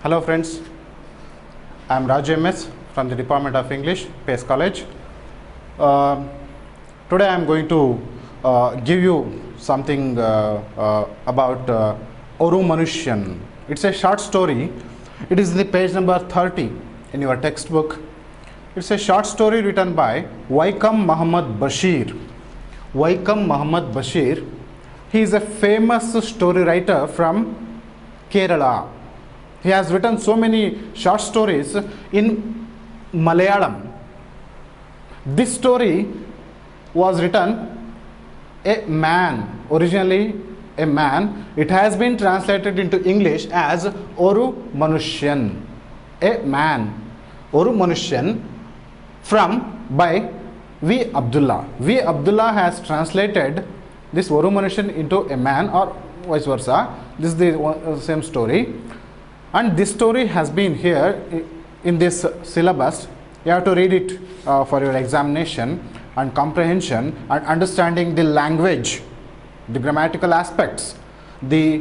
Hello friends, I am Raj MS from the Department of English, Pace College. Today I am going to give you something about Oru Manushyan. It's a short story. It is in the page number 30 in your textbook. It's a short story written by Vaikam Muhammad Bashir. Vaikam Muhammad Bashir. He is a famous story writer from Kerala. He has written so many short stories in Malayalam. This story was written a man, originally a man. It has been translated into English as Oru Manushyan, a man. Oru Manushyan by V. Abdullah. V. Abdullah has translated this Oru Manushyan into a man, or vice versa. This is the same story. And this story has been here in this syllabus. You have to read it for your examination and comprehension and understanding the language, the grammatical aspects, the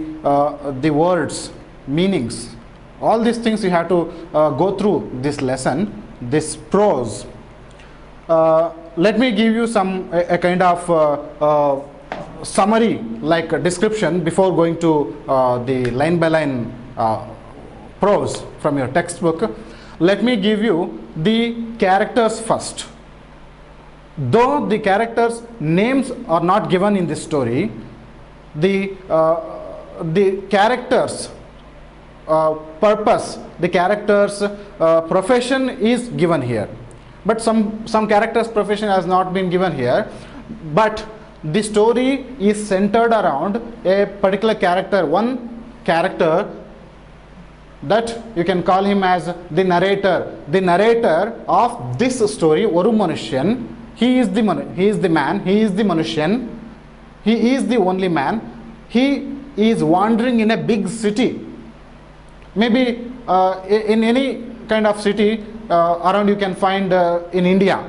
words, meanings. All these things you have to go through this lesson, this prose. Let me give you a kind of summary, like a description, before going to the line by line prose from your textbook. Let me give you the characters first. Though the characters' names are not given in this story, the characters' purpose, the characters' profession is given here. But some characters' profession has not been given here. But the story is centered around a particular character, one character that you can call him as the narrator. The narrator of this story, Oru Manushyan. He is the man, he is the Manushyan. He is the only man. He is wandering in a big city. Maybe in any kind of city around you can find in India.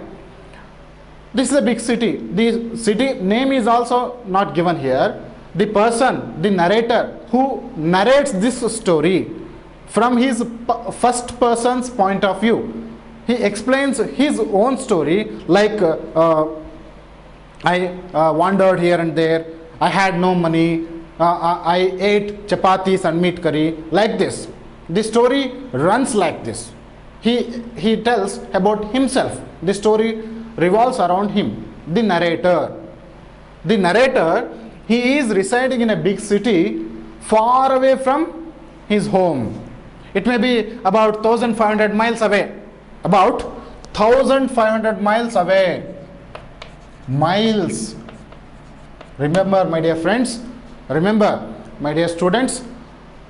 This is a big city. The city name is also not given here. The person, the narrator who narrates this story from his first person's point of view, he explains his own story, like I wandered here and there, I had no money, I ate chapatis and meat curry, like this. The story runs like this. He tells about himself. The story revolves around him, the narrator. The narrator, he is residing in a big city far away from his home. It may be about 1,500 miles away. About 1,500 miles away. Miles. Remember, my dear friends, remember, my dear students,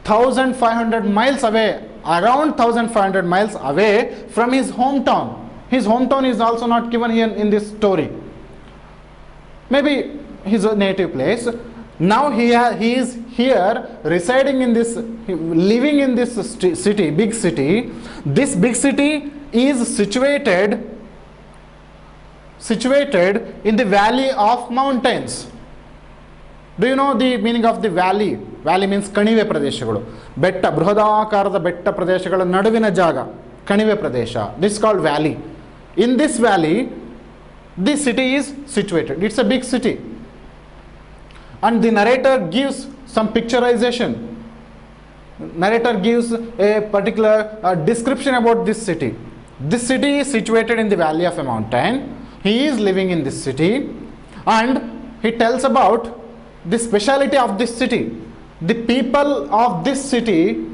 1,500 miles away, around 1,500 miles away from his hometown. His hometown is also not given here in this story. Maybe his native place. Now he is here residing in this, living in this city, big city. This big city is situated in the valley of mountains. Do you know the meaning of the valley? Valley means ಕಣಿವೆ ಪ್ರದೇಶಗಳು. ಬೆಟ್ಟ, ಬೃಹದಾಕಾರದ ಬೆಟ್ಟ ಪ್ರದೇಶಗಳ ನಡುವಿನ ಜಾಗ, ಕಣಿವೆ ಪ್ರದೇಶ. This is called valley. In this valley, this city is situated. It's a big city. And the narrator gives some picturization. Narrator gives a particular description about this city. This city is situated in the valley of a mountain. He is living in this city, and he tells about the speciality of this city. The people of this city,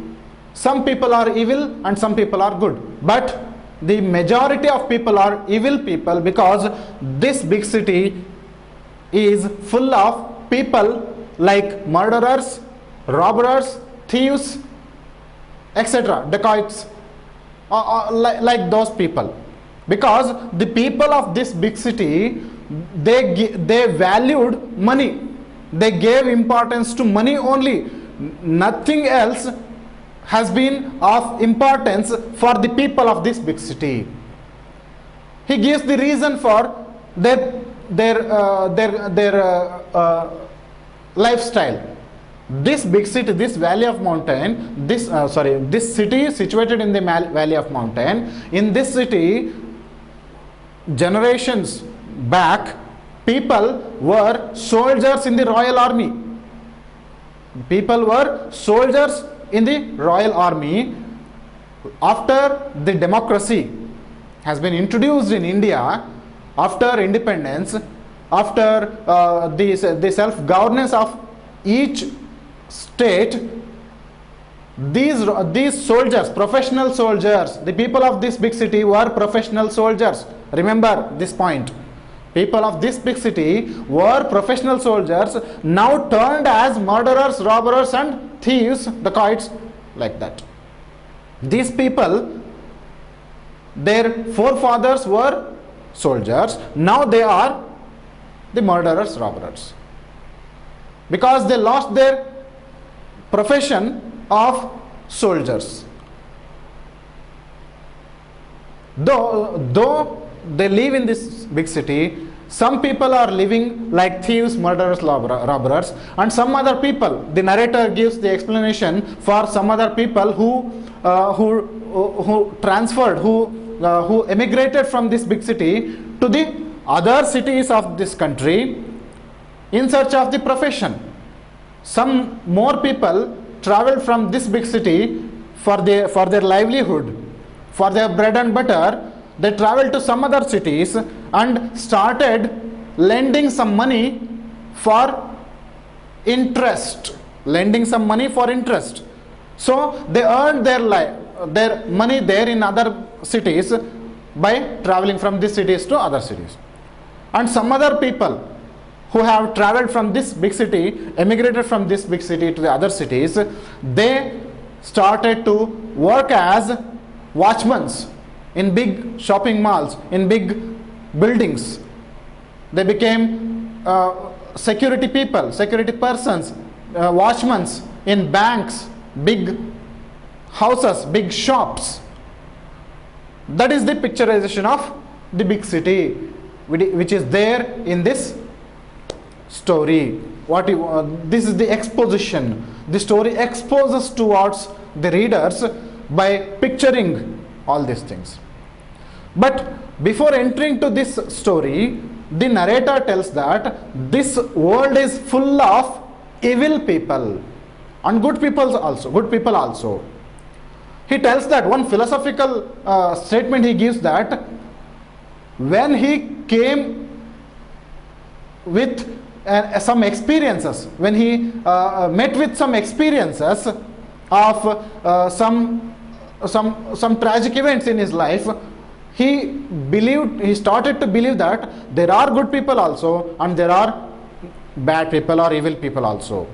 some people are evil and some people are good. But the majority of people are evil people, because this big city is full of people like murderers, robbers, thieves, etc., dacoits, like those people. Because the people of this big city, they valued money. They gave importance to money only. Nothing else has been of importance for the people of this big city. He gives the reason for their lifestyle. this big city, this valley of mountain, this city is situated in the valley of mountain. In this city, generations back, people were soldiers in the royal army. People were soldiers in the royal army. After the democracy has been introduced in India, after independence, after the self-governance of each state, these soldiers, professional soldiers, the people of this big city were professional soldiers. Remember this point. People of this big city were professional soldiers, now turned as murderers, robbers and thieves, dacoits, like that. These people, their forefathers were soldiers, now they are the murderers, robbers, because they lost their profession of soldiers. Though they live in this big city, some people are living like thieves, murderers, robbers, and some other people, the narrator gives the explanation for some other people who transferred, who emigrated from this big city to the other cities of this country in search of the profession. Some more people traveled from this big city for their livelihood, for their bread and butter. They traveled to some other cities and started lending some money for interest. Lending some money for interest. So they earned their money there in other cities by traveling from these cities to other cities. And some other people who have traveled from this big city, emigrated from this big city to the other cities, they started to work as watchmen in big shopping malls, in big buildings. They became security people, security persons, watchmen in banks, big houses, big shops. That is the picturization of the big city, which is there in this story. This is the exposition. The story exposes towards the readers by picturing all these things. But before entering to this story, the narrator tells that this world is full of evil people and good people also. He tells that one philosophical statement he gives, that when he came with some experiences, when he met with some experiences of some tragic events in his life, he started to believe that there are good people also and there are bad people or evil people also.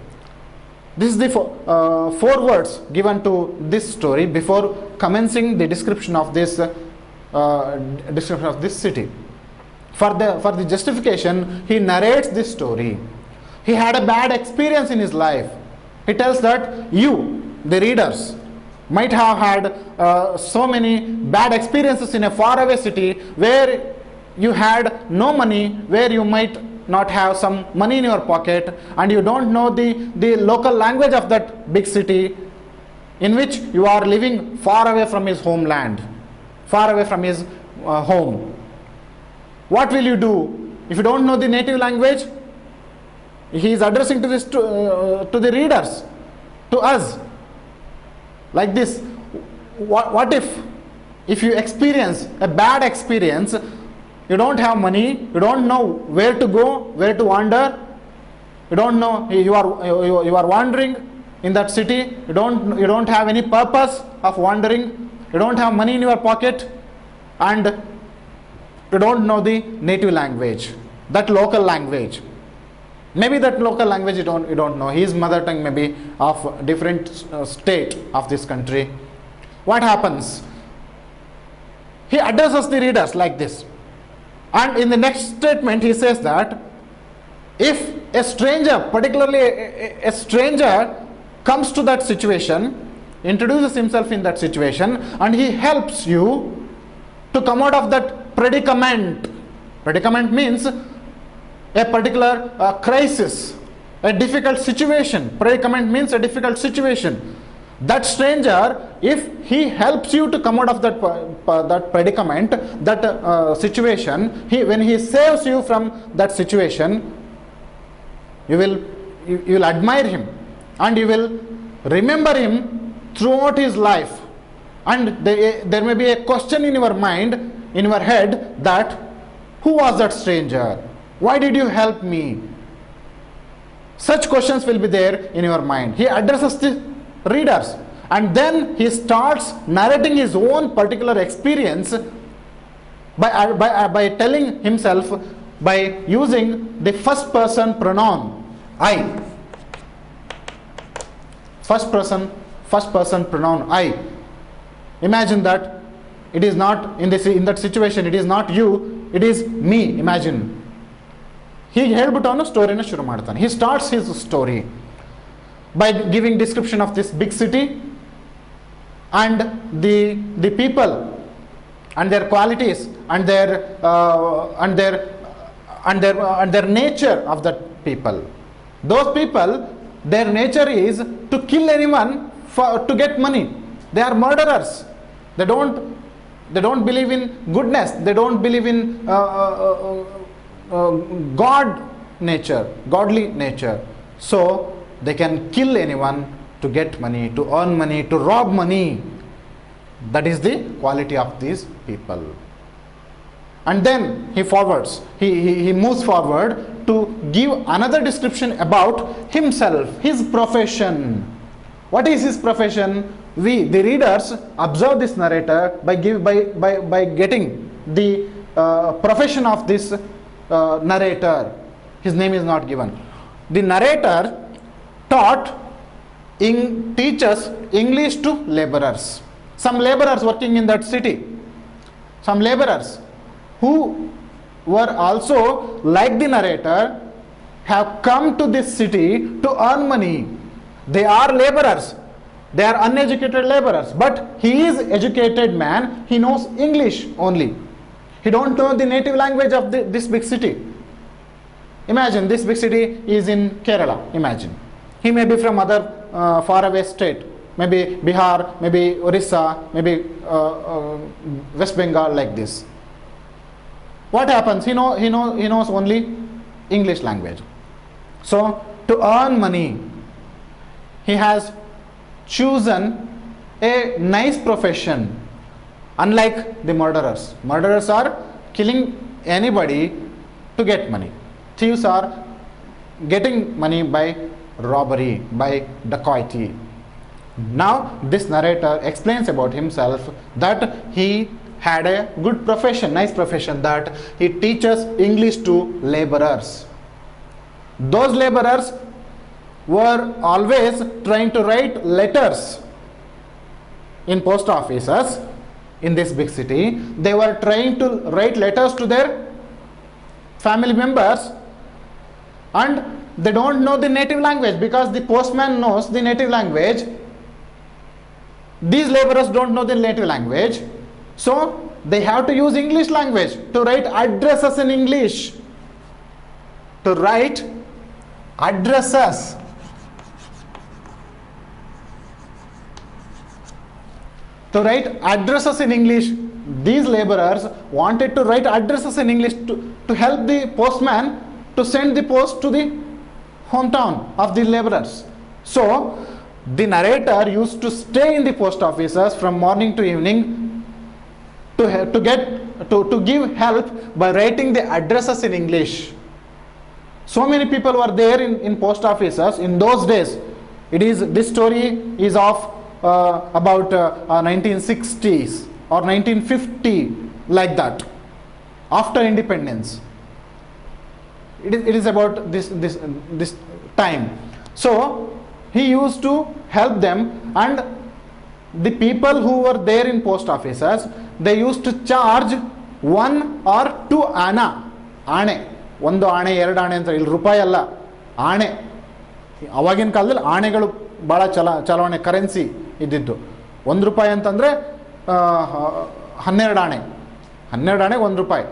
This is the four words given to this story before commencing the description of this city. For the justification, he narrates this story. He had a bad experience in his life. He tells that you, the readers, might have had so many bad experiences in a faraway city where you had no money, where you might not have some money in your pocket, and you don't know the local language of that big city, in which you are living far away from his homeland, far away from his home. What will you do if you don't know the native language? He is addressing to this to the readers, to us, like this. What if you experience a bad experience? You don't have money, you don't know where to go, where to wander, you don't know, you are wandering in that city, you don't have any purpose of wandering, you don't have money in your pocket, and you don't know the native language, that local language. Maybe that local language you don't know, his mother tongue may be of different state of this country. What happens? He addresses the readers like this. And in the next statement he says that if a stranger, particularly a stranger, comes to that situation, introduces himself in that situation, and he helps you to come out of that predicament. Predicament means a particular crisis, a difficult situation. Predicament means a difficult situation. That stranger, if he helps you to come out of that predicament, that situation, when he saves you from that situation, you will admire him, and you will remember him throughout his life. And there may be a question in your mind, in your head, that who was that stranger? Why did you help me? Such questions will be there in your mind. He addresses the readers, and then he starts narrating his own particular experience by telling himself, by using the first person pronoun I. First person pronoun I. Imagine that it is not in that situation, it is not you, it is me. Imagine. ಹೀಗೆ ಹೇಳ್ಬಿಟ್ಟು ಅವನು ಸ್ಟೋರಿನ ಶುರು ಮಾಡ್ತಾನೆ. He starts his story by giving description of this big city and the people and their qualities and their nature of that people. Those people, their nature is to kill anyone to get money. They are murderers. They don't believe in goodness. They don't believe in godly nature. So they can kill anyone to get money, to earn money, to rob money. That is the quality of these people. And then he forwards, he moves forward to give another description about himself, his profession. What is his profession? We, the readers, observe this narrator by getting the profession of this narrator. His name is not given. The narrator teaches English to laborers. Some laborers working in that city. Some laborers who were also, like the narrator, have come to this city to earn money. They are laborers. They are uneducated laborers. But he is educated man. He knows English only. He don't know the native language of this big city. Imagine this big city is in Kerala. Imagine. He may be from other faraway state. Maybe Bihar, maybe Orissa, maybe West Bengal, like this. What happens? He knows only English language. So to earn money, he has chosen a nice profession, unlike the murderers. Murderers are killing anybody to get money. Thieves are getting money by robbery, by dacoity. Now this narrator explains about himself that he had a good profession, nice profession, that he teaches English to laborers. Those laborers were always trying to write letters in post offices in this big city. They were trying to write letters to their family members, and they don't know the native language, because the postman knows the native language. These laborers don't know the native language, so they have to use English language to write addresses in English. To write addresses. To write addresses in English. These laborers wanted to write addresses in English to help the postman to send the post to the hometown of the laborers. So the narrator used to stay in the post offices from morning to evening to give help by writing the addresses in English. So many people were there in post offices in those days. This story is of about 1960s or 1950, like that, after independence. It is about this time. So he used to help them, and the people who were there in post offices, they used to charge 1 or 2 anna. ಆಣೆ, ಒಂದು ಆಣೆ, 2 ಆಣೆ ಅಂತ, ಇಲ್ಲಿ ರೂಪಾಯಿ ಅಲ್ಲ, ಆಣೆ. ಅವಾಗಿನ ಕಾಲದಲ್ಲಿ ಆಣೆಗಳು ಭಾಳ ಚಲಾವಣೆ, ಕರೆನ್ಸಿ ಇದ್ದಿದ್ದು. 1 ರೂಪಾಯಿ ಅಂತಂದರೆ 12 ಆಣೆ, 12 ಆಣೆಗೆ 1 ರೂಪಾಯಿ.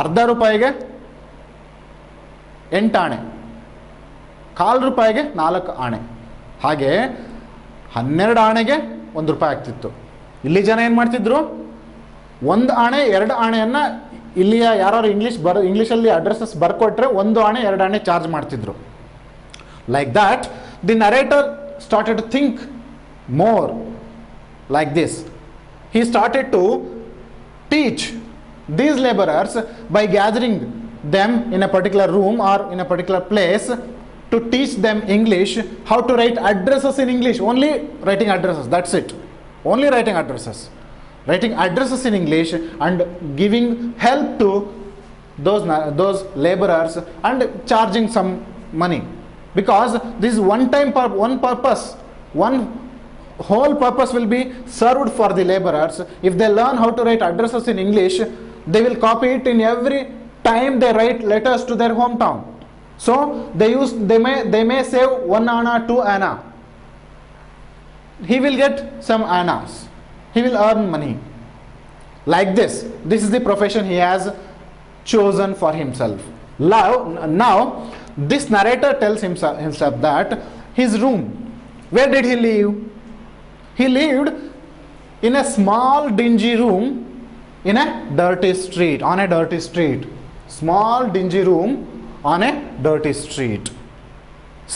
ಅರ್ಧ ರೂಪಾಯಿಗೆ 8 ಆಣೆ. ₹1/4ಗೆ 4 ಆಣೆ, ಹಾಗೆ 12 ಆಣೆಗೆ ₹1 ಆಗ್ತಿತ್ತು. ಇಲ್ಲಿ ಜನ ಏನು ಮಾಡ್ತಿದ್ರು, 1 ಆಣೆ 2 ಆಣೆಯನ್ನು ಇಲ್ಲಿಯ ಯಾರು ಇಂಗ್ಲೀಷಲ್ಲಿ ಅಡ್ರೆಸಸ್ ಬರ್ಕೊಟ್ರೆ 1 ಆಣೆ 2 ಆಣೆ ಚಾರ್ಜ್ ಮಾಡ್ತಿದ್ರು. Like that the narrator started to think more like this. He started to teach these laborers by gathering them in a particular room or in a particular place to teach them English, how to write addresses in English, only writing addresses, that's it, only writing addresses. Writing addresses in English and giving help to those laborers and charging some money, because this is one purpose, one whole purpose will be served for the laborers. If they learn how to write addresses in English, they will copy it in every time they write letters to their hometown. So they may save 1 anna, 2 anna. He will get some annas. He will earn money. Like this is the profession he has chosen for himself. Now this narrator tells himself that his room, where did he live? He lived in a small dingy room in a dirty street, on a dirty street. Small dingy room on a dirty street.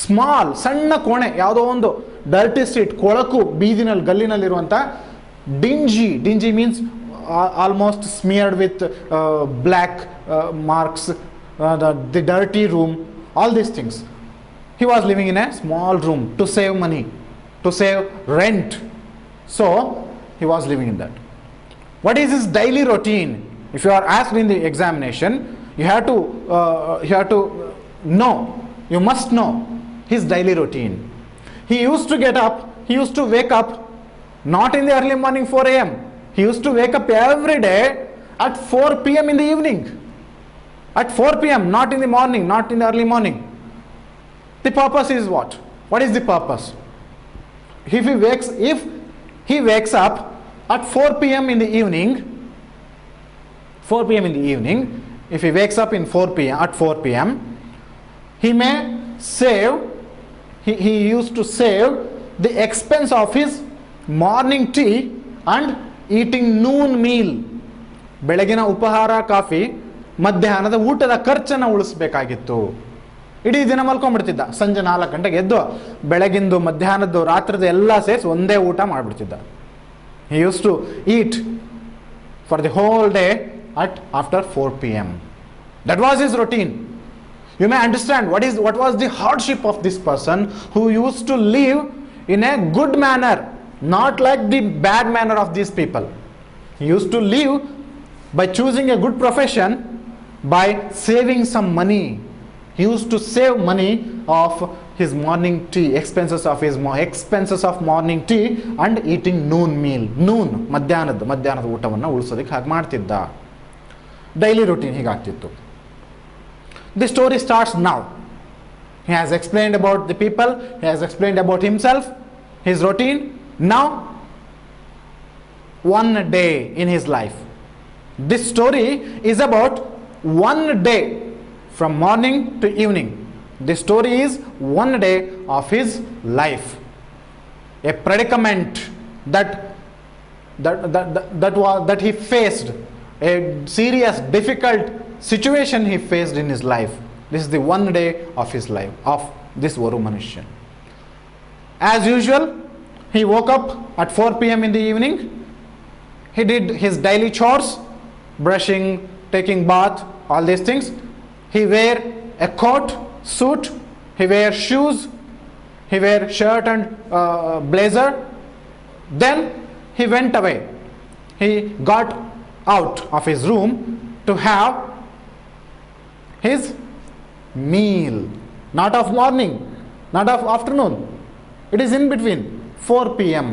Small ಸಣ್ಣ ಕೋಣೆ, ಯಾವುದೋ ಒಂದು dirty street, ಕೊಳಕು ಬೀದಿನಲ್ಲಿ ಗಲ್ಲಿನಲ್ಲಿರುವಂಥ dingy means almost smeared with black marks, the dirty room, all these things. He was living in a small room to save money, to save rent. So he was living in that. What is his daily routine? If you are asked in the examination, you have to know, you must know his daily routine. He used to get up, he used to wake up not in the early morning 4 a.m. He used to wake up every day at 4 p.m. in the evening. At 4 p.m., not in the morning, not in the early morning. The purpose is what? What is the purpose? If he wakes up at 4 p.m. in the evening, 4 p.m. in the evening, if he wakes up at 4 p.m., he may save, he used to save the expense of his morning tea and eating noon meal. ಬೆಳಗಿನ ಉಪಹಾರ coffee, ಮಧ್ಯಾಹ್ನದ ಊಟದ ಖರ್ಚನ್ನು ಉಳಿಸಬೇಕಾಗಿತ್ತು. ಇಡೀ ದಿನ ಮಲ್ಕೊಂಡ್ಬಿಡ್ತಿದ್ದ, ಸಂಜೆ 4 ಗಂಟೆಗೆ ಎದ್ದು ಬೆಳಗಿಂದು ಮಧ್ಯಾಹ್ನದ್ದು ರಾತ್ರಿದು ಎಲ್ಲ ಸೇರಿಸಿ ಒಂದೇ ಊಟ ಮಾಡಿಬಿಡ್ತಿದ್ದ. He used to eat for the whole day after 4 p.m. That was his routine. You may understand what was the hardship of this person who used to live in a good manner, not like the bad manner of these people. He used to live by choosing a good profession, by saving some money. He used to save money of his morning tea, expenses of morning tea and eating noon meal. Noon, ಮಧ್ಯಾಹ್ನದ ಊಟವನ್ನು ಉಳಿಸೋದಕ್ಕೆ ಹಾಗೆ ಮಾಡ್ತಿದ್ದ. Daily routine ಹೀಗಾಗ್ತಿತ್ತು. The story starts now. He has explained about the people, he has explained about himself, his routine. Now, one day in his life. This story is about one day from morning to evening. This story is one day of his life. A predicament that he faced, a serious, difficult situation he faced in his life. This is the one day of his life, of this Oru Manusyan. As usual, he woke up at 4 p.m. in the evening. He did his daily chores, brushing, taking bath, all these things. He wear a coat, suit, he wear shoes, he wear shirt and blazer. Then he went away. He got out of his room to have his meal. Not of morning, not of afternoon. It is in between, 4 p.m.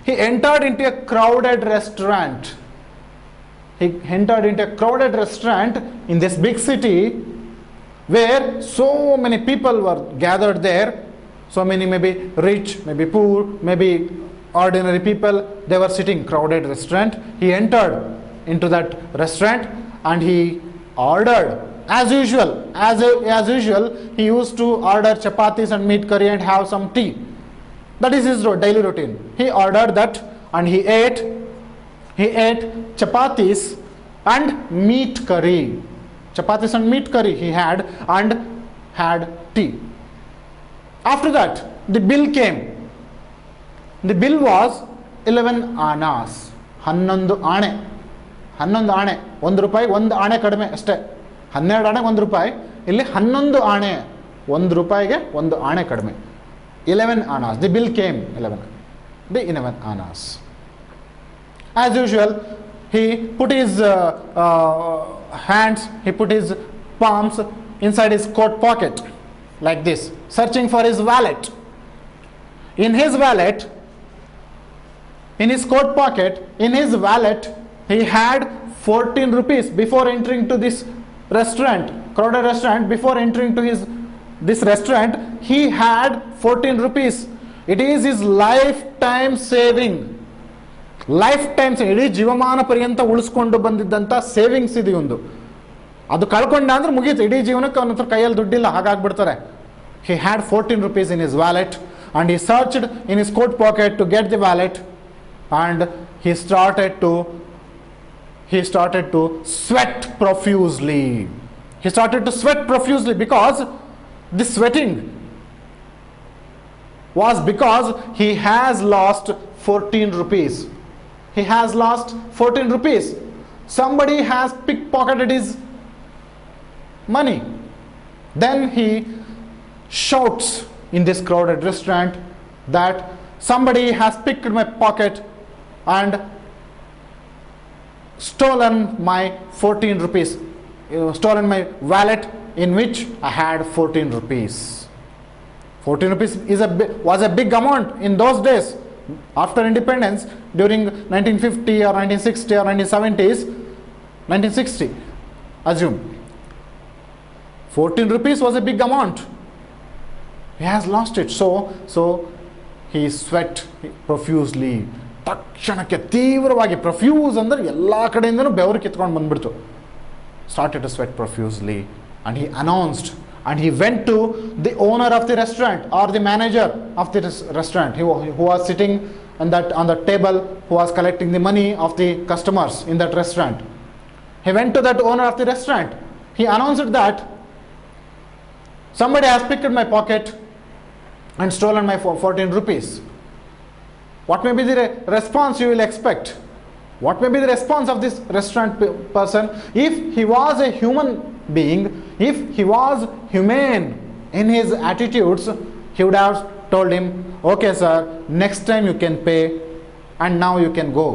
He entered into a crowded restaurant. He entered into a crowded restaurant in this big city where so many people were gathered there. So many, maybe rich, maybe poor, maybe ordinary people. They were sitting, crowded restaurant. He entered into that restaurant and he ordered as usual, as usual, he used to order chapatis and meat curry and have some tea. That is his daily routine. He ordered that and he ate chapatis and meat curry. Chapatis and meat curry he had, and had tea. After that, the bill came. The bill was 11 annas. 11 ಆಣೆ. 11 ಆಣೆ. 1 ರೂಪಾಯಿ 1 ಆಣೆ ಕಡಿಮೆ ಅಷ್ಟೇ. 12 ಆಣೆ 1 ರೂಪಾಯಿ. ಇಲ್ಲಿ 11 ಆಣೆ. 1 ರೂಪಾಯಿಗೆ 1 ಆಣೆ ಕಡಿಮೆ. 11 annas. The bill came 11. The 11 annas. As usual, he put his hands, he put his palms inside his coat pocket like this, searching for his wallet. In his wallet, in his coat pocket, in his wallet, he had 14 rupees before entering to this restaurant, crowded restaurant. Before entering to this restaurant, he had 14 rupees. It is his lifetime saving. Life ಇಡೀ ಜೀವಮಾನ ಪರ್ಯಂತ ಉಳಿಸ್ಕೊಂಡು ಬಂದಿದ್ದಂಥ savings ಇದೆ ಒಂದು. ಅದು ಕಳ್ಕೊಂಡ ಅಂದ್ರೆ ಮುಗೀತು, ಇಡೀ ಜೀವನಕ್ಕೆ ಅವನ ಹತ್ರ ಕೈಯಲ್ಲಿ ದುಡ್ಡಿಲ್ಲ, ಹಾಗಾಗ್ಬಿಡ್ತಾರೆ. He had 14 rupees in his wallet and he searched in his coat pocket to get the wallet, and he started to sweat profusely. He started to sweat profusely because this sweating was because he has lost 14 rupees. He has lost 14 rupees. Somebody has pickpocketed his money. Then he shouts in this crowded restaurant that somebody has picked my pocket and stolen my 14 rupees, stolen my wallet in which I had 14 rupees. 14 rupees was a big amount in those days. After independence, during 1950 or 1960 or 1970s, 1960, assume, 14 rupees was a big amount. He has lost it. So he sweat profusely. ತಕ್ಷಣಕ್ಕೆ ತೀವ್ರವಾಗಿ, ಪ್ರೊಫ್ಯೂಸ್ ಅಂದರೆ ಎಲ್ಲ ಕಡೆಯಿಂದನೂ ಬೆವರು ಕಿತ್ಕೊಂಡು ಬಂದ್ಬಿಡ್ತು. Started to sweat profusely, and he announced, and he went to the owner of the restaurant or the manager of the restaurant who was sitting on the table, who was collecting the money of the customers in that restaurant. He went to that owner of the restaurant. He announced that somebody has picked my pocket and stolen my 14 rupees. What may be the response you will expect? What may be the response of this restaurant person? If he was a human being, if he was humane in his attitudes, he would have told him, okay sir, next time you can pay and now you can go.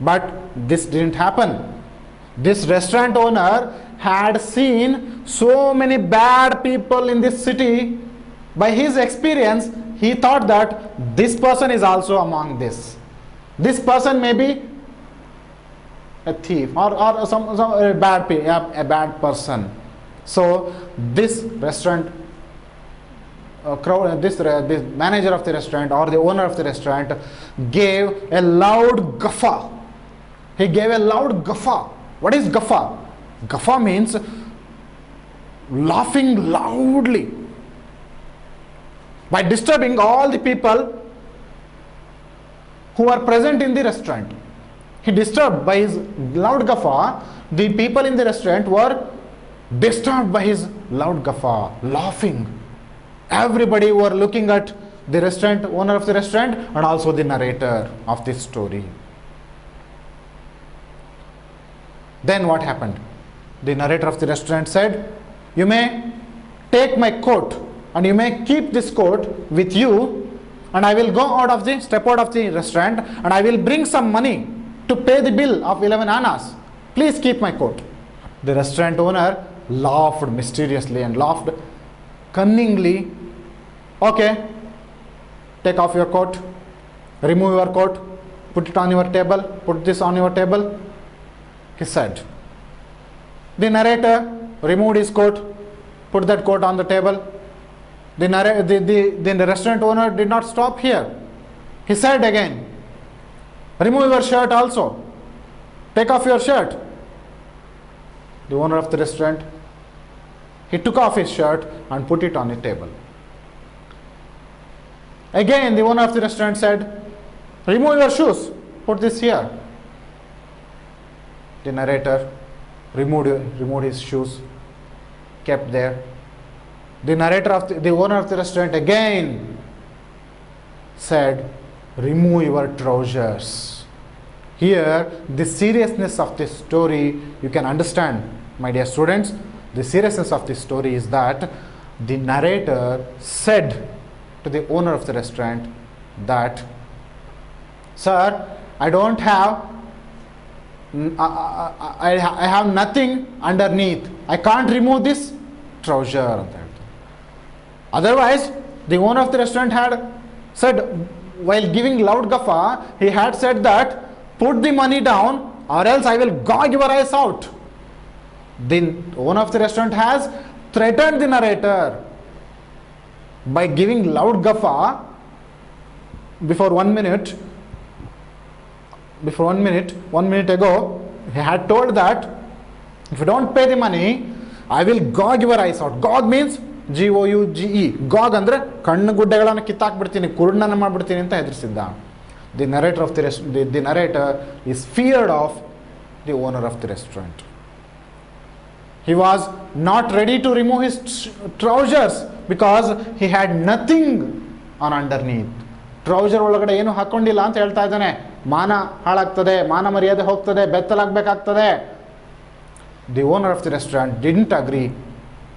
But this didn't happen. This restaurant owner had seen so many bad people in this city. By his experience, he thought that this person is also among this. This person may be a thief or some a bad person. So this restaurant this manager of the restaurant or the owner of the restaurant gave a loud guffaw. He gave a loud guffaw. What is guffaw? Guffaw means laughing loudly by disturbing all the people who are present in the restaurant. He disturbed by his loud guffaw. The people in the restaurant were disturbed by his loud guffaw, laughing. Everybody were looking at the restaurant owner of the restaurant and also the narrator of this story. Then what happened? The narrator of the restaurant said, you may take my coat and you may keep this coat with you, and I will step out of the restaurant and I will bring some money to pay the bill of 11 annas. Please keep my coat. The restaurant owner laughed mysteriously and laughed cunningly. Okay, take off your coat, remove your coat, put it on your table, put this on your table, he said. The narrator removed his coat, put that coat on the table. The restaurant owner did not stop here. He said again, remove your shirt also, take off your shirt. The owner of the restaurant He took off his shirt and put it on the table. Again, the owner of the restaurant said, remove your shoes, put this here. The narrator removed his shoes, kept there. The narrator of the owner of the restaurant again said, remove your trousers. Here, the seriousness of this story, you can understand, my dear students. The seriousness of this story is that the narrator said to the owner of the restaurant that, sir, I don't have, I have nothing underneath. I can't remove this trouser. Otherwise, the owner of the restaurant had said, while giving loud guffaw, he had said that, put the money down or else I will gouge your eyes out. The owner of the restaurant has threatened the narrator by giving loud guffaw before 1 minute. Before 1 minute, 1 minute ago, he had told that if you don't pay the money, I will gouge your eyes out. Gouge means G-O-U-G-E. Gouge andre kannu guddegalannu kittaakbidತೀನಿ, ಕುರುಡನನ್ನ ಮಾಡ್ಬಿಡ್ತೀನಿ ಅಂತ ಹೆದರಿಸಿದ್ದ. The narrator of the narrator is feared of the owner of the restaurant. He was not ready to remove his trousers because he had nothing on underneath. Trouser ಒಳಗಡೆ ಏನು ಹಾಕೊಂಡಿಲ್ಲ ಅಂತ ಹೇಳ್ತಾ ಇದ್ದಾನೆ. ಮಾನ ಹಾಳಾಗ್ತದೆ, ಮಾನ ಮರ್ಯಾದೆ ಹೋಗ್ತದೆ, ಬೆತ್ತಲಾಗಬೇಕಾಗ್ತದೆ. The owner of the restaurant didn't agree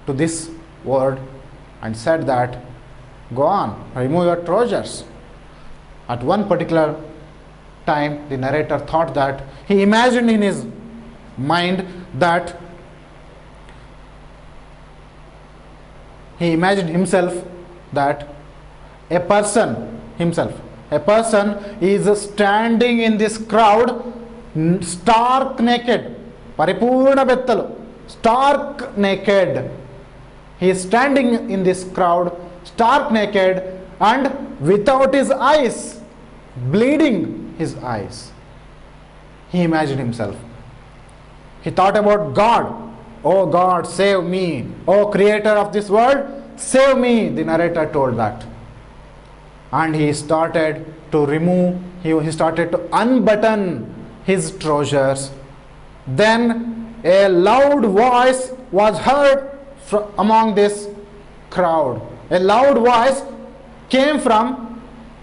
to this word and said that, go on, remove your trousers. At one particular time, the narrator thought that he imagined in his mind that he imagined himself that a person is standing in this crowd stark naked, paripurna bettalu, stark naked. He is standing in this crowd stark naked and without his eyes, bleeding his eyes. He imagined himself. He thought about God. Oh God, save me. Oh Creator of this world, save me. The narrator told that. And he started to remove, he started to unbutton his trousers. Then a loud voice was heard among this crowd. A loud voice came from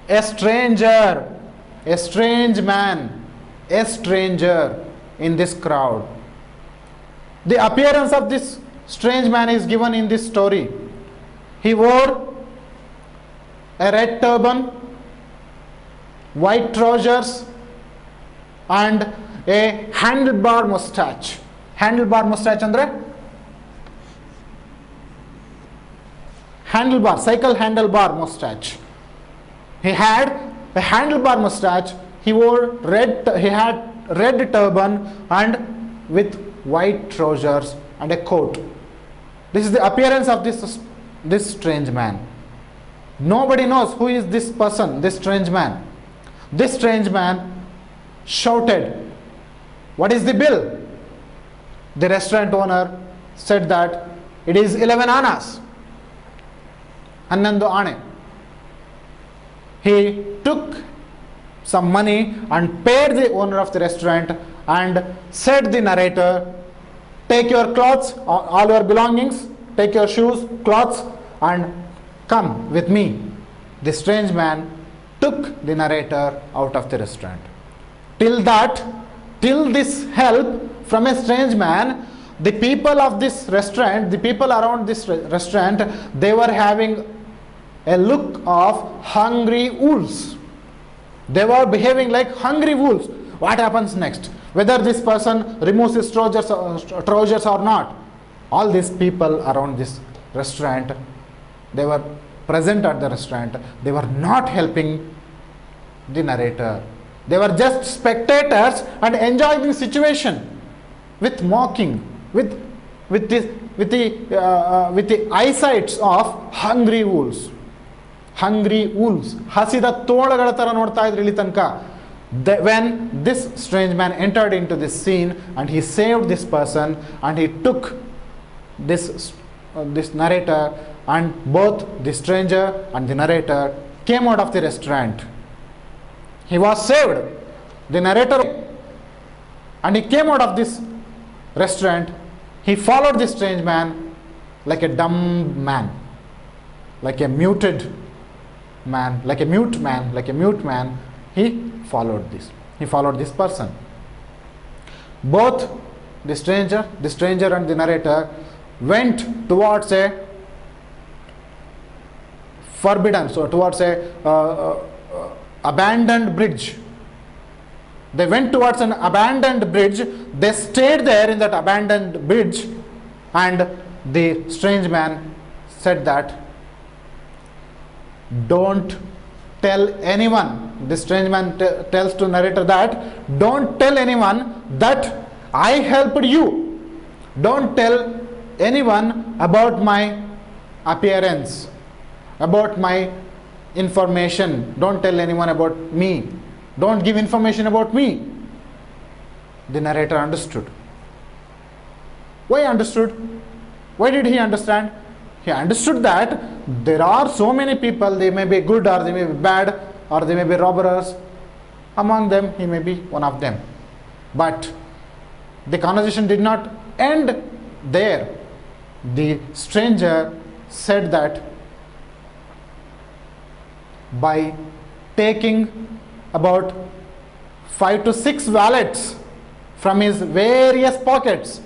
a stranger, a strange man, a stranger in this crowd. The appearance of this strange man is given in this story. He wore a red turban, white trousers, and a handlebar mustache. Handlebar mustache andre handlebar, cycle handlebar mustache. He had a handlebar mustache. He had red turban and with white trousers and a coat. This is the appearance of this strange man. Nobody knows who is this person, this strange man. This strange man shouted, what is the bill? The restaurant owner said that it is 11 annas. 11 ane. He took some money and paid the owner of the restaurant and said the narrator, take your clothes, all your belongings, take your shoes, clothes, and come with me. The strange man took the narrator out of the restaurant. Till this help from a strange man, the people of this restaurant, the people around this restaurant, they were having a look of hungry wolves. They were behaving like hungry wolves. What happens next? Whether this person removes his trousers or not. All these people around this restaurant, they were present at the restaurant. They were not helping the narrator. They were just spectators and enjoying the situation with mocking, with the eyesights of hungry wolves. Hungry wolves. ಹಸಿದ ತೋಳಗಳ ತರ ನೋಡ್ತಾ ಇದ್ರು ಇಲ್ಲಿ ತನಕ. When this strange man entered into this scene and he saved this person and he took this this narrator, and both the stranger and the narrator came out of the restaurant. He was saved. The narrator, and he came out of this restaurant. He followed the strange man like a dumb man, like a muted man, like a mute man, like a mute man. He followed this. He followed this person. Both the stranger and the narrator went towards a forbidden, so towards a abandoned bridge. They went towards an abandoned bridge. They stayed there in that abandoned bridge, and the strange man said that, don't tell anyone. The strange man tells to narrator that, don't tell anyone that I helped you. Don't tell anyone about my appearance, about my information. Don't tell anyone about me. Don't give information about me. The narrator understood. Why understood? Why did he understand? He understood that there are so many people, they may be good or they may be bad or they may be robbers. Among them, he may be one of them. But the conversation did not end there. The stranger said that by taking about 5 to 6 wallets from his various pockets,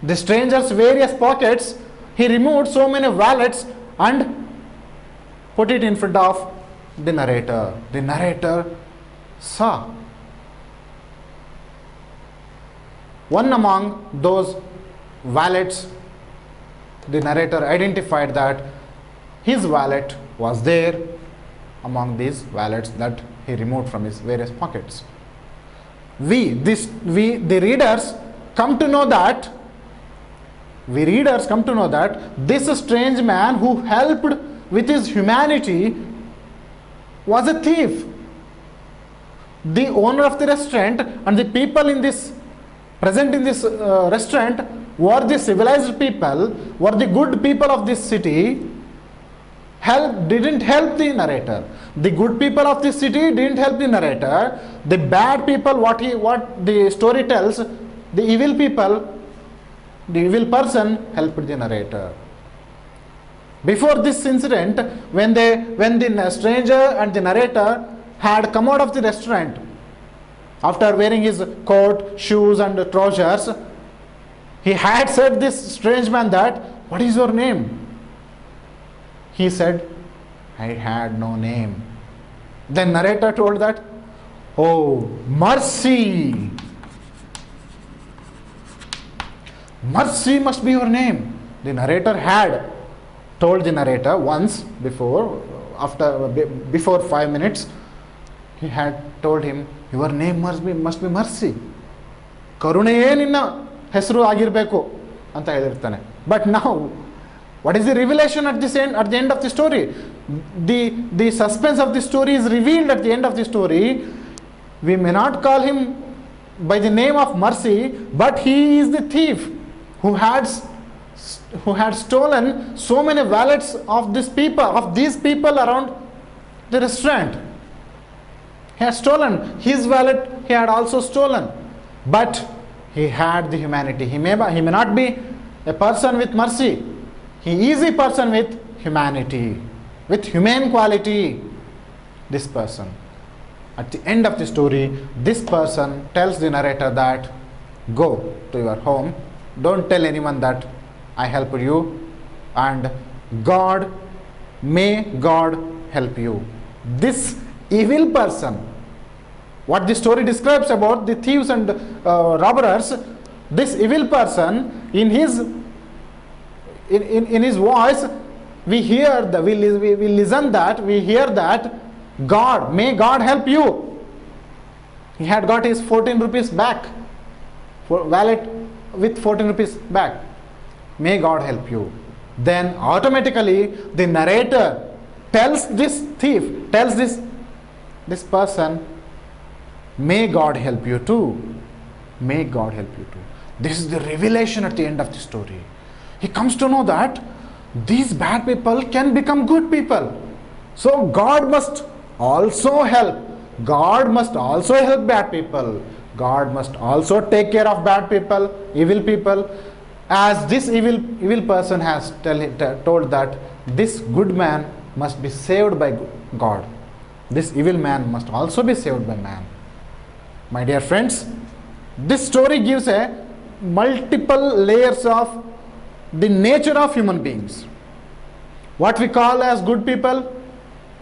the stranger's various pockets, he removed so many wallets and put it in front of the narrator. The narrator saw one among those wallets. The narrator identified that his wallet was there among these wallets that he removed from his various pockets. The readers come to know that this strange man who helped with his humanity was a thief. The owner of the restaurant and the people in this present in this restaurant were the civilized people, were the good people of this city. Didn't help the narrator. The good people of the city didn't help the narrator. The bad people, what the story tells, the evil people, the evil person helped the narrator. Before this incident, when the stranger and the narrator had come out of the restaurant, after wearing his coat, shoes and trousers, he had said this strange man that, what is your name? He said, I had no name. Then narrator told that, oh, Mercy. Mercy must be your name. The narrator had told the narrator once before, before 5 minutes, he had told him, your name must be Mercy. ಕರುಣೆಯೇ ನಿನ್ನ ಹೆಸರು ಆಗಿರಬೇಕು ಅಂತ ಹೇಳಿರ್ತಾನೆ. But now, what is the revelation at the end of the story? The suspense of the story is revealed at the end of the story. We may not call him by the name of Mercy, but he is the thief who had stolen so many wallets of these people around the restaurant. He had stolen his wallet. He had also stolen, but he had the humanity. He may not be a person with mercy. He is a person with humanity, with humane quality. This person, at the end of the story, this person tells the narrator that, go to your home, don't tell anyone that I helped you, and may God help you. This evil person, what the story describes about the thieves and robbers, this evil person, in his voice, we hear we listen that, we hear that, may God help you. He had got his 14 rupees back, wallet with 14 rupees back. May God help you. Then automatically the narrator tells this thief, tells this person, may God help you too. May God help you too. This is the revelation at the end of the story. He comes to know that these bad people can become good people. So God must also help. God must also help bad people. God must also take care of bad people, evil people. As this evil person has told that this good man must be saved by God. This evil man must also be saved by man. My dear friends, this story gives a multiple layers of the nature of human beings. What we call as good people,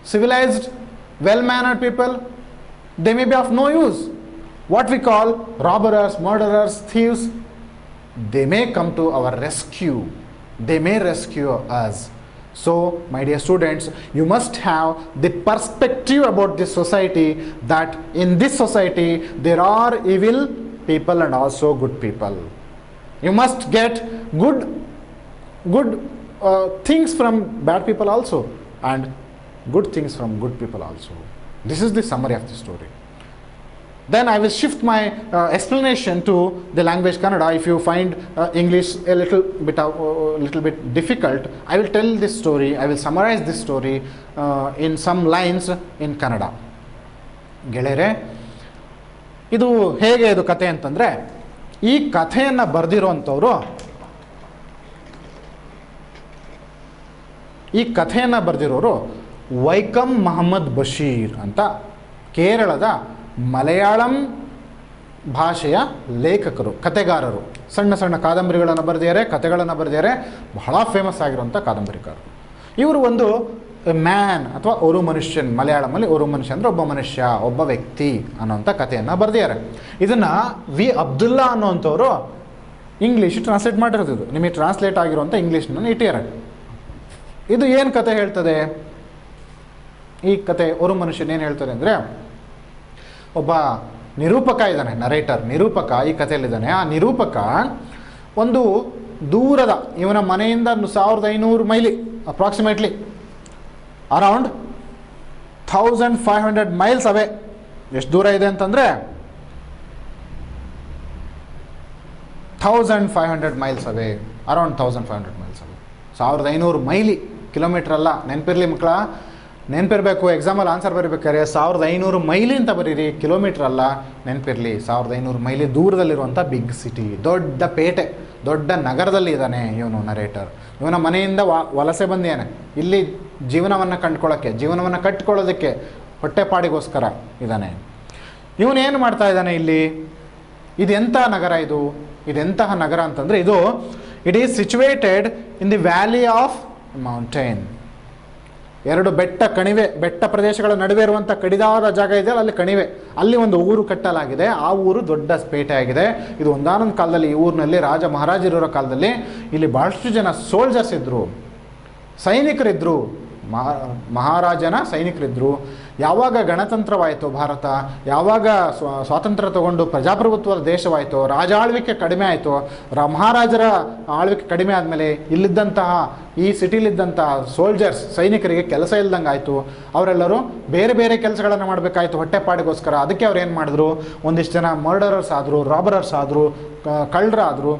civilized, well-mannered people, they may be of no use. What we call robbers, murderers, thieves, they may come to our rescue. They may rescue us. So, my dear students, you must have the perspective about this society, that in this society there are evil people and also good people. You must get good things from bad people also, and good things from good people also. This is the summary of the story. Then I will shift my explanation to the language Kannada. If you find English a little bit difficult, I will tell this story. I will summarize this story in some lines in Kannada. ಗೆಳೆಯರೆ, ಇದು ಹೇಗೆ ಇದು ಕಥೆ ಅಂತಂದರೆ, ಈ ಕಥೆಯನ್ನು ಬರೆದಿರೋರು Viacom Mohammed Basheer ಅಂತ ಕೇರಳದ ಮಲಯಾಳಂ ಭಾಷೆಯ ಲೇಖಕರು, ಕಥೆಗಾರರು. ಸಣ್ಣ ಸಣ್ಣ ಕಾದಂಬರಿಗಳನ್ನು ಬರೆದಿದ್ದಾರೆ, ಕಥೆಗಳನ್ನು ಬರೆದಿದ್ದಾರೆ. ಬಹಳ ಫೇಮಸ್ ಆಗಿರುವಂಥ ಕಾದಂಬರಿಕಾರರು ಇವರು. ಒಂದು ಮ್ಯಾನ್ ಅಥವಾ ಒರು ಮನುಷ್ಯನ್, ಮಲಯಾಳಮಲ್ಲಿ ಒರು ಮನುಷ್ಯ ಅಂದರೆ ಒಬ್ಬ ಮನುಷ್ಯ, ಒಬ್ಬ ವ್ಯಕ್ತಿ ಅನ್ನೋಂಥ ಕಥೆಯನ್ನು ಬರೆದಿದ್ದಾರೆ. ಇದನ್ನು ವಿ ಅಬ್ದುಲ್ಲಾ ಅನ್ನೋಂಥವ್ರು ಇಂಗ್ಲೀಷ್ ಟ್ರಾನ್ಸ್ಲೇಟ್ ಮಾಡಿರೋದು. ಇದು ನಿಮಗೆ ಟ್ರಾನ್ಸ್ಲೇಟ್ ಆಗಿರುವಂಥ ಇಂಗ್ಲೀಷ್ನನ್ನು ಇಟ್ಟಿದ್ದಾರೆ. ಇದು ಏನು ಕತೆ ಹೇಳ್ತದೆ? ಈ ಕತೆ ಒರು ಮನುಷ್ಯನ್ ಏನು ಹೇಳ್ತದೆ ಅಂದರೆ, ಒಬ್ಬ ನಿರೂಪಕ ಇದ್ದಾನೆ, ನರೇಟರ್, ನಿರೂಪಕ ಈ ಕಥೆಯಲ್ಲಿದ್ದಾನೆ. ಆ ನಿರೂಪಕ ಒಂದು ದೂರದ, ಇವನ ಮನೆಯಿಂದ 1500 ಮೈಲಿ, ಅಪ್ರಾಕ್ಸಿಮೇಟ್ಲಿ ಅರೌಂಡ್ 1500 ಮೈಲ್ಸ್ ಅವೇ. ಎಷ್ಟು ದೂರ ಇದೆ ಅಂತಂದರೆ 1500 ಮೈಲ್ಸ್ ಅವೇ, ಅರೌಂಡ್ 1500 ಮೈಲ್ಸ್ ಅವೇ. 1500 ಮೈಲಿ, ಕಿಲೋಮೀಟರ್ ಅಲ್ಲ. ನೆನಪಿರಲಿ ಮಕ್ಕಳ, ನೆನಪಿರಬೇಕು. ಎಕ್ಸಾಮಲ್ಲಿ ಆನ್ಸರ್ ಬರೀಬೇಕಾದ್ರೆ 1500 ಮೈಲಿ ಅಂತ ಬರೀರಿ, ಕಿಲೋಮೀಟರ್ ಅಲ್ಲ. ನೆನಪಿರಲಿ, 1500 ಮೈಲಿ ದೂರದಲ್ಲಿರುವಂಥ ಬಿಗ್ ಸಿಟಿ, ದೊಡ್ಡ ಪೇಟೆ, ದೊಡ್ಡ ನಗರದಲ್ಲಿ ಇದ್ದಾನೆ ಇವನು ನರೇಟರ್. ಇವನ ಮನೆಯಿಂದ ವಲಸೆ ಬಂದಿದ್ದಾನೆ ಇಲ್ಲಿ ಜೀವನವನ್ನು ಕಂಡುಕೊಳ್ಳೋಕ್ಕೆ, ಜೀವನವನ್ನು ಕಟ್ಟಿಕೊಳ್ಳೋದಕ್ಕೆ, ಹೊಟ್ಟೆಪಾಡಿಗೋಸ್ಕರ ಇದ್ದಾನೆ. ಇವನೇನು ಮಾಡ್ತಾ ಇದ್ದಾನೆ ಇಲ್ಲಿ? ಇದೆಂಥ ನಗರ ಇದು? ಇದೆಂತಹ ನಗರ ಅಂತಂದರೆ, it is situated in the valley of mountain. ಎರಡು ಬೆಟ್ಟ ಪ್ರದೇಶಗಳ ನಡುವೆ ಇರುವಂಥ ಕಡಿದಾದ ಜಾಗ ಇದೆಯಲ್ಲ, ಅಲ್ಲಿ ಕಣಿವೆ, ಅಲ್ಲಿ ಒಂದು ಊರು ಕಟ್ಟಲಾಗಿದೆ. ಆ ಊರು ದೊಡ್ಡ ಪೇಟೆ ಆಗಿದೆ. ಇದು ಒಂದಾನೊಂದು ಕಾಲದಲ್ಲಿ ಈ ಊರಿನಲ್ಲಿ ರಾಜ ಮಹಾರಾಜರಿರೋ ಕಾಲದಲ್ಲಿ ಇಲ್ಲಿ ಭಾಳಷ್ಟು ಜನ ಸೋಲ್ಜರ್ಸ್ ಇದ್ದರು, ಸೈನಿಕರಿದ್ದರು, ಮಹಾರಾಜನ ಸೈನಿಕರಿದ್ದರು. ಯಾವಾಗ ಗಣತಂತ್ರವಾಯಿತು ಭಾರತ, ಯಾವಾಗ ಸ್ವಾತಂತ್ರ್ಯ ತಗೊಂಡು ಪ್ರಜಾಪ್ರಭುತ್ವದ ದೇಶವಾಯಿತು, ರಾಜ ಆಳ್ವಿಕೆ ಕಡಿಮೆ ಆಯಿತು, ಮಹಾರಾಜರ ಆಳ್ವಿಕೆ ಕಡಿಮೆ ಆದಮೇಲೆ ಇಲ್ಲಿದ್ದಂತಹ ಈ ಸಿಟಿಲಿದ್ದಂತಹ ಸೋಲ್ಜರ್ಸ್, ಸೈನಿಕರಿಗೆ ಕೆಲಸ ಇಲ್ದಂಗೆ ಆಯಿತು. ಅವರೆಲ್ಲರೂ ಬೇರೆ ಬೇರೆ ಕೆಲಸಗಳನ್ನು ಮಾಡಬೇಕಾಯಿತು ಹೊಟ್ಟೆಪಾಡಿಗೋಸ್ಕರ. ಅದಕ್ಕೆ ಅವ್ರು ಏನು ಮಾಡಿದ್ರು, ಒಂದಿಷ್ಟು ಜನ ಮರ್ಡರರ್ಸ್ ಆದರು, ರಾಬರರ್ಸ್ ಆದರು, ಕಳ್ಳರಾದರು,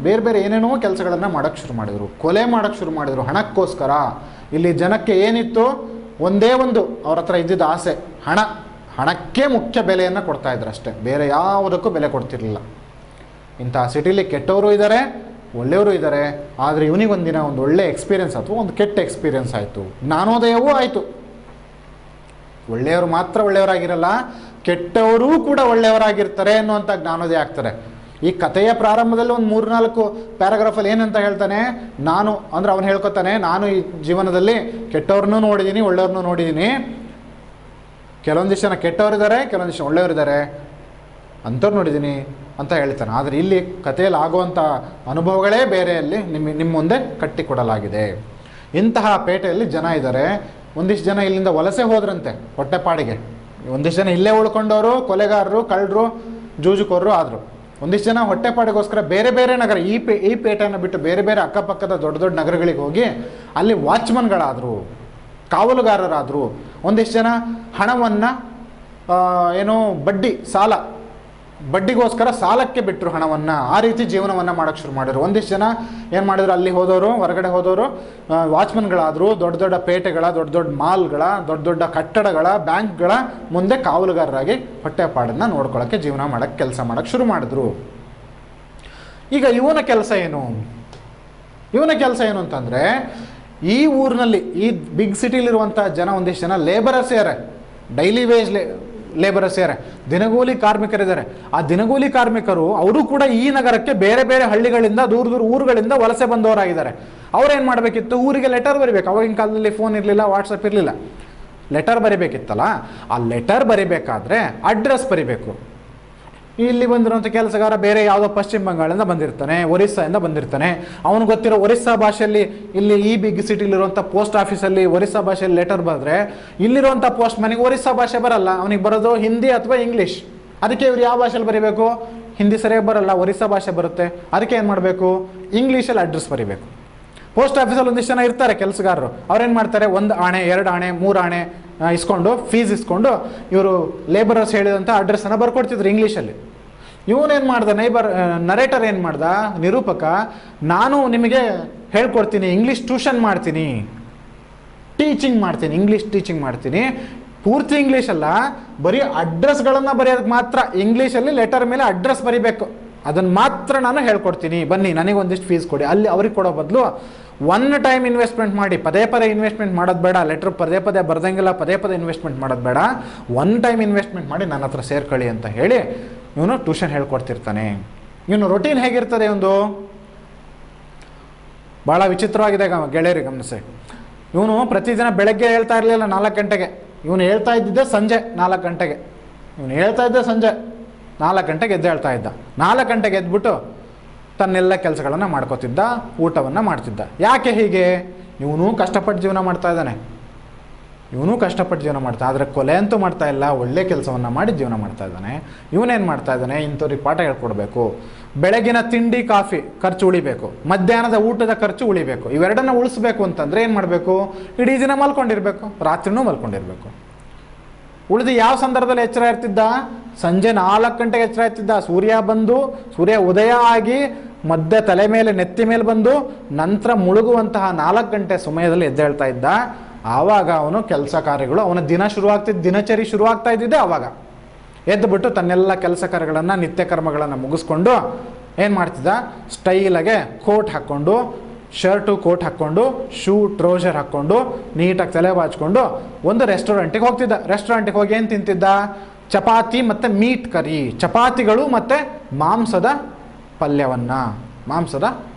ಬೇರೆ ಬೇರೆ ಏನೇನೋ ಕೆಲಸಗಳನ್ನು ಮಾಡೋಕ್ಕೆ ಶುರು ಮಾಡಿದರು, ಕೊಲೆ ಮಾಡೋಕ್ಕೆ ಶುರು ಮಾಡಿದರು ಹಣಕ್ಕೋಸ್ಕರ. ಇಲ್ಲಿ ಜನಕ್ಕೆ ಏನಿತ್ತು, ಒಂದೇ ಒಂದು ಅವ್ರ ಹತ್ರ ಇದ್ದಿದ್ದ ಆಸೆ, ಹಣಕ್ಕೆ ಮುಖ್ಯ ಬೆಲೆಯನ್ನು ಕೊಡ್ತಾ ಇದ್ರು ಅಷ್ಟೇ, ಬೇರೆ ಯಾವುದಕ್ಕೂ ಬೆಲೆ ಕೊಡ್ತಿರ್ಲಿಲ್ಲ. ಇಂತಹ ಸಿಟಿಲಿ ಕೆಟ್ಟವರು ಇದ್ದಾರೆ, ಒಳ್ಳೆಯವರು ಇದ್ದಾರೆ. ಆದರೆ ಇವನಿಗೊಂದಿನ ಒಂದು ಒಳ್ಳೆ ಎಕ್ಸ್ಪೀರಿಯೆನ್ಸ್ ಅಥವಾ ಒಂದು ಕೆಟ್ಟ ಎಕ್ಸ್ಪೀರಿಯೆನ್ಸ್ ಆಯಿತು, ಜ್ಞಾನೋದಯವೂ ಆಯಿತು. ಒಳ್ಳೆಯವರು ಮಾತ್ರ ಒಳ್ಳೆಯವರಾಗಿರಲ್ಲ, ಕೆಟ್ಟವರೂ ಕೂಡ ಒಳ್ಳೆಯವರಾಗಿರ್ತಾರೆ ಅನ್ನುವಂಥ ಜ್ಞಾನೋದಯ ಆಗ್ತಾರೆ. ಈ ಕಥೆಯ ಪ್ರಾರಂಭದಲ್ಲಿ ಒಂದು 3-4 ಪ್ಯಾರಾಗ್ರಾಫಲ್ಲಿ ಏನಂತ ಹೇಳ್ತಾನೆ, ನಾನು ಅಂದರೆ ಅವನು ಹೇಳ್ಕೊತಾನೆ, ನಾನು ಈ ಜೀವನದಲ್ಲಿ ಕೆಟ್ಟವ್ರನ್ನೂ ನೋಡಿದ್ದೀನಿ, ಒಳ್ಳೆಯವ್ರನ್ನೂ ನೋಡಿದ್ದೀನಿ. ಕೆಲವೊಂದಿಷ್ಟು ಜನ ಕೆಟ್ಟವರಿದ್ದಾರೆ, ಕೆಲವೊಂದಿಷ್ಟು ಒಳ್ಳೆಯವರಿದ್ದಾರೆ, ಅಂಥವ್ರು ನೋಡಿದ್ದೀನಿ ಅಂತ ಹೇಳ್ತಾನೆ. ಆದರೆ ಇಲ್ಲಿ ಕಥೆಯಲ್ಲಿ ಆಗುವಂಥ ಅನುಭವಗಳೇ ಬೇರೆಯಲ್ಲಿ ನಿಮ್ಮ ಮುಂದೆ ಕಟ್ಟಿಕೊಡಲಾಗಿದೆ. ಇಂತಹ ಪೇಟೆಯಲ್ಲಿ ಜನ ಇದ್ದಾರೆ. ಒಂದಿಷ್ಟು ಜನ ಇಲ್ಲಿಂದ ವಲಸೆ ಹೋದ್ರಂತೆ ಹೊಟ್ಟೆಪಾಡಿಗೆ. ಒಂದಿಷ್ಟು ಜನ ಇಲ್ಲೇ ಉಳ್ಕೊಂಡವರು, ಕೊಲೆಗಾರರು, ಕಳ್ಳರು, ಜೂಜುಕೋರರು ಆದರು. ಒಂದಿಷ್ಟು ಜನ ಹೊಟ್ಟೆಪಾಡಿಗೋಸ್ಕರ ಬೇರೆ ಬೇರೆ ನಗರ, ಈ ಪೇಟೆಯನ್ನು ಬಿಟ್ಟು ಬೇರೆ ಬೇರೆ ಅಕ್ಕಪಕ್ಕದ ದೊಡ್ಡ ದೊಡ್ಡ ನಗರಗಳಿಗೆ ಹೋಗಿ ಅಲ್ಲಿ ವಾಚ್ಮನ್ಗಳಾದರು, ಕಾವಲುಗಾರರಾದರು. ಒಂದಿಷ್ಟು ಜನ ಹಣವನ್ನು ಏನೋ ಬಡ್ಡಿ, ಸಾಲ ಬಡ್ಡಿಗೋಸ್ಕರ ಸಾಲಕ್ಕೆ ಬಿಟ್ಟರು ಹಣವನ್ನು. ಆ ರೀತಿ ಜೀವನವನ್ನು ಮಾಡೋಕ್ಕೆ ಶುರು ಮಾಡಿದ್ರು. ಒಂದಿಷ್ಟು ಜನ ಏನು ಮಾಡಿದ್ರು, ಅಲ್ಲಿ ಹೋದವರು, ಹೊರಗಡೆ ಹೋದವರು ವಾಚ್ಮನ್ಗಳಾದರು. ದೊಡ್ಡ ದೊಡ್ಡ ಪೇಟೆಗಳ, ದೊಡ್ಡ ದೊಡ್ಡ ಮಾಲ್ಗಳ, ದೊಡ್ಡ ದೊಡ್ಡ ಕಟ್ಟಡಗಳ, ಬ್ಯಾಂಕ್ಗಳ ಮುಂದೆ ಕಾವಲುಗಾರರಾಗಿ ಹೊಟ್ಟೆಪಾಡನ್ನು ನೋಡ್ಕೊಳ್ಳೋಕ್ಕೆ, ಜೀವನ ಮಾಡೋಕ್ಕೆ, ಕೆಲಸ ಮಾಡೋಕ್ಕೆ ಶುರು ಮಾಡಿದ್ರು. ಈಗ ಇವನ ಕೆಲಸ ಏನು? ಇವನ ಕೆಲಸ ಏನು ಅಂತಂದರೆ, ಈ ಊರಿನಲ್ಲಿ, ಈ ಬಿಗ್ ಸಿಟಿಲಿರುವಂಥ ಜನ, ಒಂದಿಷ್ಟು ಜನ ಲೇಬರರ್ಸ್ ಇದ್ದಾರೆ, ಡೈಲಿ ವೇಜ್ ಲೇಬರರ್ಸ್ ಇದ್ದಾರೆ, ದಿನಗೂಲಿ ಕಾರ್ಮಿಕರಿದ್ದಾರೆ. ಆ ದಿನಗೂಲಿ ಕಾರ್ಮಿಕರು ಅವರು ಕೂಡ ಈ ನಗರಕ್ಕೆ ಬೇರೆ ಬೇರೆ ಹಳ್ಳಿಗಳಿಂದ, ದೂರ ದೂರ ಊರುಗಳಿಂದ ವಲಸೆ ಬಂದವರಾಗಿದ್ದಾರೆ. ಅವ್ರೇನು ಮಾಡಬೇಕಿತ್ತು? ಊರಿಗೆ ಲೆಟರ್ ಬರಿಬೇಕು. ಅವಾಗಿನ ಕಾಲದಲ್ಲಿ ಫೋನ್ ಇರಲಿಲ್ಲ, ವಾಟ್ಸಪ್ ಇರಲಿಲ್ಲ. ಲೆಟರ್ ಬರಿಬೇಕಿತ್ತಲ್ಲ, ಆ ಲೆಟರ್ ಬರಿಬೇಕಾದ್ರೆ ಅಡ್ರೆಸ್ ಬರಿಬೇಕು. ಇಲ್ಲಿ ಬಂದಿರುವಂಥ ಕೆಲಸಗಾರ ಬೇರೆ ಯಾವುದೋ ಪಶ್ಚಿಮ ಬಂಗಾಳದಿಂದ ಬಂದಿರ್ತಾನೆ, ಒರಿಸ್ಸಾದಿಂದ ಬಂದಿರ್ತಾನೆ. ಅವನು ಗೊತ್ತಿರೋ ಒರಿಸ್ಸಾ ಭಾಷೆಯಲ್ಲಿ, ಇಲ್ಲಿ ಈ ಬಿಗ್ ಸಿಟಿಲಿರುವಂಥ ಪೋಸ್ಟ್ ಆಫೀಸಲ್ಲಿ ಒರಿಸ್ಸಾ ಭಾಷೆಯಲ್ಲಿ ಲೆಟರ್ ಬರೆದ್ರೆ, ಇಲ್ಲಿರುವಂಥ ಪೋಸ್ಟ್ ಮನೆಗೆ ಒರಿಸ್ಸಾ ಭಾಷೆ ಬರಲ್ಲ, ಅವನಿಗೆ ಬರೋದು ಹಿಂದಿ ಅಥವಾ ಇಂಗ್ಲೀಷ್. ಅದಕ್ಕೆ ಇವ್ರು ಯಾವ ಭಾಷೆಯಲ್ಲಿ ಬರೀಬೇಕು? ಹಿಂದಿ ಸರಿಯಾಗಿ ಬರಲ್ಲ, ಒರಿಸ್ಸಾ ಭಾಷೆ ಬರುತ್ತೆ. ಅದಕ್ಕೆ ಏನು ಮಾಡಬೇಕು? ಇಂಗ್ಲೀಷಲ್ಲಿ ಅಡ್ರೆಸ್ ಬರೀಬೇಕು. ಪೋಸ್ಟ್ ಆಫೀಸಲ್ಲಿ ಒಂದಿಷ್ಟು ಜನ ಇರ್ತಾರೆ ಕೆಲಸಗಾರರು. ಅವ್ರೇನು ಮಾಡ್ತಾರೆ? 1 ಆಣೆ 2 ಆಣೆ 3 ಆಣೆ ಇಸ್ಕೊಂಡು, ಫೀಸ್ ಇಸ್ಕೊಂಡು ಇವರು ಲೇಬರರ್ಸ್ ಹೇಳಿದಂಥ ಅಡ್ರೆಸ್ಸನ್ನು ಬರ್ಕೊಡ್ತಿದ್ರು ಇಂಗ್ಲೀಷಲ್ಲಿ. ಇವನೇನು ಮಾಡ್ದ? ನರೇಟರ್ ಏನು ಮಾಡ್ದ? ನಿರೂಪಕ, ನಾನು ನಿಮಗೆ ಹೇಳ್ಕೊಡ್ತೀನಿ, ಇಂಗ್ಲೀಷ್ ಟ್ಯೂಷನ್ ಮಾಡ್ತೀನಿ, ಟೀಚಿಂಗ್ ಮಾಡ್ತೀನಿ, ಇಂಗ್ಲೀಷ್ ಟೀಚಿಂಗ್ ಮಾಡ್ತೀನಿ. ಪೂರ್ತಿ ಇಂಗ್ಲೀಷ್ ಅಲ್ಲ, ಬರೀ ಅಡ್ರೆಸ್ಗಳನ್ನು ಬರೆಯೋದಕ್ಕೆ ಮಾತ್ರ. ಇಂಗ್ಲೀಷಲ್ಲಿ ಲೆಟರ್ ಮೇಲೆ ಅಡ್ರೆಸ್ ಬರಿಬೇಕು, ಅದನ್ನು ಮಾತ್ರ ನಾನು ಹೇಳ್ಕೊಡ್ತೀನಿ, ಬನ್ನಿ ನನಗೆ ಒಂದಿಷ್ಟು ಫೀಸ್ ಕೊಡಿ. ಅಲ್ಲಿ ಅವ್ರಿಗೆ ಕೊಡೋ ಬದಲು 1 ಟೈಮ್ ಇನ್ವೆಸ್ಟ್ಮೆಂಟ್ ಮಾಡಿ, ಪದೇ ಪದೇ ಇನ್ವೆಸ್ಟ್ಮೆಂಟ್ ಮಾಡೋದು ಬೇಡ. ಲೆಟ್ರ್ ಪದೇ ಪದೇ ಬರ್ದಂಗಿಲ್ಲ, ಪದೇ ಪದೇ ಇನ್ವೆಸ್ಟ್ಮೆಂಟ್ ಮಾಡೋದು ಬೇಡ. 1 ಟೈಮ್ ಇನ್ವೆಸ್ಟ್ಮೆಂಟ್ ಮಾಡಿ ನನ್ನ ಹತ್ರ ಸೇರ್ಕೊಳ್ಳಿ ಅಂತ ಹೇಳಿ ಇವನು ಟ್ಯೂಷನ್ ಹೇಳ್ಕೊಡ್ತಿರ್ತಾನೆ. ಇವನು ರೊಟೀನ್ ಹೇಗಿರ್ತದೆ? ಒಂದು ಭಾಳ ವಿಚಿತ್ರವಾಗಿದೆ ಗೆಳೆಯರಿ, ಗಮನಿಸಿ. ಇವನು ಪ್ರತಿದಿನ ಬೆಳಗ್ಗೆ ಹೇಳ್ತಾ ಇರಲಿಲ್ಲ 4 ಗಂಟೆಗೆ. ಇವನು ಹೇಳ್ತಾ ಇದ್ದಿದ್ದೆ ಸಂಜೆ 4 ಗಂಟೆಗೆ. ಇವನು ಹೇಳ್ತಾ ಇದ್ದೆ ಸಂಜೆ 4 ಗಂಟೆಗೆ ಎದ್ದು ಹೇಳ್ತಾ ಇದ್ದ. 4 ಗಂಟೆಗೆ ಎದ್ಬಿಟ್ಟು ತನ್ನೆಲ್ಲ ಕೆಲಸಗಳನ್ನು ಮಾಡ್ಕೋತಿದ್ದ, ಊಟವನ್ನು ಮಾಡ್ತಿದ್ದ. ಯಾಕೆ ಹೀಗೆ? ಇವನು ಕಷ್ಟಪಟ್ಟು ಜೀವನ ಮಾಡ್ತಾ ಇದ್ದಾನೆ, ಆದರೆ ಕೊಲೆ ಅಂತೂ ಮಾಡ್ತಾ ಇಲ್ಲ, ಒಳ್ಳೆ ಕೆಲಸವನ್ನು ಮಾಡಿ ಜೀವನ ಮಾಡ್ತಾ ಇದ್ದಾನೆ. ಇವನೇನು ಮಾಡ್ತಾ ಇದ್ದಾನೆ? ಇಂಥವ್ರಿಗೆ ಪಾಠ ಹೇಳ್ಕೊಡ್ಬೇಕು. ಬೆಳಗಿನ ತಿಂಡಿ ಕಾಫಿ ಖರ್ಚು ಉಳಿಬೇಕು, ಮಧ್ಯಾಹ್ನದ ಊಟದ ಖರ್ಚು ಉಳಿಬೇಕು. ಇವೆರಡನ್ನ ಉಳಿಸ್ಬೇಕು ಅಂತಂದರೆ ಏನು ಮಾಡಬೇಕು? ಇಡೀ ದಿನ ಮಲ್ಕೊಂಡಿರಬೇಕು, ರಾತ್ರಿನೂ ಮಲ್ಕೊಂಡಿರಬೇಕು. ಉಳಿದು ಯಾವ ಸಂದರ್ಭದಲ್ಲಿ ಎಚ್ಚರ ಇರ್ತಿದ್ದ? ಸಂಜೆ 4 ಗಂಟೆಗೆ ಎಚ್ಚರ ಇರ್ತಿದ್ದ. ಸೂರ್ಯ ಉದಯ ಆಗಿ ತಲೆ ಮೇಲೆ, ನೆತ್ತಿ ಮೇಲೆ ಬಂದು ನಂತರ ಮುಳುಗುವಂತಹ 4 ಗಂಟೆ ಸಮಯದಲ್ಲಿ ಎದ್ದೇಳ್ತಾ ಇದ್ದ. ಆವಾಗ ಅವನು ಕೆಲಸ ಕಾರ್ಯಗಳು, ಅವನ ದಿನಚರಿ ಶುರುವಾಗ್ತಾ ಇದ್ದಿದ್ದೆ ಆವಾಗ. ಎದ್ದುಬಿಟ್ಟು ತನ್ನೆಲ್ಲ ಕೆಲಸ ಕಾರ್ಯಗಳನ್ನು, ನಿತ್ಯ ಕರ್ಮಗಳನ್ನು ಮುಗಿಸ್ಕೊಂಡು ಏನು ಮಾಡ್ತಿದ್ದ? ಸ್ಟೈಲಾಗೆ ಕೋಟ್ ಹಾಕ್ಕೊಂಡು, ಶರ್ಟು ಕೋಟ್ ಹಾಕ್ಕೊಂಡು, ಶೂ ಟ್ರೌಸರ್ ಹಾಕ್ಕೊಂಡು, ನೀಟಾಗಿ ತಲೆ ಬಾಚ್ಕೊಂಡು ಒಂದು ರೆಸ್ಟೋರೆಂಟಿಗೆ ಹೋಗ್ತಿದ್ದ. ರೆಸ್ಟೋರೆಂಟಿಗೆ ಹೋಗಿ ಏನು ತಿಂತಿದ್ದ? ಚಪಾತಿ ಮತ್ತು ಮೀಟ್ ಕರಿ, ಚಪಾತಿಗಳು ಮತ್ತು ಮಾಂಸದ ಪಲ್ಯವನ್ನು, ಮಾಂಸದ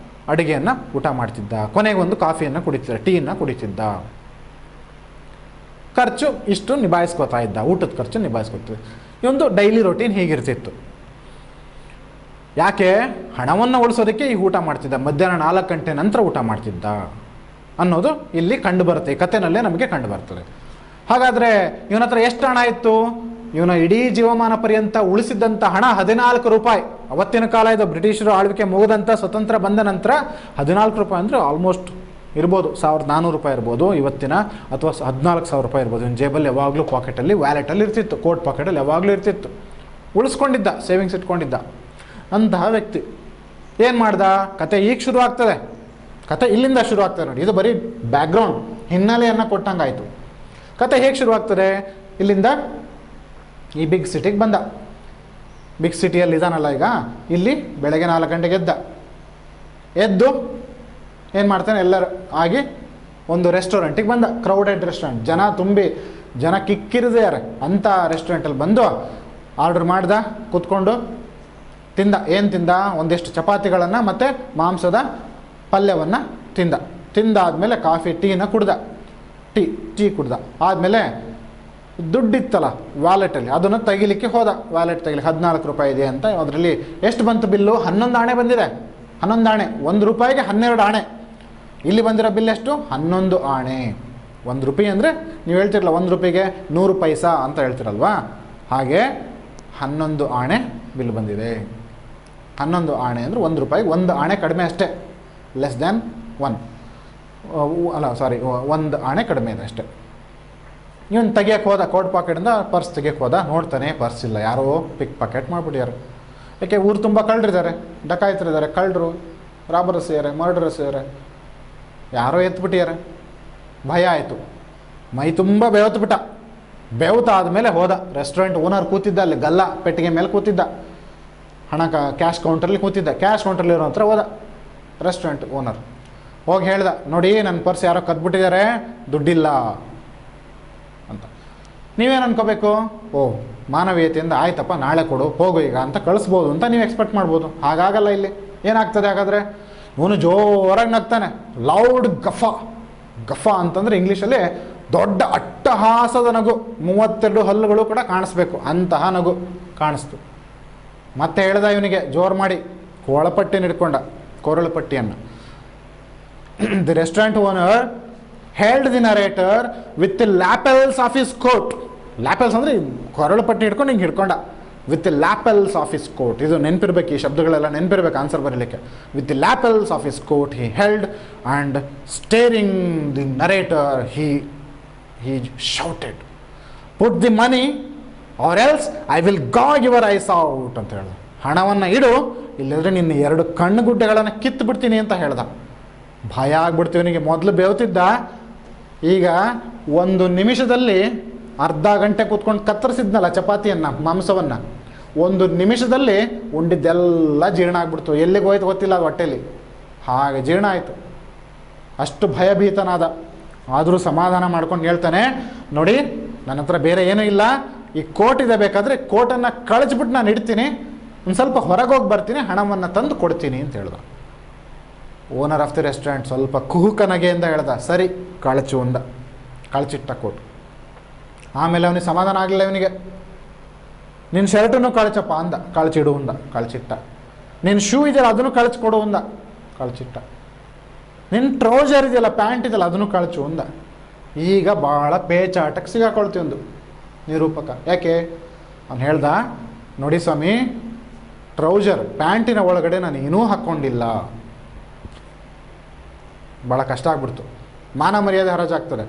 ಅಡುಗೆಯನ್ನು ಊಟ ಮಾಡ್ತಿದ್ದ. ಕೊನೆಗೊಂದು ಕಾಫಿಯನ್ನು ಕುಡಿತಿದ್ದ, ಟೀಯನ್ನು ಕುಡಿತಿದ್ದ. ಖರ್ಚು ಇಷ್ಟು ನಿಭಾಯಿಸ್ಕೋತಾ ಇದ್ದ, ಊಟದ ಖರ್ಚು ನಿಭಾಯಿಸ್ಕೊತಿದ್ದ. ಇದೊಂದು ಡೈಲಿ ರೊಟೀನ್ ಹೀಗಿರ್ತಿತ್ತು. ಯಾಕೆ? ಹಣವನ್ನು ಉಳಿಸೋದಕ್ಕೆ ಈಗ ಊಟ ಮಾಡ್ತಿದ್ದ, ಮಧ್ಯಾಹ್ನ 4 ಗಂಟೆ ನಂತರ ಊಟ ಮಾಡ್ತಿದ್ದ ಅನ್ನೋದು ಇಲ್ಲಿ ಕಂಡು ಬರುತ್ತೆ, ಈ ಕಥೆನಲ್ಲೇ ನಮಗೆ ಕಂಡು ಬರ್ತದೆ. ಹಾಗಾದರೆ ಇವನ ಹತ್ರ ಎಷ್ಟು ಹಣ ಇತ್ತು? ಇವನ ಇಡೀ ಜೀವಮಾನ ಪರ್ಯಂತ ಉಳಿಸಿದ್ದಂಥ ಹಣ 14 ರೂಪಾಯಿ. ಅವತ್ತಿನ ಕಾಲ ಇದು ಬ್ರಿಟಿಷರು ಆಳ್ವಿಕೆ ಮುಗಿದಂಥ ಸ್ವತಂತ್ರ ಬಂದ ನಂತರ 14 ರೂಪಾಯಿ ಅಂದರೆ ಆಲ್ಮೋಸ್ಟ್ ಇರ್ಬೋದು 1400 ರೂಪಾಯಿ ಇರ್ಬೋದು ಇವತ್ತಿನ, ಅಥವಾ 14,000 ರೂಪಾಯಿ ಇರ್ಬೋದು. ಇವನ ಜೇಬಲ್ಲಿ ಯಾವಾಗಲೂ ಪಾಕೆಟಲ್ಲಿ, ವ್ಯಾಲೆಟಲ್ಲಿ ಇರ್ತಿತ್ತು, ಕೋಟ್ ಪಾಕೆಟಲ್ಲಿ ಯಾವಾಗಲೂ ಇರ್ತಿತ್ತು. ಉಳಿಸ್ಕೊಂಡಿದ್ದ, ಸೇವಿಂಗ್ಸ್ ಇಟ್ಕೊಂಡಿದ್ದ ಅಂತಹ ವ್ಯಕ್ತಿ ಏನು ಮಾಡ್ದ? ಕತೆ ಈಗ ಶುರು ಆಗ್ತದೆ, ಕತೆ ಇಲ್ಲಿಂದ ಶುರು ಆಗ್ತದೆ ನೋಡಿ. ಇದು ಬರೀ ಬ್ಯಾಕ್ಗ್ರೌಂಡ್, ಹಿನ್ನೆಲೆಯನ್ನು ಕೊಟ್ಟಂಗಾಯಿತು. ಕತೆ ಹೇಗೆ ಶುರು ಆಗ್ತದೆ? ಇಲ್ಲಿಂದ ಈ ಬಿಗ್ ಸಿಟಿಗೆ ಬಂದ. ಬಿಗ್ ಸಿಟಿಯಲ್ಲಿ ಇದಾನಲ್ಲ ಈಗ, ಇಲ್ಲಿ ಬೆಳಗ್ಗೆ 4 ಗಂಟೆಗೆ ಎದ್ದು ಏನು ಮಾಡ್ತಾನೆ? ಎಲ್ಲರೂ ಆಗಿ ಒಂದು ರೆಸ್ಟೋರೆಂಟಿಗೆ ಬಂದ. ಕ್ರೌಡೆಡ್ ರೆಸ್ಟೋರೆಂಟ್, ಜನ ಕಿಕ್ಕಿರಿದಾರೆ ಅಂಥ ರೆಸ್ಟೋರೆಂಟಲ್ಲಿ ಬಂದು ಆರ್ಡ್ರ್ ಮಾಡ್ದ, ಕೂತ್ಕೊಂಡು ತಿಂದ. ಏನು ತಿಂದ? ಒಂದಿಷ್ಟು ಚಪಾತಿಗಳನ್ನು ಮತ್ತು ಮಾಂಸದ ಪಲ್ಯವನ್ನು ತಿಂದಾದ್ಮೇಲೆ ಕಾಫಿ ಟೀನ ಕುಡ್ದ. ಟೀ ಕುಡ್ದ ಆದಮೇಲೆ ದುಡ್ಡಿತ್ತಲ್ಲ ವ್ಯಾಲೆಟಲ್ಲಿ, ಅದನ್ನು ತೆಗಿಲಿಕ್ಕೆ ಹೋದ. ವ್ಯಾಲೆಟ್ ತೆಗಿಲಿಕ್ಕೆ 14 ರೂಪಾಯಿ ಇದೆ ಅಂತ. ಅದರಲ್ಲಿ ಎಷ್ಟು ಬಂತು ಬಿಲ್ಲು? 11 ಆಣೆ ಬಂದಿದೆ. 11 ಆಣೆ, 1 ರೂಪಾಯಿಗೆ 12 ಆಣೆ. ಇಲ್ಲಿ ಬಂದಿರೋ ಬಿಲ್ ಎಷ್ಟು? 11 ಆಣೆ. 1 ರೂಪಾಯಿ ಅಂದರೆ ನೀವು ಹೇಳ್ತಿರಲ್ಲ 1 ರೂಪಾಯಿಗೆ 100 ಪೈಸಾ ಅಂತ ಹೇಳ್ತಿರಲ್ವಾ, ಹಾಗೆ 11 ಆಣೆ ಬಿಲ್ ಬಂದಿದೆ. 11 ಆಣೆ ಅಂದರೆ 1 ರೂಪಾಯಿಗೆ 1 ಆಣೆ ಕಡಿಮೆ ಅಷ್ಟೇ, ಲೆಸ್ ದ್ಯಾನ್ 1 ಆಣೆ ಕಡಿಮೆ ಇದೆ ಅಷ್ಟೇ. ಇವನು ತೆಗಿಯಕ್ಕೆ ಹೋದ, ಕೋಟ್ ಪಾಕೆಟಿಂದ ಪರ್ಸ್ ತೆಗಿಯಕ್ಕೆ ಹೋದ. ನೋಡ್ತಾನೆ ಪರ್ಸ್ ಇಲ್ಲ, ಯಾರೋ ಪಿಕ್ ಪಾಕೆಟ್ ಮಾಡಿಬಿಟ್ಯಾರು. ಯಾಕೆ ಊರು ತುಂಬ ಕಳ್ಳರಿದ್ದಾರೆ, ಡಕಾಯಿತರಿದ್ದಾರೆ, ಕಳ್ಳರು, ರಾಬರಸ್ ಇದ್ದಾರೆ, ಮರ್ಡರಸ್ ಇದ್ದಾರೆ, ಯಾರೋ ಎತ್ಬಿಟ್ಟಿದ್ದಾರೆ. ಭಯ ಆಯಿತು, ಮೈ ತುಂಬ ಬೆವತ್ಬಿಟ್ಟ. ಬೆವತಾದಮೇಲೆ ಹೋದ. ರೆಸ್ಟೋರೆಂಟ್ ಓನರ್ ಕೂತಿದ್ದ, ಅಲ್ಲಿ ಗಲ್ಲ ಪೆಟ್ಟಿಗೆ ಮೇಲೆ ಕೂತಿದ್ದ, ಹಣ ಕ್ಯಾಶ್ ಕೌಂಟ್ರಲ್ಲಿ ಕೂತಿದ್ದ. ಕ್ಯಾಶ್ ಕೌಂಟ್ರಲ್ಲಿ ಇರೋ ಹತ್ರ ಹೋದ ರೆಸ್ಟೋರೆಂಟ್ ಓನರ್. ಹೋಗಿ ಹೇಳ್ದ, ನೋಡಿ ನನ್ನ ಪರ್ಸ್ ಯಾರೋ ಕದ್ಬಿಟ್ಟಿದ್ದಾರೆ, ದುಡ್ಡಿಲ್ಲ ಅಂತ. ನೀವೇನು ಅನ್ಕೋಬೇಕು? ಓ ಮಾನವೀಯತೆಯಿಂದ ಆಯ್ತಪ್ಪ ನಾಳೆ ಕೊಡು, ಹೋಗು ಈಗ ಅಂತ ಕಳಿಸ್ಬೋದು ಅಂತ ನೀವು ಎಕ್ಸ್ಪೆಕ್ಟ್ ಮಾಡ್ಬೋದು. ಹಾಗಾಗಲ್ಲ. ಇಲ್ಲಿ ಏನಾಗ್ತದೆ ಹಾಗಾದರೆ? ಇವನು ಜೋರಾಗಿ ನಗ್ತಾನೆ, ಲೌಡ್ ಗಫಾ. ಗಫಾ ಅಂತಂದರೆ ಇಂಗ್ಲೀಷಲ್ಲಿ ದೊಡ್ಡ ಅಟ್ಟಹಾಸದ ನಗು, 32 ಹಲ್ಲುಗಳು ಕೂಡ ಕಾಣಿಸ್ಬೇಕು ಅಂತಹ ನಗು ಕಾಣಿಸ್ತು. ಮತ್ತೆ ಹೇಳ್ದ ಇವನಿಗೆ ಜೋರು ಮಾಡಿ, ಕೊಳಪಟ್ಟಿನ ಹಿಡ್ಕೊಂಡ, ಕೊರಳು ಪಟ್ಟಿಯನ್ನು. The restaurant owner held the narrator with the lapels of his coat. Lapels ಅಂದರೆ ಕೊರಳು ಪಟ್ಟಿ ಹಿಡ್ಕೊಂಡು ಹಿಂಗೆ ಹಿಡ್ಕೊಂಡ. With the lapels of his coat. ಇದು ನೆನಪಿರ್ಬೇಕು, ಈ ಶಬ್ದಗಳೆಲ್ಲ ನೆನಪಿರ್ಬೇಕು ಆನ್ಸರ್ ಬರೀಲಿಕ್ಕೆ. With the lapels of his coat he held and staring the narrator he shouted, put the money or else I will ಗಾಗ್ your eyes out ಅಂತ ಹೇಳ್ದ. ಹಣವನ್ನು ಇಡು, ಇಲ್ಲದ್ರೆ ನಿನ್ನ 2 ಕಣ್ಣುಗುಡ್ಡೆಗಳನ್ನು ಕಿತ್ತು ಬಿಡ್ತೀನಿ ಅಂತ ಹೇಳ್ದ. ಭಯ ಆಗ್ಬಿಡ್ತೀವನಿಗೆ. ಮೊದಲು ಬೇವ್ತಿದ್ದ, ಈಗ 1 ನಿಮಿಷದಲ್ಲಿ ಅರ್ಧ ಗಂಟೆ ಕೂತ್ಕೊಂಡು ಕತ್ತರಿಸಿದ್ನಲ್ಲ ಚಪಾತಿಯನ್ನು, ಮಾಂಸವನ್ನು, 1 ನಿಮಿಷದಲ್ಲಿ ಉಂಡಿದ್ದೆಲ್ಲ ಜೀರ್ಣ ಆಗ್ಬಿಡ್ತು. ಎಲ್ಲಿಗೆ ಹೋಯ್ತು ಗೊತ್ತಿಲ್ಲ ಅದು ಹೊಟ್ಟೆಲಿ, ಹಾಗೆ ಜೀರ್ಣ ಆಯಿತು. ಅಷ್ಟು ಭಯಭೀತನಾದ. ಆದರೂ ಸಮಾಧಾನ ಮಾಡ್ಕೊಂಡು ಹೇಳ್ತಾನೆ, ನೋಡಿ ನನ್ನ ಹತ್ರ ಬೇರೆ ಏನೂ ಇಲ್ಲ, ಈ ಕೋಟ್ ಇದೆ, ಬೇಕಾದರೆ ಕೋಟನ್ನು ಕಳಿಸ್ಬಿಟ್ಟು ನಾನು ಇಡ್ತೀನಿ, ಒಂದು ಸ್ವಲ್ಪ ಹೊರಗೆ ಹೋಗಿ ಬರ್ತೀನಿ, ಹಣವನ್ನು ತಂದು ಕೊಡ್ತೀನಿ ಅಂತ ಹೇಳ್ದ. ಓನರ್ ಆಫ್ ದಿ ರೆಸ್ಟೋರೆಂಟ್ ಸ್ವಲ್ಪ ಕುಹುಕನಗೆಯಿಂದ ಹೇಳ್ದ, ಸರಿ ಕಳಚು ಅಂದ. ಕಳಚಿಟ್ಟ ಕೋಟ್. ಆಮೇಲೆ ಅವನಿಗೆ ಸಮಾಧಾನ ಆಗಲಿಲ್ಲ. ಇವನಿಗೆ ನಿನ್ನ ಶರ್ಟನ್ನು ಕಳಚಪ್ಪ ಅಂದ, ಕಳಚಿಡು ಅಂದ, ಕಳಚಿಟ್ಟ. ನಿನ್ನ ಶೂ ಇದೆಯಲ್ಲ ಅದನ್ನು ಕಳಚಿಕೊಡು ಅಂದ, ಕಳಚಿಟ್ಟ. ನಿನ್ನ ಟ್ರೌಸರ್ ಇದೆಯಲ್ಲ, ಪ್ಯಾಂಟ್ ಇದೆಯಲ್ಲ ಅದನ್ನು ಕಳಚು ಅಂದ. ಈಗ ಭಾಳ ಪೇಚಾಟಕ್ಕೆ ಸಿಗಾಕೊಳ್ತೀವಿ ಒಂದು ನಿರೂಪಕ. ಯಾಕೆ? ಅವನು ಹೇಳ್ದ, ನೋಡಿ ಸ್ವಾಮಿ, ಟ್ರೌಸರ್ ಪ್ಯಾಂಟಿನ ಒಳಗಡೆ ನಾನು ಏನೂ ಹಾಕ್ಕೊಂಡಿಲ್ಲ. ಭಾಳ ಕಷ್ಟ ಆಗ್ಬಿಡ್ತು, ಮಾನ ಮರ್ಯಾದೆ ಹರಾಜಾಗ್ತದೆ.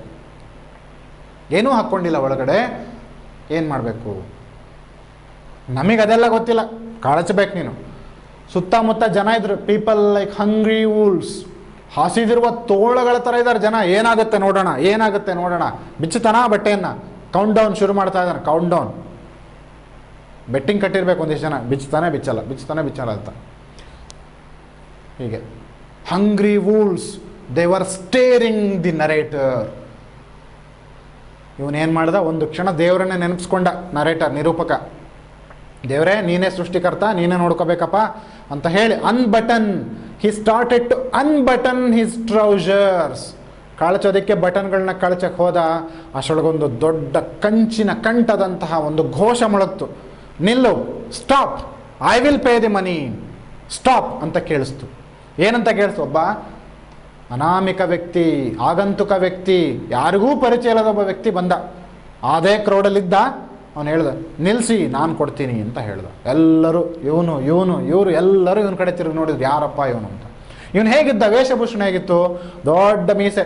ಏನೂ ಹಾಕ್ಕೊಂಡಿಲ್ಲ ಒಳಗಡೆ, ಏನು ಮಾಡಬೇಕು? ನಮಗೆ ಅದೆಲ್ಲ ಗೊತ್ತಿಲ್ಲ, ಕಳಚಬೇಕು ನೀನು. ಸುತ್ತಮುತ್ತ ಜನ ಇದ್ರು, ಪೀಪಲ್ ಲೈಕ್ ಹಂಗ್ರಿ ವೂಲ್ಸ್, ಹಸಿದಿರುವ ತೋಳಗಳ ಥರ ಇದ್ದಾರೆ ಜನ. ಏನಾಗುತ್ತೆ ನೋಡೋಣ, ಏನಾಗುತ್ತೆ ನೋಡೋಣ. ಬಿಚ್ಚುತ್ತಾನ ಬಟ್ಟೆಯನ್ನು, ಕೌಂಟ್ ಡೌನ್ ಶುರು ಮಾಡ್ತಾ ಇದ್ದಾನೆ. ಕೌಂಟ್ ಡೌನ್, ಬೆಟ್ಟಿಂಗ್ ಕಟ್ಟಿರ್ಬೇಕು ಒಂದಿಷ್ಟು ಜನ, ಬಿಚ್ಚುತ್ತಾನೆ ಬಿಚ್ಚಲ್ಲ, ಬಿಚ್ಚುತ್ತಾನೆ ಬಿಚ್ಚಲ್ಲ ಅಂತ. ಹೀಗೆ hungry wolves, they were staring the narrator. ಇವನೇನು ಮಾಡ್ದ, ಒಂದು ಕ್ಷಣ ದೇವರನ್ನೇ ನೆನಪಿಸ್ಕೊಂಡ ನರೇಟರ್, ನಿರೂಪಕ. ದೇವರೇ ನೀನೇ ಸೃಷ್ಟಿಕರ್ತ, ನೀನೇ ನೋಡ್ಕೋಬೇಕಪ್ಪ ಅಂತ ಹೇಳಿ unbutton, he started to unbutton his trousers. ಕಳಚೋದಕ್ಕೆ ಬಟನ್ಗಳನ್ನ ಕಳಚಕ್ಕೆ ಹೋದ. ಅಷ್ಟೊಳಗೊಂದು ದೊಡ್ಡ ಕಂಚಿನ ಕಂಠದಂತಹ ಒಂದು ಘೋಷ ಮೊಳಗ್ತು, ನಿಲ್ಲು, stop, I will pay the money, stop ಅಂತ ಕೇಳಿಸ್ತು. ಏನಂತ ಕೇಳಿಸ್ತು? ಒಬ್ಬ ಅನಾಮಿಕ ವ್ಯಕ್ತಿ, ಆಗಂತುಕ ವ್ಯಕ್ತಿ, ಯಾರಿಗೂ ಪರಿಚಯ ಇಲ್ಲದ ಒಬ್ಬ ವ್ಯಕ್ತಿ ಬಂದ. ಅದೇ ಕ್ರೌಡಲ್ಲಿದ್ದ. ಅವನು ಹೇಳ್ದ, ನಿಲ್ಲಿಸಿ, ನಾನು ಕೊಡ್ತೀನಿ ಅಂತ ಹೇಳ್ದ. ಎಲ್ಲರೂ ಇವನು ಇವನು ಇವರು ಎಲ್ಲರೂ ಇವನ ಕಡೆ ತಿರುಗಿ ನೋಡಿದ್ರು, ಯಾರಪ್ಪ ಇವನು ಅಂತ. ಇವನು ಹೇಗಿದ್ದ, ವೇಷಭೂಷಣ ಹೇಗಿತ್ತು? ದೊಡ್ಡ ಮೀಸೆ,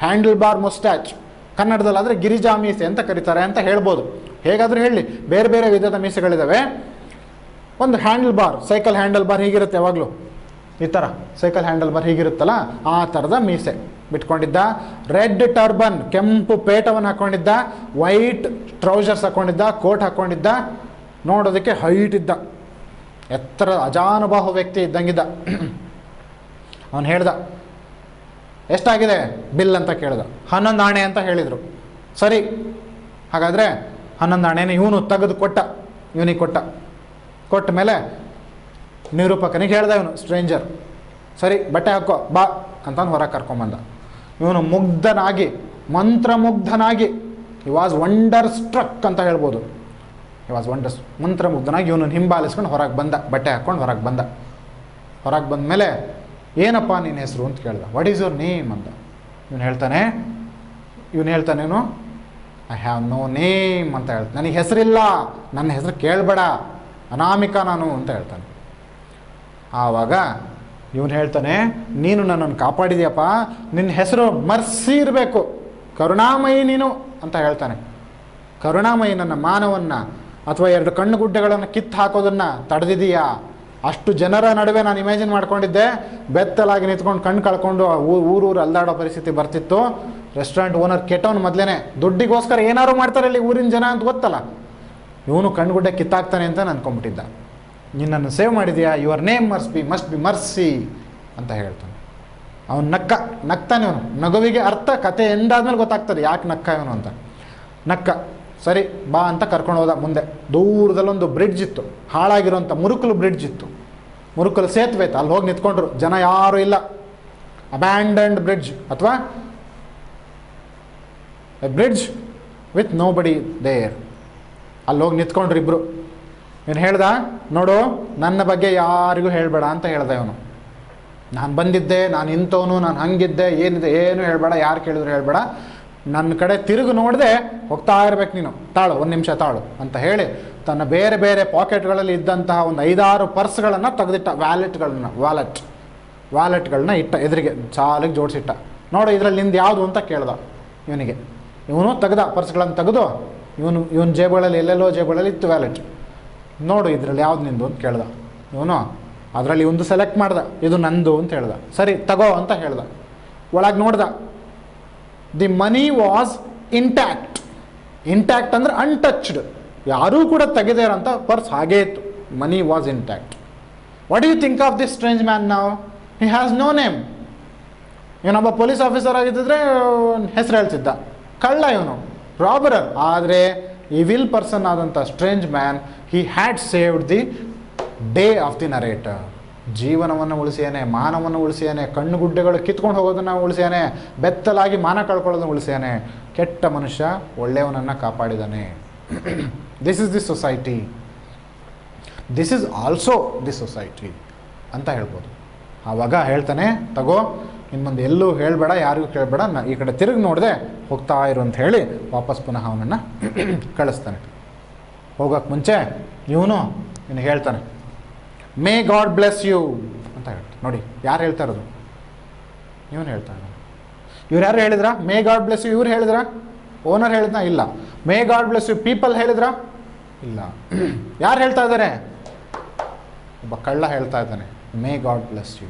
ಹ್ಯಾಂಡಲ್ ಬಾರ್ ಮುಸ್ಟ್ಯಾಚ್, ಕನ್ನಡದಲ್ಲಾದರೆ ಗಿರಿಜಾ ಮೀಸೆ ಅಂತ ಕರೀತಾರೆ ಅಂತ ಹೇಳ್ಬೋದು. ಹೇಗಾದರೂ ಹೇಳಿ, ಬೇರೆ ಬೇರೆ ವಿಧದ ಮೀಸೆಗಳಿದ್ದಾವೆ. ಒಂದು handle bar, cycle handle bar ಹೀಗಿರುತ್ತೆ ಯಾವಾಗಲೂ, ಈ ಥರ ಸೈಕಲ್ ಹ್ಯಾಂಡಲ್ ಬಾರ್ ಹೀಗಿರುತ್ತಲ್ಲ ಆ ಥರದ ಮೀಸೆ ಬಿಟ್ಕೊಂಡಿದ್ದ. ರೆಡ್ ಟರ್ಬನ್, ಕೆಂಪು ಪೇಟವನ್ನು ಹಾಕ್ಕೊಂಡಿದ್ದ. ವೈಟ್ ಟ್ರೌಸರ್ಸ್ ಹಾಕ್ಕೊಂಡಿದ್ದ, ಕೋಟ್ ಹಾಕ್ಕೊಂಡಿದ್ದ. ನೋಡೋದಕ್ಕೆ ಹೈಟ್ ಇದ್ದ, ಎತ್ತರ ಅಜಾನುಬಾಹು ವ್ಯಕ್ತಿ ಇದ್ದಂಗಿದ್ದ. ಅವನು ಹೇಳ್ದ, ಎಷ್ಟಾಗಿದೆ ಬಿಲ್ ಅಂತ ಕೇಳ್ದ. 11 ಆಣೆ ಅಂತ ಹೇಳಿದರು. ಸರಿ, ಹಾಗಾದರೆ 11 ಆಣೆನ ಇವನು ತೆಗೆದು ಕೊಟ್ಟ, ಇವನಿಗೆ ಕೊಟ್ಟ ಮೇಲೆ ನಿರೂಪಕನಿಗೆ ಹೇಳ್ದ ಇವನು, ಸ್ಟ್ರೇಂಜರ್, ಸರಿ ಬಟ್ಟೆ ಹಾಕೋ ಬಾ ಅಂತ ಹೊರಗೆ ಕರ್ಕೊಂಬಂದ. ಇವನು ಮುಗ್ಧನಾಗಿ, ಮಂತ್ರಮುಗ್ಧನಾಗಿ, ಹಿ ವಾಸ್ ವಂಡರ್ ಸ್ಟ್ರಕ್ ಅಂತ ಹೇಳ್ಬೋದು. ಹಿ ವಾಸ್ ವಂಡರ್ಸ್, ಮಂತ್ರಮುಗ್ಧನಾಗಿ ಇವನು ಹಿಂಬಾಲಿಸ್ಕೊಂಡು ಹೊರಗೆ ಬಂದ, ಬಟ್ಟೆ ಹಾಕ್ಕೊಂಡು ಹೊರಗೆ ಬಂದ. ಹೊರಗೆ ಬಂದ ಮೇಲೆ, ಏನಪ್ಪ ನಿನ್ನ ಹೆಸರು ಅಂತ ಕೇಳ್ದ. ವಾಟ್ ಈಸ್ ಯುವರ್ ನೇಮ್ ಅಂತ. ಇವನು ಹೇಳ್ತಾನೇನು, ಐ ಹ್ಯಾವ್ ನೋ ನೇಮ್ ಅಂತ ಹೇಳ್ತಾನೆ. ನನಗೆ ಹೆಸರಿಲ್ಲ, ನನ್ನ ಹೆಸರು ಕೇಳಬೇಡ, ಅನಾಮಿಕ ನಾನು ಅಂತ ಹೇಳ್ತಾನೆ. ಆವಾಗ ಇವನು ಹೇಳ್ತಾನೆ, ನೀನು ನನ್ನನ್ನು ಕಾಪಾಡಿದ್ಯಪ್ಪ, ನಿನ್ನ ಹೆಸರು ಮರ್ಸಿ ಇರಬೇಕು, ಕರುಣಾಮಯಿ ನೀನು ಅಂತ ಹೇಳ್ತಾನೆ. ಕರುಣಾಮಯಿ, ನನ್ನ ಮಾನವನ್ನು ಅಥವಾ 2 ಕಣ್ಣುಗುಡ್ಡೆಗಳನ್ನು ಕಿತ್ತು ಹಾಕೋದನ್ನು ತಡೆದಿದೆಯಾ? ಅಷ್ಟು ಜನರ ನಡುವೆ ನಾನು ಇಮ್ಯಾಜಿನ್ ಮಾಡ್ಕೊಂಡಿದ್ದೆ, ಬೆತ್ತಲಾಗಿ ನಿಂತ್ಕೊಂಡು ಕಣ್ಣು ಕಳ್ಕೊಂಡು ಊರು ಅಲ್ದಾಡೋ ಪರಿಸ್ಥಿತಿ ಬರ್ತಿತ್ತು. ರೆಸ್ಟೋರೆಂಟ್ ಓನರ್ ಕೆಟ್ಟವನು ಮೊದಲೇ, ದುಡ್ಡಿಗೋಸ್ಕರ ಏನಾದ್ರು ಮಾಡ್ತಾರೆ ಇಲ್ಲಿ ಊರಿನ ಜನ ಅಂತ ಗೊತ್ತಲ್ಲ. ಇವನು ಕಣ್ಣುಗುಡ್ಡೆ ಕಿತ್ತಾಕ್ತಾನೆ ಅಂತ ಅನ್ಕೊಂಡ್ಬಿಟ್ಟಿದ್ದ. ನಿನ್ನನ್ನು ಸೇವ್ ಮಾಡಿದ್ಯಾ, your name must be mercy ಅಂತ ಹೇಳ್ತಾನೆ. ಅವನು ನಗ್ತಾನೆ. ಅವನು ನಗುವಿಗೆ ಅರ್ಥ ಕತೆ ಎಂದಾದ್ಮೇಲೆ ಗೊತ್ತಾಗ್ತದೆ ಯಾಕೆ ನಕ್ಕ ಇವನು ಅಂತ. ನಕ್ಕ, ಸರಿ ಬಾ ಅಂತ ಕರ್ಕೊಂಡು ಹೋದ. ಮುಂದೆ ದೂರದಲ್ಲೊಂದು ಬ್ರಿಡ್ಜ್ ಇತ್ತು, ಹಾಳಾಗಿರೋಂಥ ಮುರುಕಲು ಬ್ರಿಡ್ಜ್ ಇತ್ತು, ಮುರುಕಲು ಸೇತುವೆ ಇತ್ತು. ಅಲ್ಲಿ ಹೋಗಿ ನಿಂತ್ಕೊಂಡ್ರು, ಜನ ಯಾರೂ ಇಲ್ಲ. ಅಬ್ಯಾಂಡನ್ಡ್ ಬ್ರಿಡ್ಜ್ ಅಥವಾ ಎ ಬ್ರಿಡ್ಜ್ ವಿತ್ ನೋ ಬಡಿ ದೇರ್. ಅಲ್ಲಿ ಹೋಗಿ ನಿಂತ್ಕೊಂಡ್ರು ಇಬ್ಬರು. ಏನು ಹೇಳ್ದ, ನೋಡು ನನ್ನ ಬಗ್ಗೆ ಯಾರಿಗೂ ಹೇಳಬೇಡ ಅಂತ ಹೇಳ್ದ ಇವನು. ನಾನು ಬಂದಿದ್ದೆ, ನಾನು ಇಂಥವನು, ನಾನು ಹಂಗಿದ್ದೆ, ಏನಿದೆ ಏನು ಹೇಳಬೇಡ, ಯಾರು ಕೇಳಿದ್ರು ಹೇಳಬೇಡ, ನನ್ನ ಕಡೆ ತಿರುಗಿ ನೋಡದೆ ಹೋಗ್ತಾ ಇರ್ಬೇಕು ನೀನು, ತಾಳು 1 ನಿಮಿಷ ತಾಳು ಅಂತ ಹೇಳಿ ತನ್ನ ಬೇರೆ ಬೇರೆ ಪಾಕೆಟ್ಗಳಲ್ಲಿ ಇದ್ದಂತಹ ಒಂದು 5-6 ಪರ್ಸ್ಗಳನ್ನು ತೆಗೆದಿಟ್ಟ. ವ್ಯಾಲೆಟ್ಗಳನ್ನ ಇಟ್ಟ ಎದುರಿಗೆ, ಸಾಲಿಗೆ ಜೋಡಿಸಿಟ್ಟ. ನೋಡು ಇದರಲ್ಲಿ ನಿಂದು ಯಾವುದು ಅಂತ ಕೇಳ್ದ ಇವನಿಗೆ. ಇವನು ತೆಗೆದ ಪರ್ಸ್ಗಳನ್ನು ತೆಗೆದು ಇವನ ಜೇಬುಗಳಲ್ಲಿ ಎಲ್ಲೆಲ್ಲೋ ಜೇಬುಗಳಲ್ಲಿ ಇತ್ತು ವ್ಯಾಲೆಟ್. ನೋಡು ಇದರಲ್ಲಿ ಯಾವ್ದು ನಿಂದು ಅಂತ ಕೇಳ್ದ. ಇವನು ಅದರಲ್ಲಿ ಒಂದು ಸೆಲೆಕ್ಟ್ ಮಾಡ್ದ, ಇದು ನಂದು ಅಂತ ಹೇಳ್ದ. ಸರಿ ತಗೋ ಅಂತ ಹೇಳ್ದ. ಒಳಗೆ ನೋಡ್ದ, ದಿ ಮನಿ ವಾಸ್ ಇಂಟ್ಯಾಕ್ಟ್ ಅಂದರೆ ಅನ್ಟಚ್ಡ್, ಯಾರೂ ಕೂಡ ತೆಗೆದೇ ಇರೋಂಥ ಪರ್ಸ್ ಹಾಗೇ ಇತ್ತು. Money was intact. What you think of this strange man ನಾವು? He has no name. ಇವನೊಬ್ಬ ಪೊಲೀಸ್ ಆಫೀಸರ್ ಆಗಿದ್ದರೆ ಹೆಸರು ಹೇಳ್ತಿದ್ದ. ಕಳ್ಳ ಇವನು, ರಾಬರರ್. ಆದರೆ ಈ ವಿಲ್ ಪರ್ಸನ್ ಆದಂಥ strange man, he had saved the day of the narrator. ಜೀವನವನ್ನು ಉಳಿಸ್ಯಾನೆ, ಮಾನವನ್ನು ಉಳಿಸ್ಯಾನೆ, ಕಣ್ಣುಗುಡ್ಡೆಗಳು ಕಿತ್ಕೊಂಡು ಹೋಗೋದನ್ನು ಉಳಿಸ್ಯಾನೆ, ಬೆತ್ತಲಾಗಿ ಮಾನ ಕಳ್ಕೊಳ್ಳೋದನ್ನು ಉಳಿಸ್ಯಾನೆ. ಕೆಟ್ಟ ಮನುಷ್ಯ ಒಳ್ಳೆಯವನನ್ನು ಕಾಪಾಡಿದಾನೆ. This is the society, this is also the society ಅಂತ ಹೇಳ್ಬೋದು. ಆವಾಗ ಹೇಳ್ತಾನೆ, ತಗೋ ಇನ್ನು ಮುಂದೆ ಎಲ್ಲೂ ಹೇಳಬೇಡ, ಯಾರಿಗೂ ಕೇಳಬೇಡ, ಈ ಕಡೆ ತಿರುಗಿ ನೋಡಿದೆ ಹೋಗ್ತಾ ಇರು ಅಂತ ಹೇಳಿ ವಾಪಸ್ ಪುನಃ ಅವನನ್ನು ಕಳಿಸ್ತಾನೆ. ಹೋಗೋಕ್ಕೆ ಮುಂಚೆ ಇವನು ಹೇಳ್ತಾನೆ, ಮೇ ಗಾಡ್ ಬ್ಲೆಸ್ ಯು ಅಂತ ಹೇಳ್ತಾನೆ. ನೋಡಿ ಯಾರು ಹೇಳ್ತಾ ಇರೋದು? ಇವನು ಹೇಳ್ತಾನೆ. ಇವ್ರು ಯಾರು ಹೇಳಿದ್ರ? ಮೇ ಗಾಡ್ ಬ್ಲೆಸ್ ಯು ಇವ್ರು ಹೇಳಿದ್ರ? ಓನರ್ ಹೇಳಿದ್ನ? ಇಲ್ಲ. May God bless you people ಹೇಳಿದ್ರ? ಇಲ್ಲ. ಯಾರು ಹೇಳ್ತಾ ಇದ್ದಾರೆ? ಒಬ್ಬ ಕಳ್ಳ ಹೇಳ್ತಾ ಇದ್ದಾನೆ, ಮೇ ಗಾಡ್ ಬ್ಲೆಸ್ ಯು.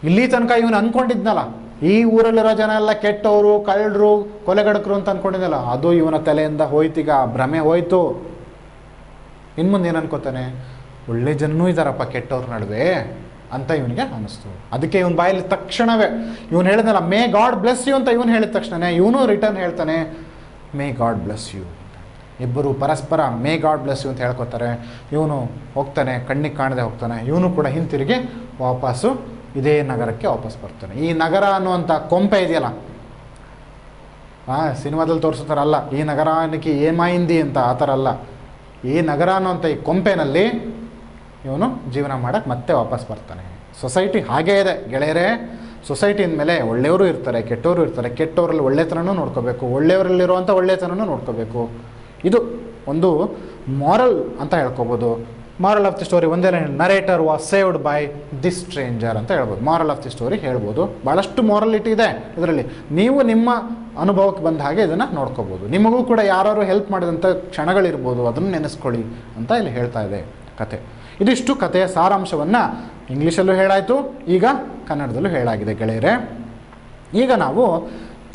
ಇಲ್ಲಿ ತನಕ ಇವನು ಅಂದ್ಕೊಂಡಿದ್ನಲ್ಲ, ಈ ಊರಲ್ಲಿರೋ ಜನ ಎಲ್ಲ ಕೆಟ್ಟವರು, ಕಳ್ಳರು, ಕೊಲೆಗಡಕರು ಅಂತ ಅಂದ್ಕೊಂಡಿದ್ದಲ್ಲ, ಅದು ಇವನ ತಲೆಯಿಂದ ಹೋಯ್ತೀಗ, ಭ್ರಮೆ ಹೋಯ್ತು. ಇನ್ಮುಂದೆ ಏನು ಅನ್ಕೋತಾನೆ, ಒಳ್ಳೆ ಜನನೂ ಇದ್ದಾರಪ್ಪ ಕೆಟ್ಟವ್ರ ನಡುವೆ ಅಂತ ಇವನಿಗೆ ಅನ್ನಿಸ್ತು. ಅದಕ್ಕೆ ಇವನ ಬಾಯಲ್ಲಿ ತಕ್ಷಣವೇ ಇವನು ಹೇಳಿದ್ನಲ್ಲ ಮೇ ಗಾಡ್ ಬ್ಲೆಸ್ ಯು ಅಂತ ಇವನು ಹೇಳಿದ ತಕ್ಷಣವೇ ಇವನು ರಿಟರ್ನ್ ಹೇಳ್ತಾನೆ, ಮೇ ಗಾಡ್ ಬ್ಲೆಸ್ ಯು. ಇಬ್ಬರು ಪರಸ್ಪರ ಮೇ ಗಾಡ್ ಬ್ಲೆಸ್ ಯು ಅಂತ ಹೇಳ್ಕೊತಾರೆ. ಇವನು ಹೋಗ್ತಾನೆ, ಕಣ್ಣಿಗೆ ಕಾಣದೆ ಹೋಗ್ತಾನೆ. ಇವನು ಕೂಡ ಹಿಂತಿರುಗಿ ವಾಪಸ್ಸು ಇದೇ ನಗರಕ್ಕೆ ವಾಪಸ್ ಬರ್ತಾನೆ. ಈ ನಗರ ಅನ್ನುವಂಥ ಕೊಂಪೆ ಇದೆಯಲ್ಲ, ಸಿನಿಮಾದಲ್ಲಿ ತೋರಿಸ್ತಾರಲ್ಲ, ಈ ನಗರಕ್ಕೆ ಏಮಾಯಿಂದಿ ಅಂತ, ಆ ಥರ ಅಲ್ಲ. ಈ ನಗರ ಅನ್ನುವಂಥ ಈ ಕೊಂಪೆನಲ್ಲಿ ಇವನು ಜೀವನ ಮಾಡೋಕ್ಕೆ ಮತ್ತೆ ವಾಪಸ್ ಬರ್ತಾನೆ. ಸೊಸೈಟಿ ಹಾಗೇ ಇದೆ ಗೆಳೆಯರೇ. ಸೊಸೈಟಿ ಅಂದಮೇಲೆ ಒಳ್ಳೆಯವರು ಇರ್ತಾರೆ, ಕೆಟ್ಟವರು ಇರ್ತಾರೆ. ಕೆಟ್ಟವರಲ್ಲಿ ಒಳ್ಳೆತನೂ ನೋಡ್ಕೋಬೇಕು, ಒಳ್ಳೆಯವರಲ್ಲಿರುವಂಥ ಒಳ್ಳೆತನೂ ನೋಡ್ಕೋಬೇಕು. ಇದು ಒಂದು ಮಾರಲ್ ಅಂತ ಹೇಳ್ಕೊಬೋದು. ಮಾರಲ್ ಆಫ್ ದಿ ಸ್ಟೋರಿ ಒಂದೇ, narrator was saved by this stranger ಅಂತ ಹೇಳ್ಬೋದು. ಮಾರಲ್ ಆಫ್ ದಿ ಸ್ಟೋರಿ ಹೇಳ್ಬೋದು. ಭಾಳಷ್ಟು ಮಾರಲಿಟಿ ಇದೆ ಇದರಲ್ಲಿ. ನೀವು ನಿಮ್ಮ ಅನುಭವಕ್ಕೆ ಬಂದ ಹಾಗೆ ಇದನ್ನು ನೋಡ್ಕೋಬೋದು. ನಿಮಗೂ ಕೂಡ ಯಾರು ಹೆಲ್ಪ್ ಮಾಡಿದಂಥ ಕ್ಷಣಗಳಿರ್ಬೋದು, ಅದನ್ನು ನೆನೆಸ್ಕೊಳ್ಳಿ ಅಂತ ಇಲ್ಲಿ ಹೇಳ್ತಾ ಇದೆ ಕತೆ. ಇದಿಷ್ಟು ಕಥೆಯ ಸಾರಾಂಶವನ್ನು ಇಂಗ್ಲೀಷಲ್ಲೂ ಹೇಳಾಯಿತು, ಈಗ ಕನ್ನಡದಲ್ಲೂ ಹೇಳಾಗಿದೆ ಗೆಳೆಯರೆ. ಈಗ ನಾವು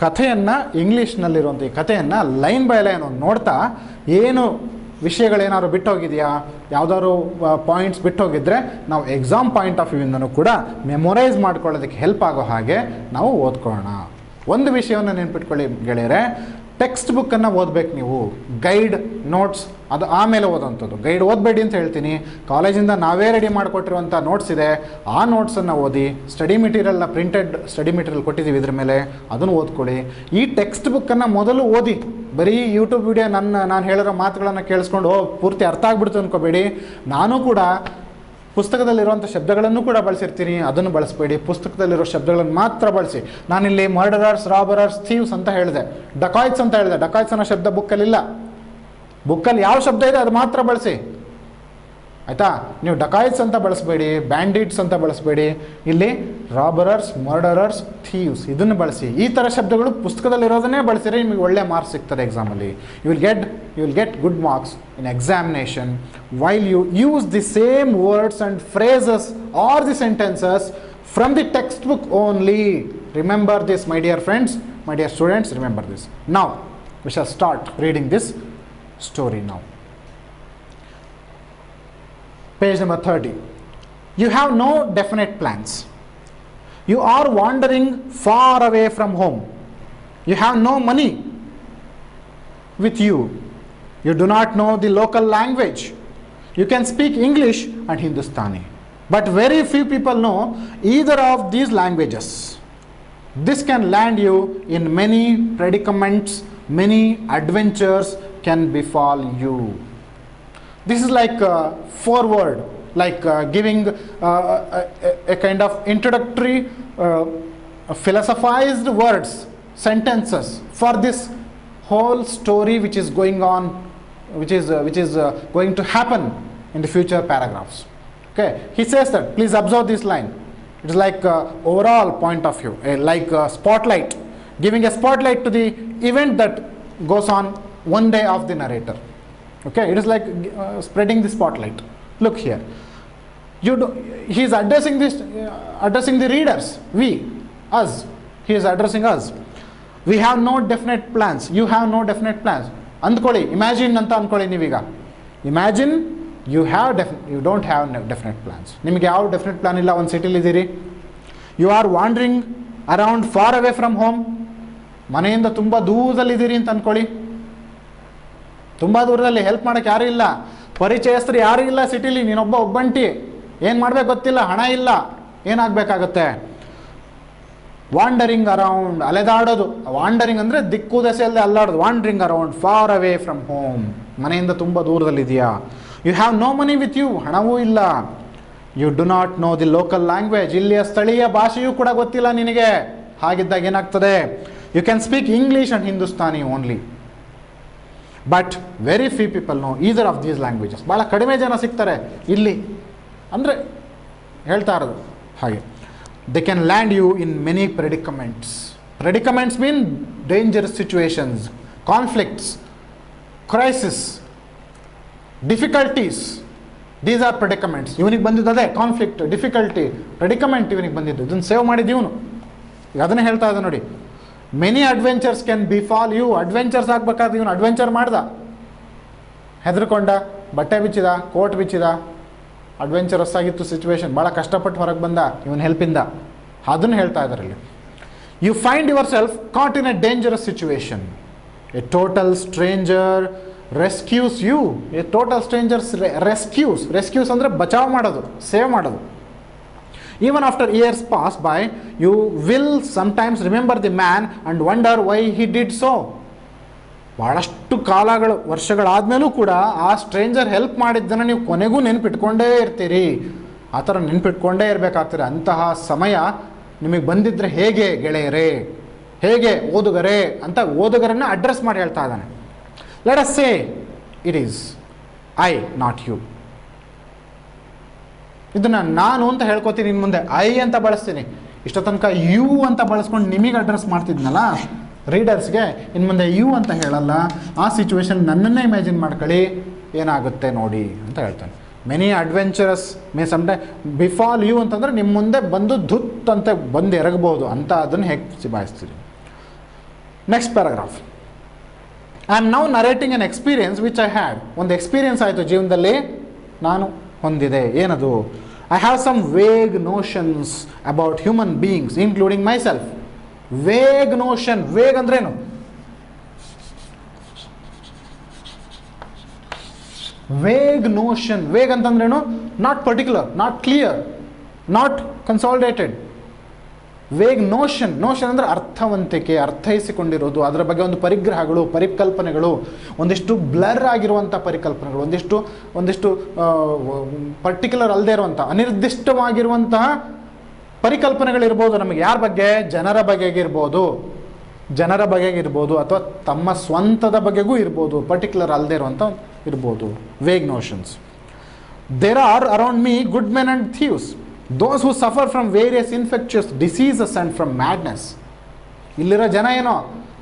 ಕಥೆಯನ್ನು, ಇಂಗ್ಲೀಷ್ನಲ್ಲಿರುವಂಥ ಈ ಕಥೆಯನ್ನು ಲೈನ್ ಬೈ ಲೈನ್ ನೋಡ್ತಾ, ಏನು ವಿಷಯಗಳೇನಾದ್ರು ಬಿಟ್ಟೋಗಿದೆಯಾ, ಯಾವುದಾದ್ರು ಪಾಯಿಂಟ್ಸ್ ಬಿಟ್ಟೋಗಿದ್ರೆ ನಾವು ಎಕ್ಸಾಮ್ ಪಾಯಿಂಟ್ ಆಫ್ ವ್ಯೂಯಿಂದನೂ ಕೂಡ ಮೆಮೊರೈಸ್ ಮಾಡ್ಕೊಳ್ಳೋದಕ್ಕೆ ಹೆಲ್ಪ್ ಆಗೋ ಹಾಗೆ ನಾವು ಓದ್ಕೊಳ್ಳೋಣ. ಒಂದು ವಿಷಯವನ್ನು ನೆನ್ಪಿಟ್ಕೊಳ್ಳಿ ಗೆಳೆಯರೆ, ಟೆಕ್ಸ್ಟ್ ಬುಕ್ಕನ್ನು ಓದಬೇಕು ನೀವು. ಗೈಡ್, ನೋಟ್ಸ್ ಅದು ಆಮೇಲೆ ಓದೋವಂಥದ್ದು. ಗೈಡ್ ಓದಬೇಡಿ ಅಂತ ಹೇಳ್ತೀನಿ. ಕಾಲೇಜಿಂದ ನಾವೇ ರೆಡಿ ಮಾಡಿಕೊಟ್ಟಿರುವಂಥ ನೋಟ್ಸ್ ಇದೆ, ಆ ನೋಟ್ಸನ್ನು ಓದಿ. ಸ್ಟಡಿ ಮೆಟೀರಿಯಲ್ನ ಪ್ರಿಂಟೆಡ್ ಸ್ಟಡಿ ಮೆಟೀರಿಯಲ್ ಕೊಟ್ಟಿದ್ದೀವಿ ಇದ್ರ ಮೇಲೆ, ಅದನ್ನು ಓದ್ಕೊಳ್ಳಿ. ಈ ಟೆಕ್ಸ್ಟ್ ಬುಕ್ಕನ್ನು ಮೊದಲು ಓದಿ. ಬರೀ ಯೂಟ್ಯೂಬ್ ವಿಡಿಯೋ ನಾನು ಹೇಳಿರೋ ಮಾತುಗಳನ್ನು ಕೇಳಿಸ್ಕೊಂಡು ಪೂರ್ತಿ ಅರ್ಥ ಆಗ್ಬಿಡ್ತು ಅಂದ್ಕೋಬೇಡಿ. ನಾನು ಕೂಡ ಪುಸ್ತಕದಲ್ಲಿರುವಂಥ ಶಬ್ದಗಳನ್ನು ಕೂಡ ಬಳಸಿರ್ತೀನಿ, ಅದನ್ನು ಬಳಸಬೇಡಿ. ಪುಸ್ತಕದಲ್ಲಿರೋ ಶಬ್ದಗಳನ್ನು ಮಾತ್ರ ಬಳಸಿ. ನಾನಿಲ್ಲಿ ಮರ್ಡರರ್ಸ್, ರಾಬರರ್ಸ್, ಥೀವ್ಸ್ ಅಂತ ಹೇಳಿದೆ, ಡಕಾಯ್ಟ್ಸ್ ಅಂತ ಹೇಳಿದೆ. ಡಕಾಯ್ಟ್ಸ್ ಅನ್ನೋ ಶಬ್ದ ಬುಕ್ಕಲ್ಲಿಲ್ಲ. ಬುಕ್ಕಲ್ಲಿ ಯಾವ ಶಬ್ದ ಇದೆ ಅದು ಮಾತ್ರ ಬಳಸಿ. ಆಯಿತಾ. ನೀವು ಡಕಾಯಿಟ್ಸ್ ಅಂತ ಬಳಸಬೇಡಿ, ಬ್ಯಾಂಡಿಟ್ಸ್ ಅಂತ ಬಳಸಬೇಡಿ. ಇಲ್ಲಿ ರಾಬರರ್ಸ್, ಮರ್ಡರರ್ಸ್, ಥೀವ್ಸ್ ಇದನ್ನು ಬಳಸಿ. ಈ ಥರ ಶಬ್ದಗಳು ಪುಸ್ತಕದಲ್ಲಿರೋದನ್ನೇ ಬಳಸಿದ್ರೆ ನಿಮಗೆ ಒಳ್ಳೆ ಮಾರ್ಕ್ಸ್ ಸಿಗ್ತದೆ ಎಕ್ಸಾಮಲ್ಲಿ. You will get good marks in examination while you use the same words and phrases or the sentences from the textbook only. Remember this, my dear friends, my dear students, remember this. Now we shall start reading this story now. Page number 30. You have no definite plans. You are wandering far away from home. You have no money with you. You do not know the local language. You can speak English and Hindustani, but very few people know either of these languages. This can land you in many predicaments, many adventures can befall you. This is like a foreword, like giving a kind of introductory philosophized words, sentences for this whole story which is going on, which is going to happen in the future paragraphs. Okay, he says that, please observe this line. It is like overall point of view, like a spotlight, giving a spotlight to the event that goes on one day of the narrator. Okay, it is like spreading the spotlight. Look here, he is addressing the readers, us. He is addressing us. We have no definite plans. You have no definite plans. ಅಂದ್ಕೊಳ್ಳಿ, imagine ಅಂತ ಅಂದ್ಕೊಳ್ಳಿ ನೀವೀಗ. Imagine you don't have definite plans. ನಿಮಗೆ ಯಾವ definite plan ಇಲ್ಲ, ಒಂದು ಸಿಟಿಲಿ ಇದ್ದೀರಿ. You are wandering around far away from home. ಮನೆಯಿಂದ ತುಂಬ ದೂರದಲ್ಲಿದ್ದೀರಿ ಅಂತ ಅಂದ್ಕೊಳ್ಳಿ. ತುಂಬ ದೂರದಲ್ಲಿ, ಹೆಲ್ಪ್ ಮಾಡೋಕ್ಕೆ ಯಾರೂ ಇಲ್ಲ, ಪರಿಚಯಸ್ಥರು ಯಾರೂ ಇಲ್ಲ ಸಿಟಿಲಿ, ಒಬ್ಬಂಟಿ, ಏನು ಮಾಡಬೇಕು ಗೊತ್ತಿಲ್ಲ, ಹಣ ಇಲ್ಲ, ಏನಾಗಬೇಕಾಗತ್ತೆ? ವಾಂಡರಿಂಗ್ ಅರೌಂಡ್, ಅಲೆದಾಡೋದು. ವಾಂಡರಿಂಗ್ ಅಂದರೆ ದಿಕ್ಕು ದೆಸೆಯಲ್ಲದೆ ಅಲ್ಲಾಡೋದು. Wandering around far away from home, ಮನೆಯಿಂದ ತುಂಬ ದೂರದಲ್ಲಿದೆಯಾ. You have no money with you, ಹಣವೂ ಇಲ್ಲ. You do not know the local language, ಇಲ್ಲಿಯ ಸ್ಥಳೀಯ ಭಾಷೆಯೂ ಕೂಡ ಗೊತ್ತಿಲ್ಲ ನಿನಗೆ. ಹಾಗಿದ್ದಾಗ ಏನಾಗ್ತದೆ? You can speak English and Hindustani only, but very few people know either of these languages. ಭಾಳ ಕಡಿಮೆ ಜನ ಸಿಗ್ತಾರೆ ಇಲ್ಲಿ ಅಂದರೆ ಹೇಳ್ತಾ ಇರೋದು ಹಾಗೆ. They can land you in many predicaments. Predicaments mean dangerous situations, conflicts, crisis, difficulties. These are predicaments. ಇವನಿಗೆ ಬಂದಿದ್ದು ಅದೇ, ಕಾನ್ಫ್ಲಿಕ್ಟ್, ಡಿಫಿಕಲ್ಟಿ, ಪ್ರೆಡಿಕಮೆಂಟ್ ಇವನಿಗೆ ಬಂದಿದ್ದು. ಇದನ್ನು ಸೇವ್ ಮಾಡಿದ್ದು ಇವನು. ಈಗ ಅದನ್ನೇ ಹೇಳ್ತಾ ಇದ್ದ ನೋಡಿ. Many adventures can befall you. Adventures ಆಗಬೇಕಾದ್ರೆ ಇವನು ಅಡ್ವೆಂಚರ್ ಮಾಡ್ದ, ಹೆದರ್ಕೊಂಡ, ಬಟ್ಟೆ ಬಿಚ್ಚಿದ, ಕೋಟ್ ಬಿಚ್ಚಿದ, ಅಡ್ವೆಂಚರಸ್ ಆಗಿತ್ತು ಸಿಚುವೇಶನ್. ಭಾಳ ಕಷ್ಟಪಟ್ಟು ಹೊರಗೆ ಬಂದ ಇವನ್ ಹೆಲ್ಪಿಂದ. ಅದನ್ನು ಹೇಳ್ತಾ ಇದ್ದಾರೆ ಇಲ್ಲಿ. You find yourself caught in a dangerous situation. A total stranger rescues you. A total stranger rescues ಅಂದರೆ ಬಚಾವ್ ಮಾಡೋದು, ಸೇವ್ ಮಾಡೋದು. Even after years pass by, you will sometimes remember the man and wonder why he did so. ಭಾಳಷ್ಟು ಕಾಲಗಳು, ವರ್ಷಗಳಾದಮೇಲೂ ಕೂಡ ಆ stranger help ಮಾಡಿದ್ದನ್ನು ನೀವು ಕೊನೆಗೂ ನೆನ್ಪಿಟ್ಕೊಂಡೇ ಇರ್ತೀರಿ. ಆ ಥರ ನೆನ್ಪಿಟ್ಕೊಂಡೇ ಇರಬೇಕಾಗ್ತದೆ. ಅಂತಹ ಸಮಯ ನಿಮಗೆ ಬಂದಿದ್ದರೆ ಹೇಗೆ ಗೆಳೆಯರೇ, ಹೇಗೆ ಓದುಗರೇ ಅಂತ ಓದುಗರನ್ನು ಅಡ್ರೆಸ್ ಮಾಡಿ ಹೇಳ್ತಾ ಇದ್ದಾನೆ. Let us say it is I, not you. ಇದನ್ನು ನಾನು ಅಂತ ಹೇಳ್ಕೊತೀನಿ, ಇನ್ನು ಮುಂದೆ ಐ ಅಂತ ಬಳಸ್ತೀನಿ. ಇಷ್ಟ ತನಕ ಯು ಅಂತ ಬಳಸ್ಕೊಂಡು ನಿಮಗೆ ಅಡ್ರೆಸ್ ಮಾಡ್ತಿದ್ನಲ್ಲ ರೀಡರ್ಸ್ಗೆ, ಇನ್ನು ಮುಂದೆ ಯು ಅಂತ ಹೇಳಲ್ಲ. ಆ ಸಿಚುವೇಶನ್ ನನ್ನನ್ನೇ ಇಮ್ಯಾಜಿನ್ ಮಾಡ್ಕೊಳ್ಳಿ, ಏನಾಗುತ್ತೆ ನೋಡಿ ಅಂತ ಹೇಳ್ತಾನೆ. Many adventurous may sometime befall you ಅಂತಂದರೆ ನಿಮ್ಮ ಮುಂದೆ ಬಂದು ಧುತ್ ಅಂತ ಬಂದು ಎರಗಬಹುದು ಅಂತ, ಅದನ್ನು ಹೇಗೆ ಸಿಬಾಯಿಸ್ತೀರಿ. Next paragraph. I am now narrating an experience which I had. ಒಂದು ಎಕ್ಸ್ಪೀರಿಯನ್ಸ್ ಆಯಿತು ಜೀವನದಲ್ಲಿ ನಾನು ಹೊಂದಿದೆ. ಏನದು? I have some vague notions about human beings including myself. Vague notion, vague ಅಂದ್ರೇನು? ವೇಗ್ ನೋಷನ್, ವೇಗ್ ಅಂತಂದ್ರೇನು? Not particular, not clear, not consolidated. Vague notion, notion ಅಂದರೆ ಅರ್ಥವಂತಿಕೆ, ಅರ್ಥೈಸಿಕೊಂಡಿರೋದು, ಅದರ ಬಗ್ಗೆ ಒಂದು ಪರಿಗ್ರಹಗಳು, ಪರಿಕಲ್ಪನೆಗಳು, ಒಂದಿಷ್ಟು ಬ್ಲರ್ ಆಗಿರುವಂಥ ಪರಿಕಲ್ಪನೆಗಳು, ಒಂದಿಷ್ಟು ಪರ್ಟಿಕ್ಯುಲರ್ ಅಲ್ಲದೆ ಇರುವಂಥ ಅನಿರ್ದಿಷ್ಟವಾಗಿರುವಂತಹ ಪರಿಕಲ್ಪನೆಗಳಿರ್ಬೋದು ನಮಗೆ. ಯಾರ ಬಗ್ಗೆ? ಜನರ ಬಗೆಗಿರ್ಬೋದು ಅಥವಾ ತಮ್ಮ ಸ್ವಂತದ ಬಗೆಗೂ ಇರ್ಬೋದು, ಪರ್ಟಿಕ್ಯುಲರ್ ಅಲ್ಲದೆ ಇರುವಂಥ ಇರ್ಬೋದು. Vague notions. There are around me good men and thieves, those who suffer from various infectious diseases and from madness. ಇಲ್ಲಿರೋ ಜನ ಏನೋ,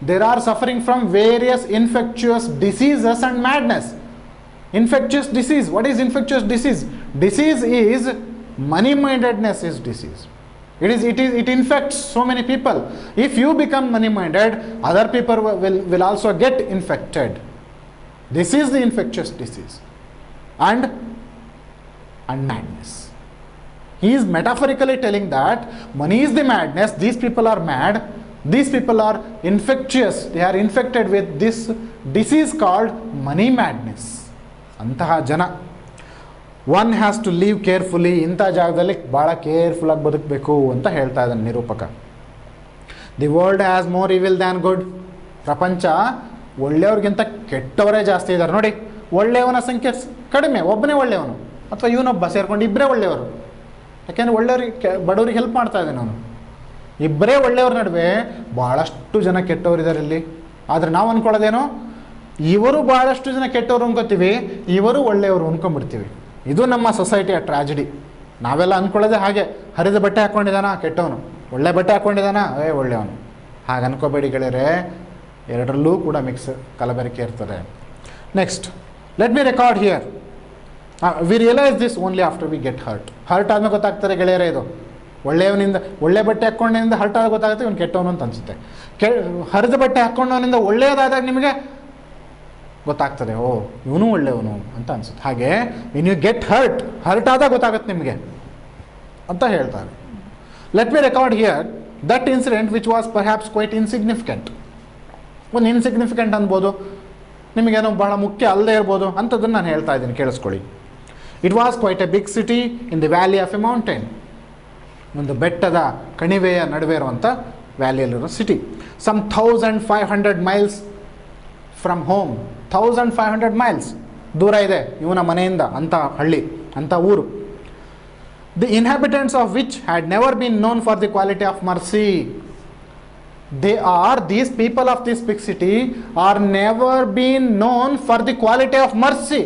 there are suffering from various infectious diseases and madness. Infectious disease, what is infectious disease? Disease is money-mindedness is disease. It infects so many people. If you become money-minded, other people will also get infected. This is the infectious disease. And madness. He is metaphorically telling that money is the madness, these people are mad, these people are infectious, they are infected with this disease called money madness. ಅಂತಹ ಜನ. One has to live carefully, ಇಂಥ ಜಾಗದಲ್ಲಿ ಭಾಳ ಕೇರ್ಫುಲ್ಲಾಗಿ ಬದುಕಬೇಕು ಅಂತ ಹೇಳ್ತಾ ಇದ್ದಾನೆ ನಿರೂಪಕ. The world has more evil than good. ಪ್ರಪಂಚ ಒಳ್ಳೆಯವ್ರಿಗಿಂತ ಕೆಟ್ಟವರೇ ಜಾಸ್ತಿ ಇದ್ದಾರೆ. ನೋಡಿ, ಒಳ್ಳೆಯವನ ಸಂಖ್ಯೆ ಕಡಿಮೆ, ಒಬ್ಬನೇ ಒಳ್ಳೆಯವನು ಅಥವಾ ಇವನೊಬ್ಬ ಸೇರ್ಕೊಂಡು ಇಬ್ಬರೇ ಒಳ್ಳೆಯವರು. ಯಾಕೆಂದರೆ ಒಳ್ಳೆಯವ್ರಿಗೆ ಬಡವ್ರಿಗೆ ಹೆಲ್ಪ್ ಮಾಡ್ತಾ ಇದ್ದಾನೆ ಅವನು. ಇಬ್ಬರೇ ಒಳ್ಳೆಯವ್ರ ನಡುವೆ ಭಾಳಷ್ಟು ಜನ ಕೆಟ್ಟವರಿದ್ದಾರೆ ಇಲ್ಲಿ. ಆದರೆ ನಾವು ಅಂದ್ಕೊಳ್ಳೋದೇನು, ಇವರು ಭಾಳಷ್ಟು ಜನ ಕೆಟ್ಟವರು ಅನ್ಕೋತೀವಿ, ಇವರು ಒಳ್ಳೆಯವರು ಅನ್ಕೊಂಡ್ಬಿಡ್ತೀವಿ. ಇದು ನಮ್ಮ ಸೊಸೈಟಿಯ ಟ್ರಾಜಿಡಿ. ನಾವೆಲ್ಲ ಅಂದ್ಕೊಳ್ಳೋದೇ ಹಾಗೆ. ಹರಿದ ಬಟ್ಟೆ ಹಾಕ್ಕೊಂಡಿದ್ದಾನ ಕೆಟ್ಟವನು, ಒಳ್ಳೆ ಬಟ್ಟೆ ಹಾಕ್ಕೊಂಡಿದ್ದಾನ ಒಳ್ಳೆಯವನು. ಹಾಗೆ ಅನ್ಕೋಬೇಡಿ ಗೆಳೆಯರೆ, ಎರಡರಲ್ಲೂ ಕೂಡ ಮಿಕ್ಸ್ ಕಲಬೆರಕೆ ಇರ್ತದೆ. Next, let me record here. V realise this only after we get hurt. Hurt ಆದ್ಮೇಲೆ ಗೊತ್ತಾಗ್ತಾರೆ ಗೆಳೆಯರೇ. ಇದು ಒಳ್ಳೆಯವನಿಂದ, ಒಳ್ಳೆ ಬಟ್ಟೆ ಹಾಕ್ಕೊಂಡಿಂದ ಹರ್ಟ್ ಆದಾಗ ಗೊತ್ತಾಗುತ್ತೆ ಇವನು ಕೆಟ್ಟವನು ಅಂತ ಅನಿಸುತ್ತೆ. ಹರಿದ ಬಟ್ಟೆ ಹಾಕ್ಕೊಂಡವನಿಂದ ಒಳ್ಳೆಯದಾದಾಗ ನಿಮಗೆ ಗೊತ್ತಾಗ್ತದೆ, ಓ ಇವನು ಒಳ್ಳೆಯವನು ಅಂತ ಅನಿಸುತ್ತೆ. ಹಾಗೆ ಇನ್ ಯು ಗೆಟ್ ಹರ್ಟ್ ಆದಾಗ ಗೊತ್ತಾಗುತ್ತೆ ನಿಮಗೆ ಅಂತ ಹೇಳ್ತಾರೆ. Let me record here that incident which was perhaps quite insignificant. ಒಂದು ಇನ್ಸಿಗ್ನಿಫಿಕೆಂಟ್ ಅನ್ಬೋದು, ನಿಮಗೇನೋ ಭಾಳ ಮುಖ್ಯ ಅಲ್ಲದೆ ಇರ್ಬೋದು, ಅಂಥದ್ದನ್ನು ನಾನು ಹೇಳ್ತಾ ಇದ್ದೀನಿ, ಕೇಳಿಸ್ಕೊಳ್ಳಿ. It was quite a big city in the valley of a mountain. ಒಂದು ಬೆಟ್ಟದ ಕಣಿವೆಯ ನಡುವೆ ಇರುವಂಥ ವ್ಯಾಲಿಯಲ್ಲಿರೋ city. Some 1500 miles from home. 1500 miles ದೂರ ಇದೆ ಇವನ ಮನೆಯಿಂದ ಅಂಥ ಹಳ್ಳಿ, ಅಂಥ ಊರು. The inhabitants of which had never been known for the quality of mercy. these people of this big city are never been known for the quality of mercy.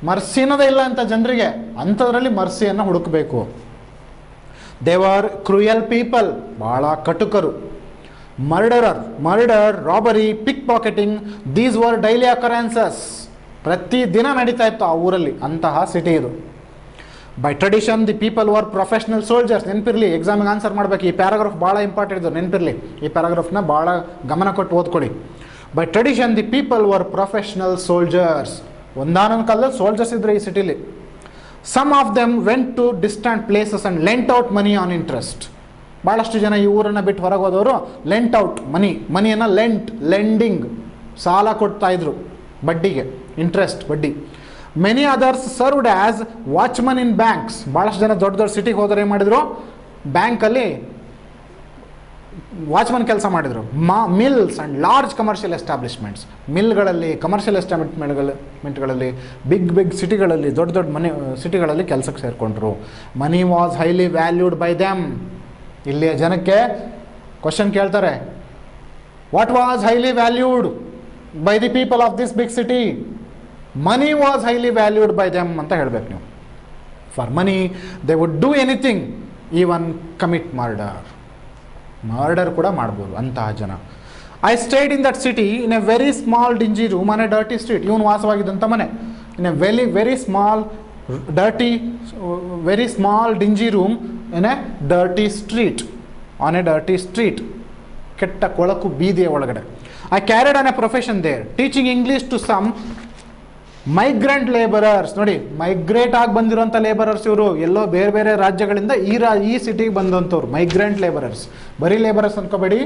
Mercy ಅನ್ನೋದೇ ಇಲ್ಲ ಅಂತ ಜನರಿಗೆ, ಅಂಥದ್ರಲ್ಲಿ ಮರ್ಸಿಯನ್ನು ಹುಡುಕಬೇಕು. ದೇ ವರ್ ಕ್ರೂಯಲ್ ಪೀಪಲ್, ಭಾಳ ಕಟುಕರು. Murder, robbery, pick pocketing, these were daily occurrences. ಪ್ರತಿ ದಿನ ನಡೀತಾ ಇತ್ತು ಆ ಊರಲ್ಲಿ, ಅಂತಹ ಸಿಟಿ ಇದು. By tradition the people were professional soldiers. ನೆನಪಿರಲಿ, ಎಕ್ಸಾಮಿಗೆ ಆನ್ಸರ್ ಮಾಡಬೇಕು. ಈ ಪ್ಯಾರಾಗ್ರಾಫ್ ಭಾಳ ಇಂಪಾರ್ಟೆಂಟ್ ಇದು, ನೆನಪಿರಲಿ. ಈ ಪ್ಯಾರಾಗ್ರಾಫ್ನ ಭಾಳ ಗಮನ ಕೊಟ್ಟು ಓದ್ಕೊಳ್ಳಿ. By tradition the people were professional soldiers. ಒಂದಾನೊಂದು ಕಾಲದಲ್ಲಿ ಸೋಲ್ಜರ್ಸ್ ಇದ್ರು ಈ ಸಿಟಿಲಿ. Some of them went to distant places and lent out money on interest. ಭಾಳಷ್ಟು ಜನ ಈ ಊರನ್ನು ಬಿಟ್ಟು ಹೊರಗೆ ಹೋದವರು ಲೆಂಟ್ ಔಟ್ ಮನಿಯನ್ನು ಲೆಂಡಿಂಗ್, ಸಾಲ ಕೊಡ್ತಾ ಇದ್ರು ಬಡ್ಡಿಗೆ, ಇಂಟ್ರೆಸ್ಟ್ ಬಡ್ಡಿ. Many others served as watchman in banks. ಭಾಳಷ್ಟು ಜನ ದೊಡ್ಡ ದೊಡ್ಡ ಸಿಟಿಗೆ ಹೋದರೆ ಏನು ಮಾಡಿದರು, ಬ್ಯಾಂಕಲ್ಲಿ ವಾಚ್ಮನ್ ಕೆಲಸ ಮಾಡಿದರು. Mills and large commercial establishments. ಮಿಲ್ಗಳಲ್ಲಿ, ಕಮರ್ಷಿಯಲ್ ಎಸ್ಟಾಬ್ಲಿಷ್ಮೆಂಟ್ಗಳಲ್ಲಿ, ಬಿಗ್ ಸಿಟಿಗಳಲ್ಲಿ, ದೊಡ್ಡ ಸಿಟಿಗಳಲ್ಲಿ ಕೆಲಸಕ್ಕೆ ಸೇರಿಕೊಂಡ್ರು. Money was highly valued by them. ಇಲ್ಲಿಯ ಜನಕ್ಕೆ ಕ್ವಶನ್ ಕೇಳ್ತಾರೆ, what was highly valued by the people of this big city? Money was highly valued by them ಅಂತ ಹೇಳಬೇಕು ನೀವು. For money they would do anything, even commit murder ಕೂಡ ಮಾಡ್ಬೋದು ಅಂತಹ ಜನ. I stayed in that city in a very small dingy room on a dirty street. ಇವನು ವಾಸವಾಗಿದ್ದಂಥ ಮನೆ. In a very small dingy room in a dirty street, on a dirty street, ಕೆಟ್ಟ ಕೊಳಕು ಬೀದಿಯ ಒಳಗಡೆ. I carried on a profession there, teaching English to some migrant labourers. ನೋಡಿ, migrate ಆಗಿ ಬಂದಿರೋಂಥ ಲೇಬರರ್ಸ್ ಇವರು, ಎಲ್ಲೋ ಬೇರೆ ಬೇರೆ ರಾಜ್ಯಗಳಿಂದ ಈ ಸಿಟಿಗೆ ಬಂದಂಥವ್ರು ಮೈಗ್ರೆಂಟ್ ಲೇಬರರ್ಸ್. ಬರೀ ಲೇಬರರ್ಸ್ ಅನ್ಕೋಬೇಡಿ,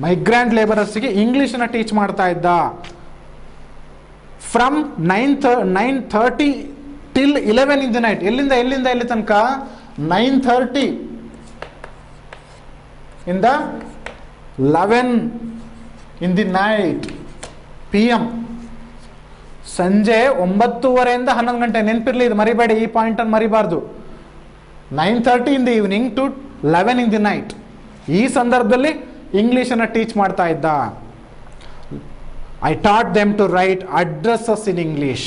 ಮೈಗ್ರೆಂಟ್ ಲೇಬರರ್ಸ್ಗೆ ಇಂಗ್ಲೀಷನ್ನು ಟೀಚ್ ಮಾಡ್ತಾ ಇದ್ದ. From 9:30 till 11 in the night. ಎಲ್ಲಿಂದ ಎಲ್ಲಿ ತನಕ? 9:30 ಇಂದ 11 ಇನ್ ದಿ ನೈಟ್ PM. ಸಂಜೆ 9:30 11 ಗಂಟೆ. ನೆನಪಿರಲಿ, ಇದು ಮರಿಬೇಡಿ, ಈ ಪಾಯಿಂಟನ್ನು ಮರಿಬಾರ್ದು. 9:30 in the evening to 11 in the night. ಈ ಸಂದರ್ಭದಲ್ಲಿ ಇಂಗ್ಲೀಷನ್ನು ಟೀಚ್ ಮಾಡ್ತಾ ಇದ್ದ. I taught them to write addresses in English.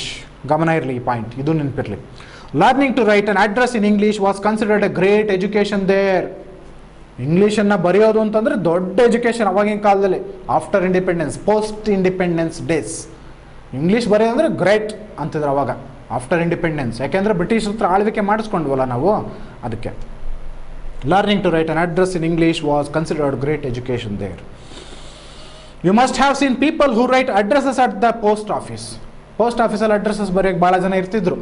ಗಮನ ಇರಲಿ ಈ ಪಾಯಿಂಟ್, ಇದು ನೆನಪಿರಲಿ. Learning to write an address in English was considered a great education there. ಇಂಗ್ಲೀಷನ್ನು ಬರೆಯೋದು ಅಂತಂದರೆ ದೊಡ್ಡ ಎಜುಕೇಷನ್ ಅವಾಗಿನ ಕಾಲದಲ್ಲಿ. After independence, post independence days English ಬರೆಯೋದಂದ್ರೆ ಗ್ರೇಟ್ ಅಂತಿದ್ರು ಅವಾಗ, ಆಫ್ಟರ್ ಇಂಡಿಪೆಂಡೆನ್ಸ್. ಯಾಕೆಂದರೆ ಬ್ರಿಟಿಷ್ ಹತ್ರ ಆಳ್ವಿಕೆ ಮಾಡಿಸ್ಕೊಂಡ್ವಲ್ಲ ನಾವು, ಅದಕ್ಕೆ. Learning to write an address in English was considered great education there. You must have seen people who write addresses at the post office. Post ಆಫೀಸಲ್ಲಿ ಅಡ್ರೆಸಸ್ ಬರೆಯೋಕ್ಕೆ ಭಾಳ ಜನ ಇರ್ತಿದ್ರು.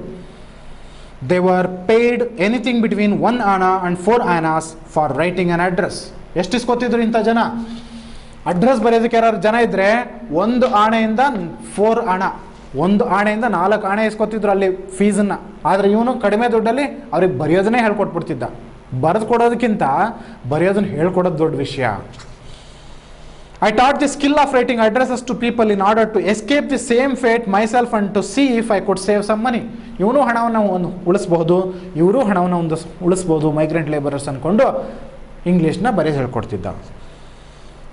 They were paid anything between 1 anna and 4 annas for writing an address. ಎಷ್ಟು ಇಸ್ಕೊತಿದ್ರು ಇಂಥ ಜನ? Address ಬರೆಯೋದಕ್ಕೆ ಯಾರು ಜನ ಇದ್ದರೆ 1 ಆಣೆಯಿಂದ 4 ಆಣೆ, 1 ಆಣೆಯಿಂದ 4 ಆಣೆ ಇಸ್ಕೊತಿದ್ರು ಅಲ್ಲಿ ಫೀಸನ್ನು. ಆದರೆ ಇವನು ಕಡಿಮೆ ದುಡ್ಡಲ್ಲಿ ಅವ್ರಿಗೆ ಬರೆಯೋದನ್ನೇ ಹೇಳ್ಕೊಟ್ಬಿಡ್ತಿದ್ದ. ಬರೆದು ಕೊಡೋದಕ್ಕಿಂತ ಬರೆಯೋದನ್ನು ಹೇಳ್ಕೊಡೋದು ದೊಡ್ಡ ವಿಷಯ. I taught the skill of writing addresses to people in order to escape the same fate myself and to see if I could save some money. ಇವನು ಹಣವನ್ನು ಒಂದು ಉಳಿಸ್ಬಹುದು, ಇವರು ಹಣವನ್ನು ಒಂದು ಉಳಿಸ್ಬೋದು, ಮೈಗ್ರೆಂಟ್ ಲೇಬರರ್ಸ್ ಅಂದ್ಕೊಂಡು ಇಂಗ್ಲೀಷ್ನ ಬರೆದು ಹೇಳ್ಕೊಡ್ತಿದ್ದ.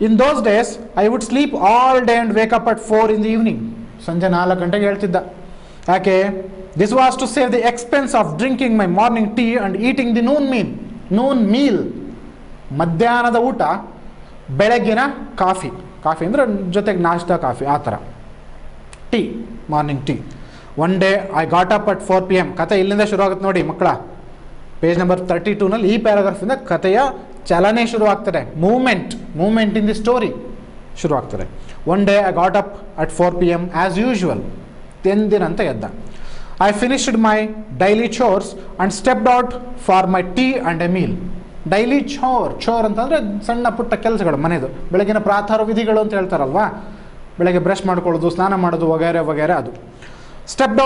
In those days I would sleep all day and wake up at 4 in the evening. ಸಂಜೆ 4 ಗಂಟೆಗೆ ಹೇಳ್ತಿದ್ದ. ಯಾಕೆ? This was to save the expense of drinking my morning tea and eating the noon meal. ಮಧ್ಯಾಹ್ನದ ಊಟ, ಬೆಳಗ್ಗಿನ coffee ಅಂದರೆ ಜೊತೆಗೆ ನಾಷ್ಟ ಕಾಫಿ, ಆ ಥರ. Tea, morning tea. One day I got up at 4 PM. ಕತೆ ಇಲ್ಲಿಂದ ಶುರು ಆಗುತ್ತೆ ನೋಡಿ ಮಕ್ಕಳ. ಪೇಜ್ ನಂಬರ್ 32ನಲ್ಲಿ ಈ ಪ್ಯಾರಾಗ್ರಾಫಿಂದ ಕಥೆಯ ಚಲನೆ ಶುರು ಆಗ್ತದೆ. ಮೂವ್ಮೆಂಟ್ ಇನ್ ದಿ ಸ್ಟೋರಿ ಶುರು ಆಗ್ತದೆ. One day I got up at 4 PM as usual. ಎಂದಿನಂತ ಎದ್ದ. I finished my daily chores and stepped out for my tea and a meal. Daily chore ಅಂತಂದರೆ ಸಣ್ಣ ಪುಟ್ಟ ಕೆಲಸಗಳು ಮನೆಯದು, ಬೆಳಗಿನ ಪ್ರಾತಃ ವಿಧಿಗಳು ಅಂತ ಹೇಳ್ತಾರಲ್ವಾ. ಬೆಳಗ್ಗೆ ಬ್ರಷ್ ಮಾಡ್ಕೊಳ್ಳೋದು, ಸ್ನಾನ ಮಾಡೋದು, ವಗೇರೆ ಅದು. Stepped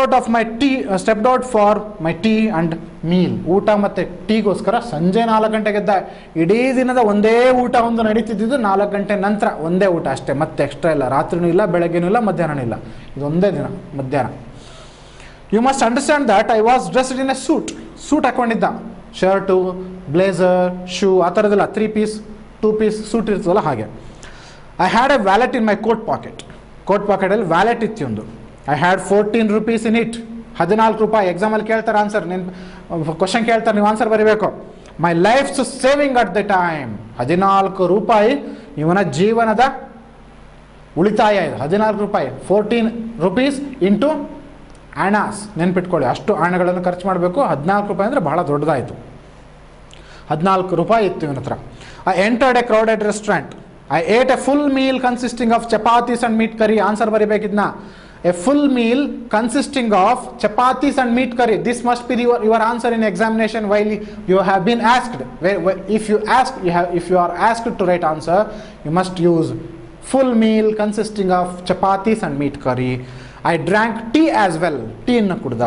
out for my tea and meal. ಊಟ ಮತ್ತು ಟೀಗೋಸ್ಕರ ಸಂಜೆ 4 ಗಂಟೆಗೆ ಎದ್ದ. ಇಡೀ ದಿನದ ಒಂದೇ ಊಟ ಒಂದು ನಡೀತಿದ್ದು 4 ಗಂಟೆ ನಂತರ, ಒಂದೇ ಊಟ ಅಷ್ಟೇ, ಮತ್ತೆ ಎಕ್ಸ್ಟ್ರಾ ಇಲ್ಲ. ರಾತ್ರಿನೂ ಇಲ್ಲ, ಬೆಳಗ್ಗೆನೂ ಇಲ್ಲ, ಮಧ್ಯಾಹ್ನನೂ ಇಲ್ಲ. ಇದೊಂದೇ ದಿನ ಮಧ್ಯಾಹ್ನ. You must understand that I was dressed in a suit ಹಾಕ್ಕೊಂಡಿದ್ದ. ಶರ್ಟು, ಬ್ಲೇಸರ್, ಶೂ ಆ ಥರದ್ದೆಲ್ಲ 3 ಪೀಸ್ 2 ಪೀಸ್ ಸೂಟ್ ಇರ್ತದಲ್ಲ ಹಾಗೆ. I had a wallet in my coat ಪಾಕೆಟಲ್ಲಿ ವ್ಯಾಲೆಟ್ ಇತ್ತು ಒಂದು. I had 14 rupees in it. 14 ರೂಪಾಯಿ. ಎಕ್ಸಾಮಲ್ಲಿ ಕೇಳ್ತಾರೆ ಆನ್ಸರ್, ಕ್ವಶನ್ ಕೇಳ್ತಾರೆ, ನೀವು ಆನ್ಸರ್ ಬರೀಬೇಕು. My life's saving at the time. 14 ರೂಪಾಯಿ ಇವನ ಜೀವನದ ಉಳಿತಾಯ ಇದು. 14 ರೂಪಾಯಿ. 14 rupees ಇಂಟು ಆಣಾಸ್. ನೆನ್ಪಿಟ್ಕೊಳ್ಳಿ, ಅಷ್ಟು ಆಣೆಗಳನ್ನು ಖರ್ಚು ಮಾಡಬೇಕು. 14 ರೂಪಾಯಿ ಅಂದರೆ ಬಹಳ ದೊಡ್ಡದಾಯಿತು. 14 ರೂಪಾಯಿ ಇತ್ತು ಇವನ ಹತ್ರ. I entered a crowded restaurant. I ate a full meal consisting of chapatis and meat curry. Answer ಬರೀಬೇಕಿದ್ನ. A full meal consisting of chapatis and meat curry. This must be your answer in examination while you have been asked. If you are asked to write answer, you must use full meal consisting of chapatis and meat curry. I drank tea as well. ಟೀಯನ್ನು ಕುಡ್ದ.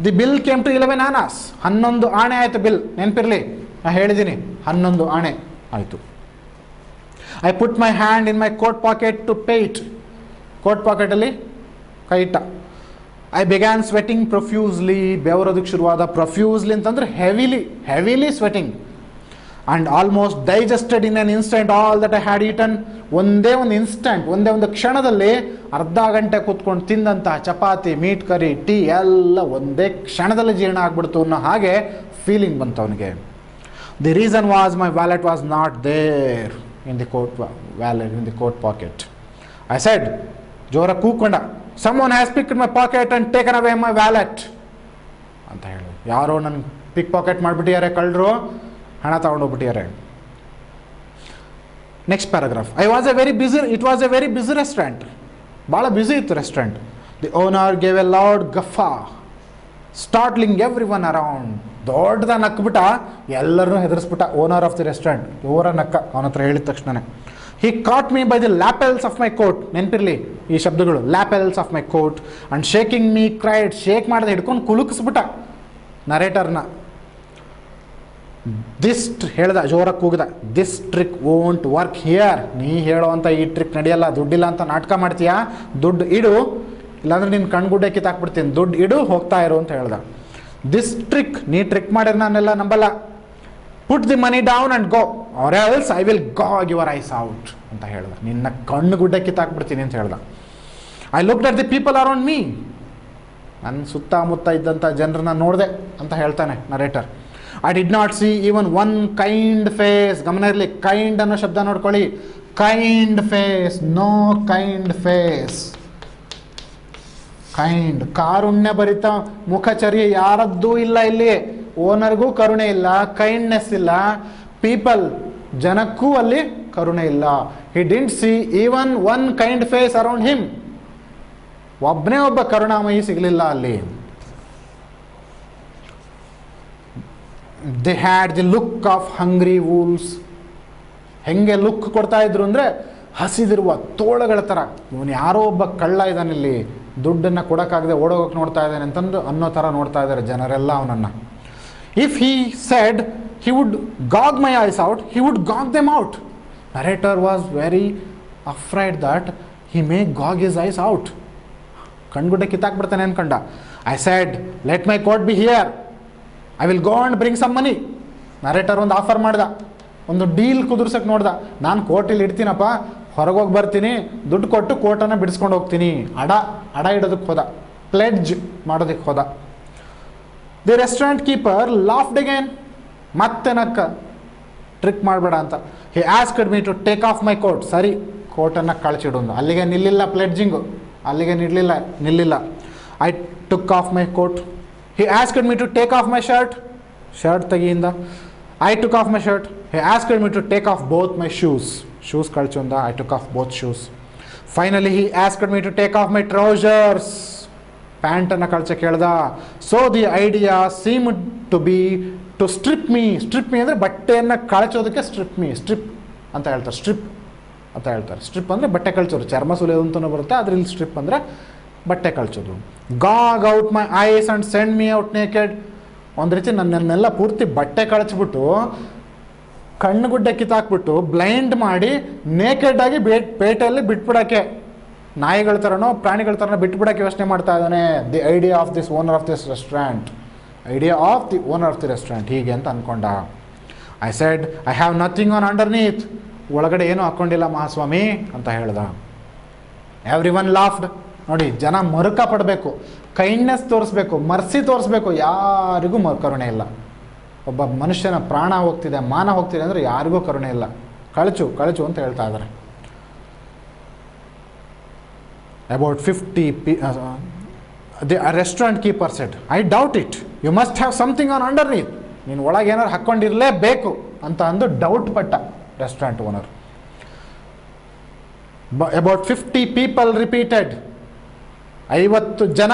The bill came to 11 annas. 11 ಆಣೆ ಆಯಿತು bill. ನೆನಪಿರಲಿ, ನಾನು ಹೇಳಿದ್ದೀನಿ 11 ಆಣೆ ಆಯಿತು. I put my hand in my coat pocket to pay it. Coat ಪಾಕೆಟಲ್ಲಿ ಕೈ ಇಟ್ಟ. I began sweating profusely. ಬೆವರೋದಕ್ಕೆ ಶುರುವಾದ. ಪ್ರೊಫ್ಯೂಸ್ಲಿ ಅಂತಂದರೆ heavily sweating. And almost digested in an instant all that I had eaten. ಒಂದೇ ಒಂದು ಕ್ಷಣದಲ್ಲಿ ಅರ್ಧ ಗಂಟೆ ಕೂತ್ಕೊಂಡು ತಿಂದಂತಹ ಚಪಾತಿ, ಮೀಟ್ ಕರಿ, ಟೀ ಎಲ್ಲ ಒಂದೇ ಕ್ಷಣದಲ್ಲಿ ಜೀರ್ಣ ಆಗ್ಬಿಡ್ತು ಅನ್ನೋ ಹಾಗೆ ಫೀಲಿಂಗ್ ಬಂತು ಅವನಿಗೆ. The reason was my wallet was not there in the coat pocket. I said, ಜೋರಾಗಿ ಕೂಕೊಂಡ, someone has picked my pocket and taken away my wallet ಅಂತ ಹೇಳಿ. ಯಾರೋ ನನ್ನ ಪಿಕ್ ಪಾಕೆಟ್ ಮಾಡಿಬಿಟ್ಟಿದ್ದಾರೆ, ಕಳ್ಳರು ಹಣ ತಗೊಂಡೋಗ್ಬಿಟ್ಟಿದ್ದಾರೆ. Next paragraph. It was a very busy restaurant. ಭಾಳ ಬ್ಯುಸಿ ಇತ್ತು restaurant. The owner gave a loud guffaw startling everyone around. ದೊಡ್ಡದ ನಕ್ಬಿಟ್ಟ, ಎಲ್ಲರನ್ನೂ ಹೆದರಿಸ್ಬಿಟ್ಟ. ಓನರ್ ಆಫ್ ದಿ ರೆಸ್ಟೋರೆಂಟ್ ಇವರ ನಕ್ಕ ಅವನ ಹತ್ರ ಹೇಳಿದ ತಕ್ಷಣ. He caught me by the lapels of my coat. ನೆನಪಿರಲಿ ಈ ಶಬ್ದಗಳು, lapels of my coat and shaking me cried. Shake ಮಾಡಿದೆ, ಹಿಡ್ಕೊಂಡು ಕುಲುಕಿಸ್ಬಿಟ್ಟ ನರೇಟರ್ನ. ದಿಸ್ ಹೇಳ್ದ, ಜೋರಾಗಿ ಕೂಗ್ದ, this trick won't work here. ನೀ ಹೇಳೋವಂಥ ಈ ಟ್ರಿಕ್ ನಡೆಯಲ್ಲ. ದುಡ್ಡಿಲ್ಲ ಅಂತ ನಾಟಕ ಮಾಡ್ತೀಯಾ, ದುಡ್ಡು ಇಡು, ಇಲ್ಲಾಂದ್ರೆ ನಿನ್ನ ಕಣ್ಗುಡ್ಡೆ ಕಿತ್ತಾಕ್ಬಿಡ್ತೀನಿ. ದುಡ್ಡು ಇಡು, ಹೋಗ್ತಾ ಇರು ಅಂತ ಹೇಳ್ದ. ದಿಸ್ ಟ್ರಿಕ್, ನೀ ಟ್ರಿಕ್ ಮಾಡಿದ್ರೆ ನಾನೆಲ್ಲ ನಂಬಲ್ಲ. Put the money down and go or else I will ಗಾಗ್ your eyes out ಅಂತ ಹೇಳ್ದ. ನಿನ್ನ ಕಣ್ಣು ಗುಡ್ಡೆ ಕಿತ್ತಾಕ್ಬಿಡ್ತೀನಿ ಅಂತ ಹೇಳ್ದ. I looked at the people around me, ನನ್ನ ಸುತ್ತಮುತ್ತ ಇದ್ದಂಥ ಜನರನ್ನ ನೋಡಿದೆ ಅಂತ ಹೇಳ್ತಾನೆ narrator. I did not see even one kind face. ಗಮನ ಇರಲಿ, ಕೈಂಡ್ ಅನ್ನೋ ಶಬ್ದ ನೋಡ್ಕೊಳ್ಳಿ. Kind face, no kind face. Kind, ಕಾರುಣ್ಯ ಭರಿತ ಮುಖಚರ್ಯೆ ಯಾರದ್ದೂ ಇಲ್ಲ ಇಲ್ಲಿ. ಓನರ್ಗೂ ಕರುಣೆ ಇಲ್ಲ, ಕೈಂಡ್ನೆಸ್ ಇಲ್ಲ. ಪೀಪಲ್, ಜನಕ್ಕೂ ಅಲ್ಲಿ ಕರುಣೆ ಇಲ್ಲ. He didn't see even one kind face around him. ಒಬ್ಬನೇ ಒಬ್ಬ ಕರುಣಾಮಯಿ ಸಿಗಲಿಲ್ಲ ಅಲ್ಲಿ. They had the look of hungry wolves. ಹೆಂಗೆ ಲುಕ್ ಕೊಡ್ತಾ ಇದ್ರು ಅಂದರೆ ಹಸಿದಿರುವ ತೋಳಗಳ ಥರ. ಇವನು ಯಾರೋ ಒಬ್ಬ ಕಳ್ಳ ಇದ್ದಾನಿಲ್ಲಿ, ದುಡ್ಡನ್ನು ಕೊಡೋಕ್ಕಾಗದೆ ಓಡೋಗಕ್ಕೆ ನೋಡ್ತಾ ಇದ್ದಾನೆ ಅಂತಂದು ಅನ್ನೋ ಥರ ನೋಡ್ತಾ ಇದ್ದಾರೆ ಜನರೆಲ್ಲ ಅವನನ್ನು. If he said he would gog my eyes out, he would gog them out. Narrator was very afraid that he may gog his eyes out. ಕಣ್ಗುಡ್ಡೆ ಕಿತ್ತಾಕ್ಬಿಡ್ತಾನೆ ಅನ್ಕೊಂಡ. I said, let my coat be here, I will go and bring some money. Narrator ಒಂದು offer ಮಾಡ್ದ, ಒಂದು deal ಕುದುರ್ಸಕ್ಕೆ ನೋಡ್ದ. ನಾನು ಕೋಟಿಲ್ಲಿ ಇಡ್ತೀನಪ್ಪ, ಹೊರಗೋಗಿ ಬರ್ತೀನಿ, ದುಡ್ಡು ಕೊಟ್ಟು ಕೋಟನ್ನು ಬಿಡಿಸ್ಕೊಂಡು ಹೋಗ್ತೀನಿ. ಅಡ ಇಡೋದಕ್ಕೆ ಹೋದ, ಪ್ಲೆಡ್ಜ್ ಮಾಡೋದಕ್ಕೆ ಹೋದ. The restaurant keeper laughed again. ಮತ್ತೆ ನಕ್ಕ, ಟ್ರಿಕ್ ಮಾಡಬೇಡ ಅಂತ. He asked me to take off my coat. ಸರಿ, ಕೋಟನ್ನು ಕಳ್ಚಿಡೋದು. ಅಲ್ಲಿಗೆ ನಿಲ್ಲಿಲ್ಲ ಪ್ಲೆಡ್ಜಿಂಗು, ಅಲ್ಲಿಗೆ ನಿಲ್ಲಿಲ್ಲ. I took off my coat. He asked me to take off my shirt. Shirt ತೆಗಿಯಿಂದ. I took off my shirt. He asked me to take off both my shoes. Shoes ಕಳ್ಚೊಂದ. I took off both shoes. Finally he asked me to take off my trousers. ಪ್ಯಾಂಟನ್ನು ಕಳ್ಚಕ್ಕೆ ಹೇಳ್ದ. So the idea seem to be to strip me. Strip me ಅಂದರೆ ಬಟ್ಟೆಯನ್ನು ಕಳಚೋದಕ್ಕೆ strip me, strip ಅಂತ ಹೇಳ್ತಾರೆ, strip ಅಂತ ಹೇಳ್ತಾರೆ. ಸ್ಟ್ರಿಪ್ ಅಂದರೆ ಬಟ್ಟೆ ಕಳ್ಚೋದು, ಚರ್ಮ ಸುಲಿಯೋದು ಅಂತಲೂ ಬರುತ್ತೆ, ಅದರಲ್ಲಿ ಸ್ಟ್ರಿಪ್ ಅಂದರೆ ಬಟ್ಟೆ ಕಳ್ಚೋದು. Gouge out my eyes and send me out naked. ಒಂದು ರೀತಿ ನನ್ನನ್ನೆಲ್ಲ ಪೂರ್ತಿ ಬಟ್ಟೆ ಕಳಚ್ಬಿಟ್ಟು, ಕಣ್ಣುಗುಡ್ಡೆ ಕಿತ್ತಾಕ್ಬಿಟ್ಟು, ಬ್ಲೈಂಡ್ ಮಾಡಿ, ನೇಕೆಡ್ ಆಗಿ ಪೇಟೆಯಲ್ಲಿ ಬಿಟ್ಬಿಡೋಕ್ಕೆ, ನಾಯಿಗಳ ಥರನೋ ಪ್ರಾಣಿಗಳ ಥರನೋ ಬಿಟ್ಬಿಡೋಕ್ಕೆ ಯೋಚನೆ ಮಾಡ್ತಾ ಇದ್ದಾನೆ. The idea of this owner of this restaurant. Idea of the owner of the restaurant, ಹೀಗೆ ಅಂತ ಅಂದ್ಕೊಂಡ. I said, I have nothing on underneath. ಒಳಗಡೆ ಏನೂ ಹಾಕ್ಕೊಂಡಿಲ್ಲ ಮಹಾಸ್ವಾಮಿ ಅಂತ ಹೇಳ್ದ. Everyone laughed. ನೋಡಿ, ಜನ ಮರುಕ ಪಡಬೇಕು, ಕೈಂಡ್ನೆಸ್ ತೋರಿಸ್ಬೇಕು, ಮರ್ಸಿ ತೋರಿಸ್ಬೇಕು. ಯಾರಿಗೂ ಕರುಣೆ ಇಲ್ಲ. ಒಬ್ಬ ಮನುಷ್ಯನ ಪ್ರಾಣ ಹೋಗ್ತಿದೆ, ಮಾನ ಹೋಗ್ತಿದೆ ಅಂದರೆ ಯಾರಿಗೂ ಕರುಣೆ ಇಲ್ಲ. ಕಳಚು ಅಂತ ಹೇಳ್ತಾ ಇದ್ದಾರೆ. About 50 the restaurant keeper said, I doubt it, you must have something on underneath. ನೀನು ಒಳಗೆ ಏನಾರು ಹಾಕ್ಕೊಂಡಿರಲೇಬೇಕು ಅಂತ ಅಂದು ಡೌಟ್ ಪಟ್ಟ restaurant owner. About 50 people repeated. 50 ಜನ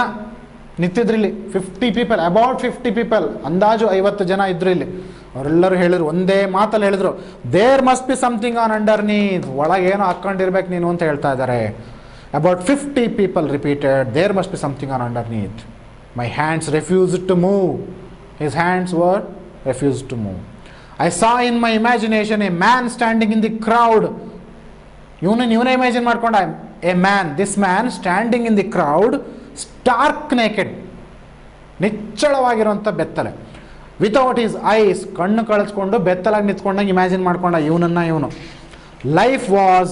ನಿಂತಿದ್ರಿಲ್ಲಿ. 50 people, ಅಬೌಟ್ 50 people, ಅಂದಾಜು 50 ಜನ ಇದ್ರು ಇಲ್ಲಿ. ಅವರೆಲ್ಲರೂ ಹೇಳಿದ್ರು, ಒಂದೇ ಮಾತಲ್ಲಿ ಹೇಳಿದ್ರು, there must be something on underneath. ಒಳಗೆ ಏನೋ ಹಾಕ್ಕೊಂಡಿರ್ಬೇಕು ನೀನು ಅಂತ ಹೇಳ್ತಾ ಇದ್ದಾರೆ. About 50 people repeated, there must be something on underneath. My hands refused to move. His hands were refused to move. I saw in my imagination a man standing in the crowd. ಇವನೇ imagine ಮಾಡ್ಕೊಂಡ. A man, this man standing in the crowd, stark naked. ನಿಚ್ಚಳವಾಗಿರುವಂಥ ಬೆತ್ತಲೆ. Without his eyes, ಕಣ್ಣು ಕಳಿಸ್ಕೊಂಡು ಬೆತ್ತಲಾಗಿ ನಿಂತ್ಕೊಂಡಂಗೆ imagine ಮಾಡ್ಕೊಂಡ ಇವನು. Life was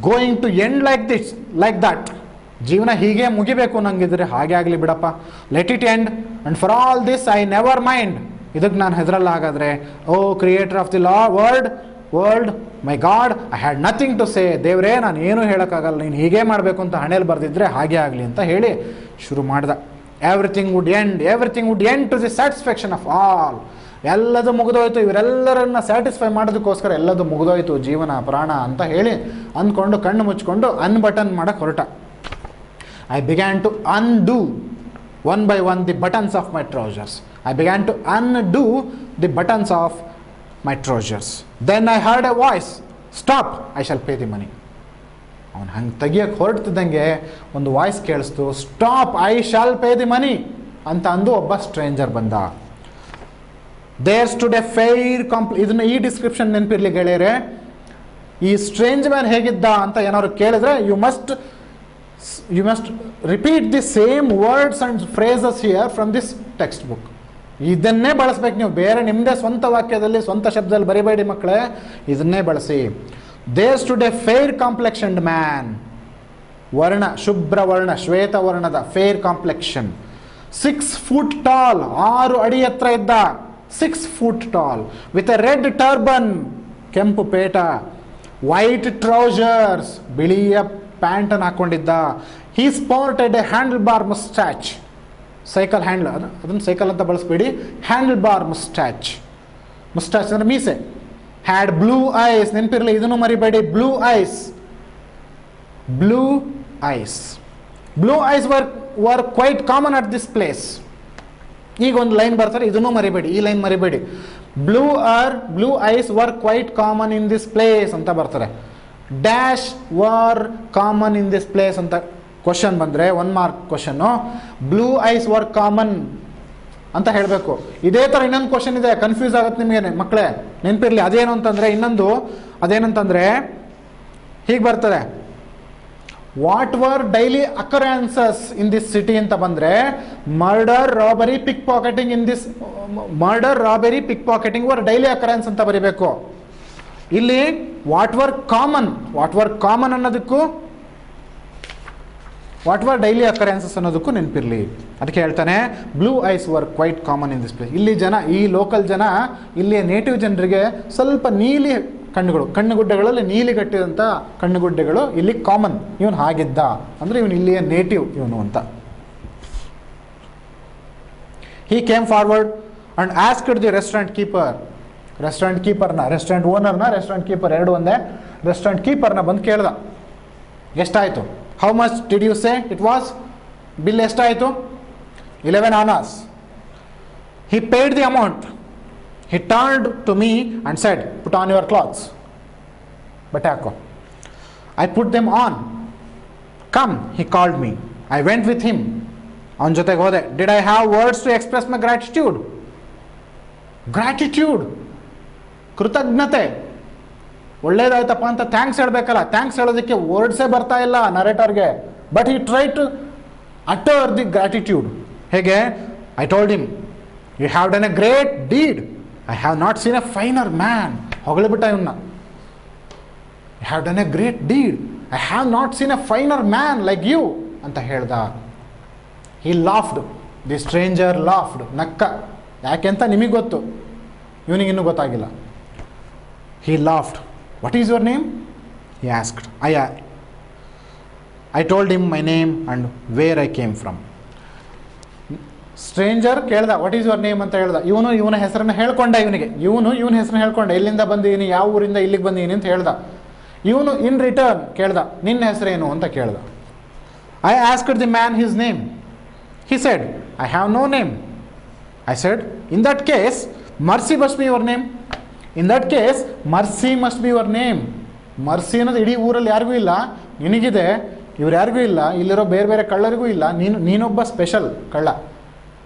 going to end like that. ಜೀವನ ಹೀಗೆ ಮುಗಿಬೇಕು ನಂಗಿದ್ರೆ ಹಾಗೆ ಆಗಲಿ ಬಿಡಪ್ಪ. Let it end and for all this I never mind. ಇದಕ್ಕೆ ನಾನು ಹೆದರಲ್ಲ. ಹಾಗಾದರೆ, O creator of the world, my God, I had nothing to say. ದೇವರೇ, ನಾನು ಏನೂ ಹೇಳೋಕ್ಕಾಗಲ್ಲ, ನೀನು ಹೀಗೆ ಮಾಡಬೇಕು ಅಂತ ಹಣೆಯಲ್ಲಿ ಬರೆದಿದ್ರೆ ಹಾಗೆ ಆಗಲಿ ಅಂತ ಹೇಳಿ ಶುರು ಮಾಡ್ದ. Everything would end to the satisfaction of all. ಎಲ್ಲದು ಮುಗಿದೋಯ್ತು, ಇವರೆಲ್ಲರನ್ನ ಸ್ಯಾಟಿಸ್ಫೈ ಮಾಡೋದಕ್ಕೋಸ್ಕರ ಎಲ್ಲದು ಮುಗಿದೋಯ್ತು, ಜೀವನ ಪ್ರಾಣ ಅಂತ ಹೇಳಿ ಅಂದ್ಕೊಂಡು ಕಣ್ಣು ಮುಚ್ಕೊಂಡು ಅನ್ಬಟನ್ ಮಾಡೋಕ್ಕೆ ಹೊರಟ. I began to undo one by one the buttons of my trousers. I began to undo the buttons of my trousers. Then I heard a voice, stop, I shall pay the money. ಅವನು ಹಂಗೆ ತೆಗಿಯೋಕ್ಕೆ ಹೊರಡ್ತಿದ್ದಂಗೆ ಒಂದು voice ಕೇಳಿಸ್ತು, stop, I shall pay the money ಅಂತ ಅಂದು ಒಬ್ಬ stranger ಬಂದ. ದೇರ್ ಸ್ಟುಡ್ ಎ ಫೇರ್ ಇದನ್ನ ಈ ಡಿಸ್ಕ್ರಿಪ್ಷನ್ ನೆನಪಿರ್ಲಿ ಗೆಳೆಯರೆ. ಈ ಸ್ಟ್ರೇಂಜ್ ಮ್ಯಾನ್ ಹೇಗಿದ್ದ ಅಂತ ಏನಾದ್ರು ಕೇಳಿದ್ರೆ you must repeat the same words and phrases here from this textbook. ಇದನ್ನೇ ಬಳಸ್ಬೇಕು ನೀವು, ಬೇರೆ ನಿಮ್ಮದೇ ಸ್ವಂತ ವಾಕ್ಯದಲ್ಲಿ ಸ್ವಂತ ಶಬ್ದದಲ್ಲಿ ಬರಿಬೇಡಿ ಮಕ್ಕಳೇ, ಇದನ್ನೇ ಬಳಸಿ. There stood a fair complexioned man ವರ್ಣ, ಶುಭ್ರ ವರ್ಣ, ಶ್ವೇತವರ್ಣದ, ಫೇರ್ ಕಾಂಪ್ಲೆಕ್ಷನ್. 6 foot tall, 6 ಅಡಿ ಎತ್ತರ ಇದ್ದ. 6 foot tall with a red turban, ಕೆಂಪು ಪೇಟ. ವೈಟ್ ಟ್ರೌಸರ್ಸ್, ಬಿಳಿಯ ಪ್ಯಾಂಟ್ ಅನ್ನು ಹಾಕೊಂಡಿದ್ದ. He sported a handle bar moustache, cycle handle, ಅದನ್ನು ಸೈಕಲ್ ಅಂತ ಬಳಸಬೇಡಿ, ಹ್ಯಾಂಡಲ್ ಬಾರ್ ಮುಸ್ಟ್ಯಾಚ್. ಮುಸ್ಟ್ಯಾಚ್ ಅಂದರೆ ಮೀಸೆ. ಹ್ಯಾಡ್ ಬ್ಲೂ ಐಸ್, ನೆನಪಿರಲಿ, ಇದನ್ನು ಮರಿಬೇಡಿ, blue eyes. Blue eyes, blue eyes were quite common at this place. ಈಗ ಒಂದು ಲೈನ್ ಬರ್ತಾರೆ, ಇದನ್ನು ಮರಿಬೇಡಿ, ಈ ಲೈನ್ ಮರಿಬೇಡಿ. Blue eyes were quite common in this place ಅಂತ ಬರ್ತಾರೆ. Dash were common in this place ಅಂತ ಕ್ವಶನ್ ಬಂದರೆ 1 mark ಕ್ವಶನ್ನು. ಬ್ಲೂ ಐಸ್ ವರ್ ಕಾಮನ್ ಅಂತ ಹೇಳಬೇಕು. ಇದೇ ಥರ ಇನ್ನೊಂದು ಕ್ವಶನ್ ಇದೆ, ಕನ್ಫ್ಯೂಸ್ ಆಗುತ್ತೆ ನಿಮಗೆ ಮಕ್ಕಳೇ, ನೆನಪಿರಲಿ. ಅದೇನು ಅಂತಂದರೆ, ಇನ್ನೊಂದು ಅದೇನಂತಂದರೆ ಹೀಗೆ ಬರ್ತದೆ, what were daily occurrences in this city ಅಂತ ಬಂದರೆ, murder, robbery, pick pocketing in this, murder, robbery, pick pocketing were daily occurrence ಅಂತ ಬರೀಬೇಕು. ಇಲ್ಲಿ ವಾಟ್ ವರ್ ಕಾಮನ್ ಅನ್ನೋದಕ್ಕೂ ವಾಟ್ ವರ್ ಡೈಲಿ ಅಕರೆನ್ಸಸ್ ಅನ್ನೋದಕ್ಕೂ ನೆನಪಿರಲಿ. ಅದಕ್ಕೆ ಹೇಳ್ತಾನೆ blue eyes were quite common in this place. ಇಲ್ಲಿ ಜನ, ಈ ಲೋಕಲ್ ಜನ, ಇಲ್ಲಿಯ ನೇಟಿವ್ ಜನರಿಗೆ ಸ್ವಲ್ಪ ನೀಲಿ ಕಣ್ಣುಗಳು, ಕಣ್ಣುಗುಡ್ಡೆಗಳಲ್ಲಿ ನೀಲಿಗಟ್ಟಿದಂಥ ಕಣ್ಣುಗುಡ್ಡೆಗಳು ಇಲ್ಲಿ ಕಾಮನ್. ಇವನು ಹಾಗಿದ್ದ ಅಂದರೆ ಇವನು ಇಲ್ಲಿಯ ನೇಟಿವ್ ಇವನು ಅಂತ. He came forward and asked the restaurant keeper, restaurant ಕೀಪರ್ನ, ರೆಸ್ಟೋರೆಂಟ್ ಓನರ್ನ, ರೆಸ್ಟೋರೆಂಟ್ ಕೀಪರ್ ಎರಡು ಒಂದೇ, ರೆಸ್ಟೋರೆಂಟ್ ಕೀಪರ್ನ ಬಂದು ಕೇಳ್ದ, ಎಷ್ಟಾಯಿತು? How much did you say it was? Bill ಎಷ್ಟಾಯಿತು? 11 annas. He paid the amount. He turned to me and said, put on your clothes. ಬಟ್ಟೆ ಹಾಕೋ. I put them on. Come, he called me. I went with him. ಅವನ ಜೊತೆಗೆ ಹೋದೆ. Did I have words to express my gratitude? Gratitude, ಕೃತಜ್ಞತೆ. ಒಳ್ಳೇದಾಯ್ತಪ್ಪ ಅಂತ thanks ಹೇಳಬೇಕಲ್ಲ, thanks ಹೇಳೋದಕ್ಕೆ ವರ್ಡ್ಸೇ ಬರ್ತಾ ಇಲ್ಲ ನರೇಟರ್ಗೆ. But he try to utter the gratitude. ಹೇಗೆ? I told him, you have done a great deed, I have not seen a finer man. ಹೊಗಳಿಬಿಟ್ಟ ಇವನ್ನ. You have done a great deed, I have not seen a finer man like you ಅಂತ ಹೇಳ್ದ. He laughed, the stranger laughed, ನಕ್ಕ. ಯಾಕೆಂತ ನಿಮಗೆ ಗೊತ್ತು, ಇವನಿಗಿನ್ನೂ ಗೊತ್ತಾಗಿಲ್ಲ. He laughed. What is your name? He asked. I told him my name and where I came from. Stranger ಕೇಳ್ದ, what is your name ಅಂತ ಹೇಳ್ದ. ಇವನ ಹೆಸರನ್ನು ಹೇಳ್ಕೊಂಡ, ಇವನ ಹೆಸರನ್ನು ಹೇಳ್ಕೊಂಡ, ಎಲ್ಲಿಂದ ಬಂದಿದ್ದೀನಿ, ಯಾವ ಊರಿಂದ ಇಲ್ಲಿಗೆ ಬಂದಿದ್ದೀನಿ ಅಂತ ಹೇಳ್ದ. ಇವನು ಇನ್ ರಿಟರ್ನ್ ಕೇಳ್ದ, ನಿನ್ನ ಹೆಸರೇನು ಅಂತ ಕೇಳ್ದ. I asked the man his name. He said, I have no name. I said, in that case mercy must be your name. In that case mercy must be your name. Mercy ಅನ್ನೋದು ಇಡೀ ಊರಲ್ಲಿ ಯಾರಿಗೂ ಇಲ್ಲ, ನಿನಗಿದೆ, ಇವ್ರು ಯಾರಿಗೂ ಇಲ್ಲ, ಇಲ್ಲಿರೋ ಬೇರೆ ಬೇರೆ ಕಳ್ಳರಿಗೂ ಇಲ್ಲ, ನೀನೊಬ್ಬ ಸ್ಪೆಷಲ್ ಕಳ್ಳ,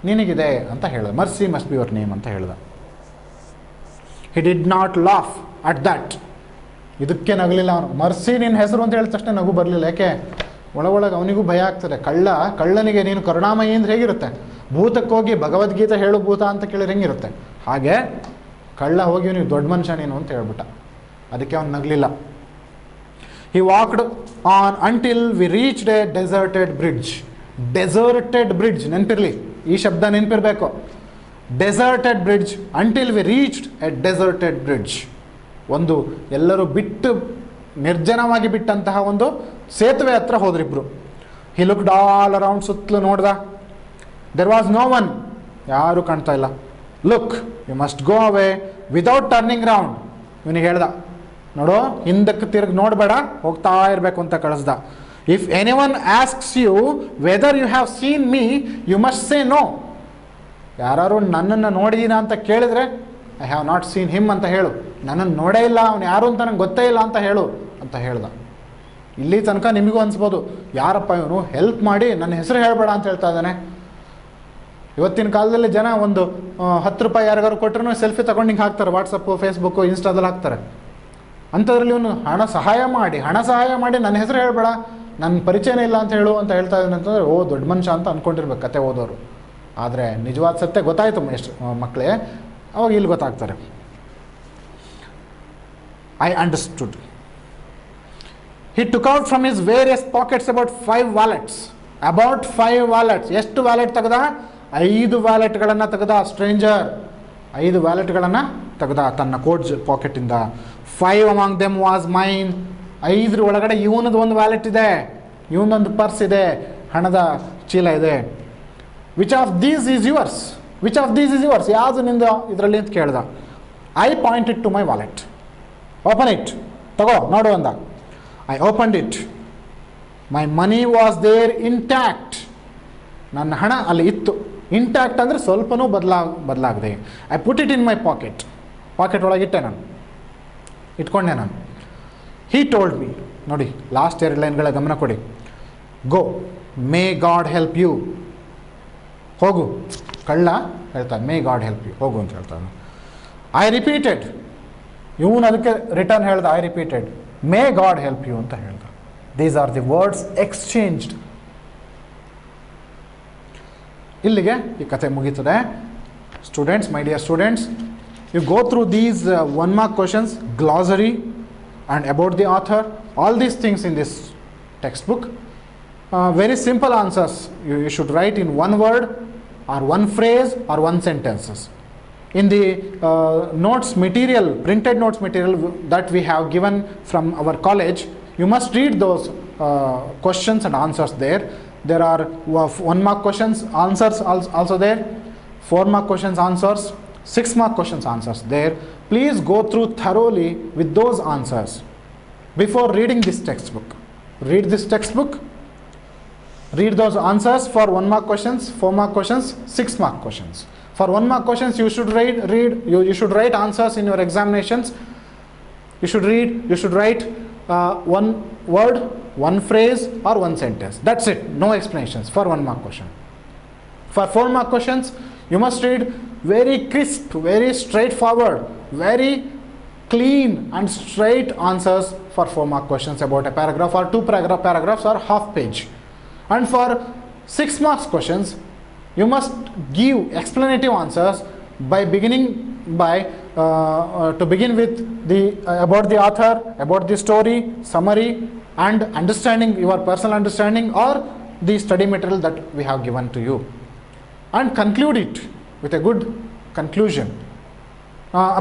ನಿನಗಿದೆ ಅಂತ ಹೇಳ್ದ. Mercy must be your name ಅಂತ ಹೇಳ್ದ. He did not laugh at that. ಇದಕ್ಕೆ ನಗಲಿಲ್ಲ ಅವನು. ಮರ್ಸಿ ನಿನ್ನ ಹೆಸರು ಅಂತ ಹೇಳಿದ ತಕ್ಷಣ ನಗು ಬರಲಿಲ್ಲ. ಯಾಕೆ? ಒಳಗೊಳಗೆ ಅವನಿಗೂ ಭಯ ಆಗ್ತದೆ. ಕಳ್ಳನಿಗೆ ನೀನು ಕರುಣಾಮಯಿ ಅಂದ್ರೆ ಹೇಗಿರುತ್ತೆ? ಭೂತಕ್ಕೆ ಹೋಗಿ ಭಗವದ್ಗೀತೆ ಹೇಳು ಭೂತ ಅಂತ ಕೇಳಿದ್ರೆ ಹೆಂಗಿರುತ್ತೆ? ಹಾಗೆ ಕಳ್ಳ ಹೋಗಿ ನೀವು ದೊಡ್ಡ ಮನುಷ್ಯ ನೀನು ಅಂತ ಹೇಳ್ಬಿಟ್ಟ. ಅದಕ್ಕೆ ಅವನು ನಗಲಿಲ್ಲ. He walked on until we reached a deserted bridge. Deserted bridge ನೆನಪಿರಲಿ, ಈ ಶಬ್ದ ನೆನಪಿರಬೇಕು. Deserted bridge, until we reached a deserted bridge. ಒಂದು ಎಲ್ಲರೂ ಬಿಟ್ಟು, ನಿರ್ಜನವಾಗಿ ಬಿಟ್ಟಂತಹ ಒಂದು ಸೇತುವೆ ಹತ್ರ ಹೋದ್ರಿಬ್ರು. ಹಿ ಲುಕ್ಡ್ ಆಲ್ ಅರೌಂಡ್, ಸುತ್ತಲೂ ನೋಡ್ದ. ದೆರ್ ವಾಸ್ ನೋ ಒನ್, ಯಾರೂ ಕಾಣ್ತಾ ಇಲ್ಲ. Look, you must go away without turning round. ಇವನಿಗೆ ಹೇಳ್ದ, ನೋಡು, ಹಿಂದಕ್ಕೆ ತಿರುಗಿ ನೋಡಬೇಡ, ಹೋಗ್ತಾ ಇರಬೇಕು ಅಂತ ಕಳಿಸ್ದ. If any one asks you whether you have seen me, you must say no. ಯಾರು ನನ್ನನ್ನು ನೋಡಿದೀನ ಅಂತ ಕೇಳಿದ್ರೆ, I have not seen him ಅಂತ ಹೇಳು. ನನ್ನನ್ನು ನೋಡೇ ಇಲ್ಲ, ಅವನು ಯಾರು ಅಂತ ನಂಗೆ ಗೊತ್ತೇ ಇಲ್ಲ ಅಂತ ಹೇಳು ಅಂತ ಹೇಳ್ದ. ಇಲ್ಲಿ ತನಕ ನಿಮಗೂ ಅನಿಸ್ಬೋದು, ಯಾರಪ್ಪ ಇವನು ಹೆಲ್ಪ್ ಮಾಡಿ ನನ್ನ ಹೆಸರು ಹೇಳಬೇಡ ಅಂತ ಹೇಳ್ತಾ ಇದ್ದಾನೆ. ಇವತ್ತಿನ ಕಾಲದಲ್ಲಿ ಜನ ಒಂದು 10 ರೂಪಾಯಿ ಯಾರಿಗಾರು ಕೊಟ್ಟರು ಸೆಲ್ಫಿ ತಗೊಂಡು ಹಿಂಗೆ ಹಾಕ್ತಾರೆ, ವಾಟ್ಸಪ್ಪು, ಫೇಸ್ಬುಕ್ಕು, ಇನ್ಸ್ಟಾದಲ್ಲಿ ಹಾಕ್ತಾರೆ. ಅಂಥದ್ರಲ್ಲಿ ಇವನು ಹಣ ಸಹಾಯ ಮಾಡಿ ನನ್ನ ಹೆಸರು ಹೇಳಬೇಡ, ನನ್ನ ಪರಿಚಯನೇ ಇಲ್ಲ ಅಂತ ಹೇಳು ಅಂತ ಹೇಳ್ತಾ ಇದ್ದಾನೆ ಅಂತಂದರೆ, ಓ ದೊಡ್ಡ ಮನುಷ್ಯ ಅಂತ ಅಂದ್ಕೊಂಡಿರ್ಬೇಕು ಕತೆ ಓದೋರು. ಆದರೆ ನಿಜವಾದ ಸತ್ಯ ಗೊತ್ತಾಯಿತು ಎಷ್ಟು ಮಕ್ಕಳೇ, ಅವಾಗ ಇಲ್ಲಿ ಗೊತ್ತಾಗ್ತಾರೆ. I understood. He took out from his various pockets about 5 wallets. About 5 wallets. ಎಷ್ಟು ವ್ಯಾಲೆಟ್ ತೆಗೆದ? 5 ವ್ಯಾಲೆಟ್ಗಳನ್ನು ತೆಗೆದ ಸ್ಟ್ರೇಂಜರ್. 5 ವ್ಯಾಲೆಟ್ಗಳನ್ನು ತೆಗೆದ ತನ್ನ coat ಪಾಕೆಟಿಂದ. 5 among them was mine. 5 ಒಳಗಡೆ ಇವನದು ಒಂದು ವ್ಯಾಲೆಟ್ ಇದೆ, ಇವನೊಂದು ಪರ್ಸ್ ಇದೆ, ಹಣದ ಚೀಲ ಇದೆ. Which of these is yours? Which of these is yours? ಯಾವುದು ನಿಂದ ಇದರಲ್ಲಿ ಅಂತ ಕೇಳ್ದ. I pointed to my wallet. Open it, ತಗೋ ನೋಡು ಅಂದ. I opened it. My money was there intact. ನನ್ನ ಹಣ ಅಲ್ಲಿ ಇತ್ತು. ಇಂಟ್ಯಾಕ್ಟ್ ಅಂದರೆ ಸ್ವಲ್ಪನೂ ಬದಲಾಗದೆ. I put it in my pocket. Pocket ಒಳಗಿಟ್ಟೆ ನಾನು, ಇಟ್ಕೊಂಡೆ ನಾನು. ಹೀ ಟೋಲ್ಡ್ ಮೀ, ನೋಡಿ ಲಾಸ್ಟ್ 2 ಲೈನ್ಗಳ ಗಮನ ಕೊಡಿ. Go, may God help you. ಹೋಗು. ಕಳ್ಳ ಹೇಳ್ತಾನೆ ಮೇ ಗಾಡ್ ಹೆಲ್ಪ್ ಯು, ಹೋಗು ಅಂತ ಹೇಳ್ತಾನೆ. I repeated. ಇವನು ಅದಕ್ಕೆ ರಿಟರ್ನ್ ಹೇಳ್ದ I repeated, may God help you ಅಂತ ಹೇಳ್ದ. These are the words exchanged. ಇಲ್ಲಿಗೆ ಈ ಕಥೆ ಮುಗೀತದೆ. Students, my dear students, you go through these 1 mark questions, glossary and about the author, all these things in this textbook. Very simple answers. You should write in 1 word or 1 phrase or 1 sentences. In the notes material, printed notes material that we have given from our college, you must read those questions and answers there. There are 1 mark questions, answers also there, 4 mark questions, answers, 6 mark questions, answers there. Please go through thoroughly with those answers before reading this textbook. Read this textbook, read those answers for 1 mark questions, 4 mark questions, 6 mark questions. For 1 mark questions, you should you should write answers in your examinations. You should write 1 word, 1 phrase or 1 sentence. That's it. No explanations for 1 mark question. For 4 mark questions, you must read very crisp, very straightforward, very clean and straight answers for 4 mark questions about a paragraph or 2 paragraphs or half page. And for 6 marks questions, you must give explanative answers by beginning to begin with the about the author, about the story, summary, and understanding, your personal understanding or the study material that we have given to you, and conclude it with a good conclusion.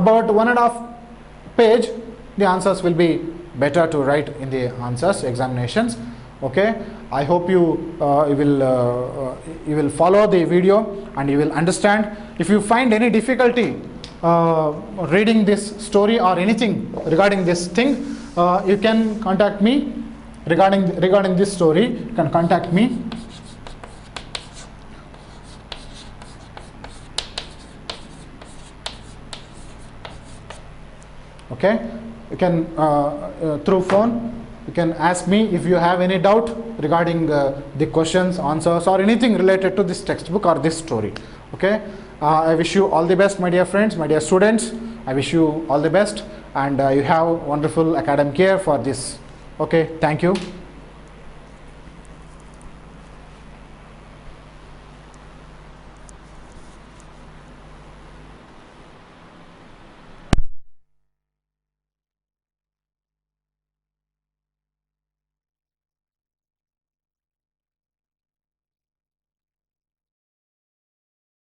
About 1.5 page, the answers will be better to write in the answers examinations. Okay, I hope you will follow the video and you will understand. If you find any difficulty reading this story or anything regarding this thing, you can contact me regarding this story. You can contact me. Okay, you can through phone. You can ask me if you have any doubt regarding the questions, answers or anything related to this textbook or this story. Okay, I wish you all the best, my dear friends, my dear students. I wish you all the best and you have wonderful academic year for this. Okay, thank you.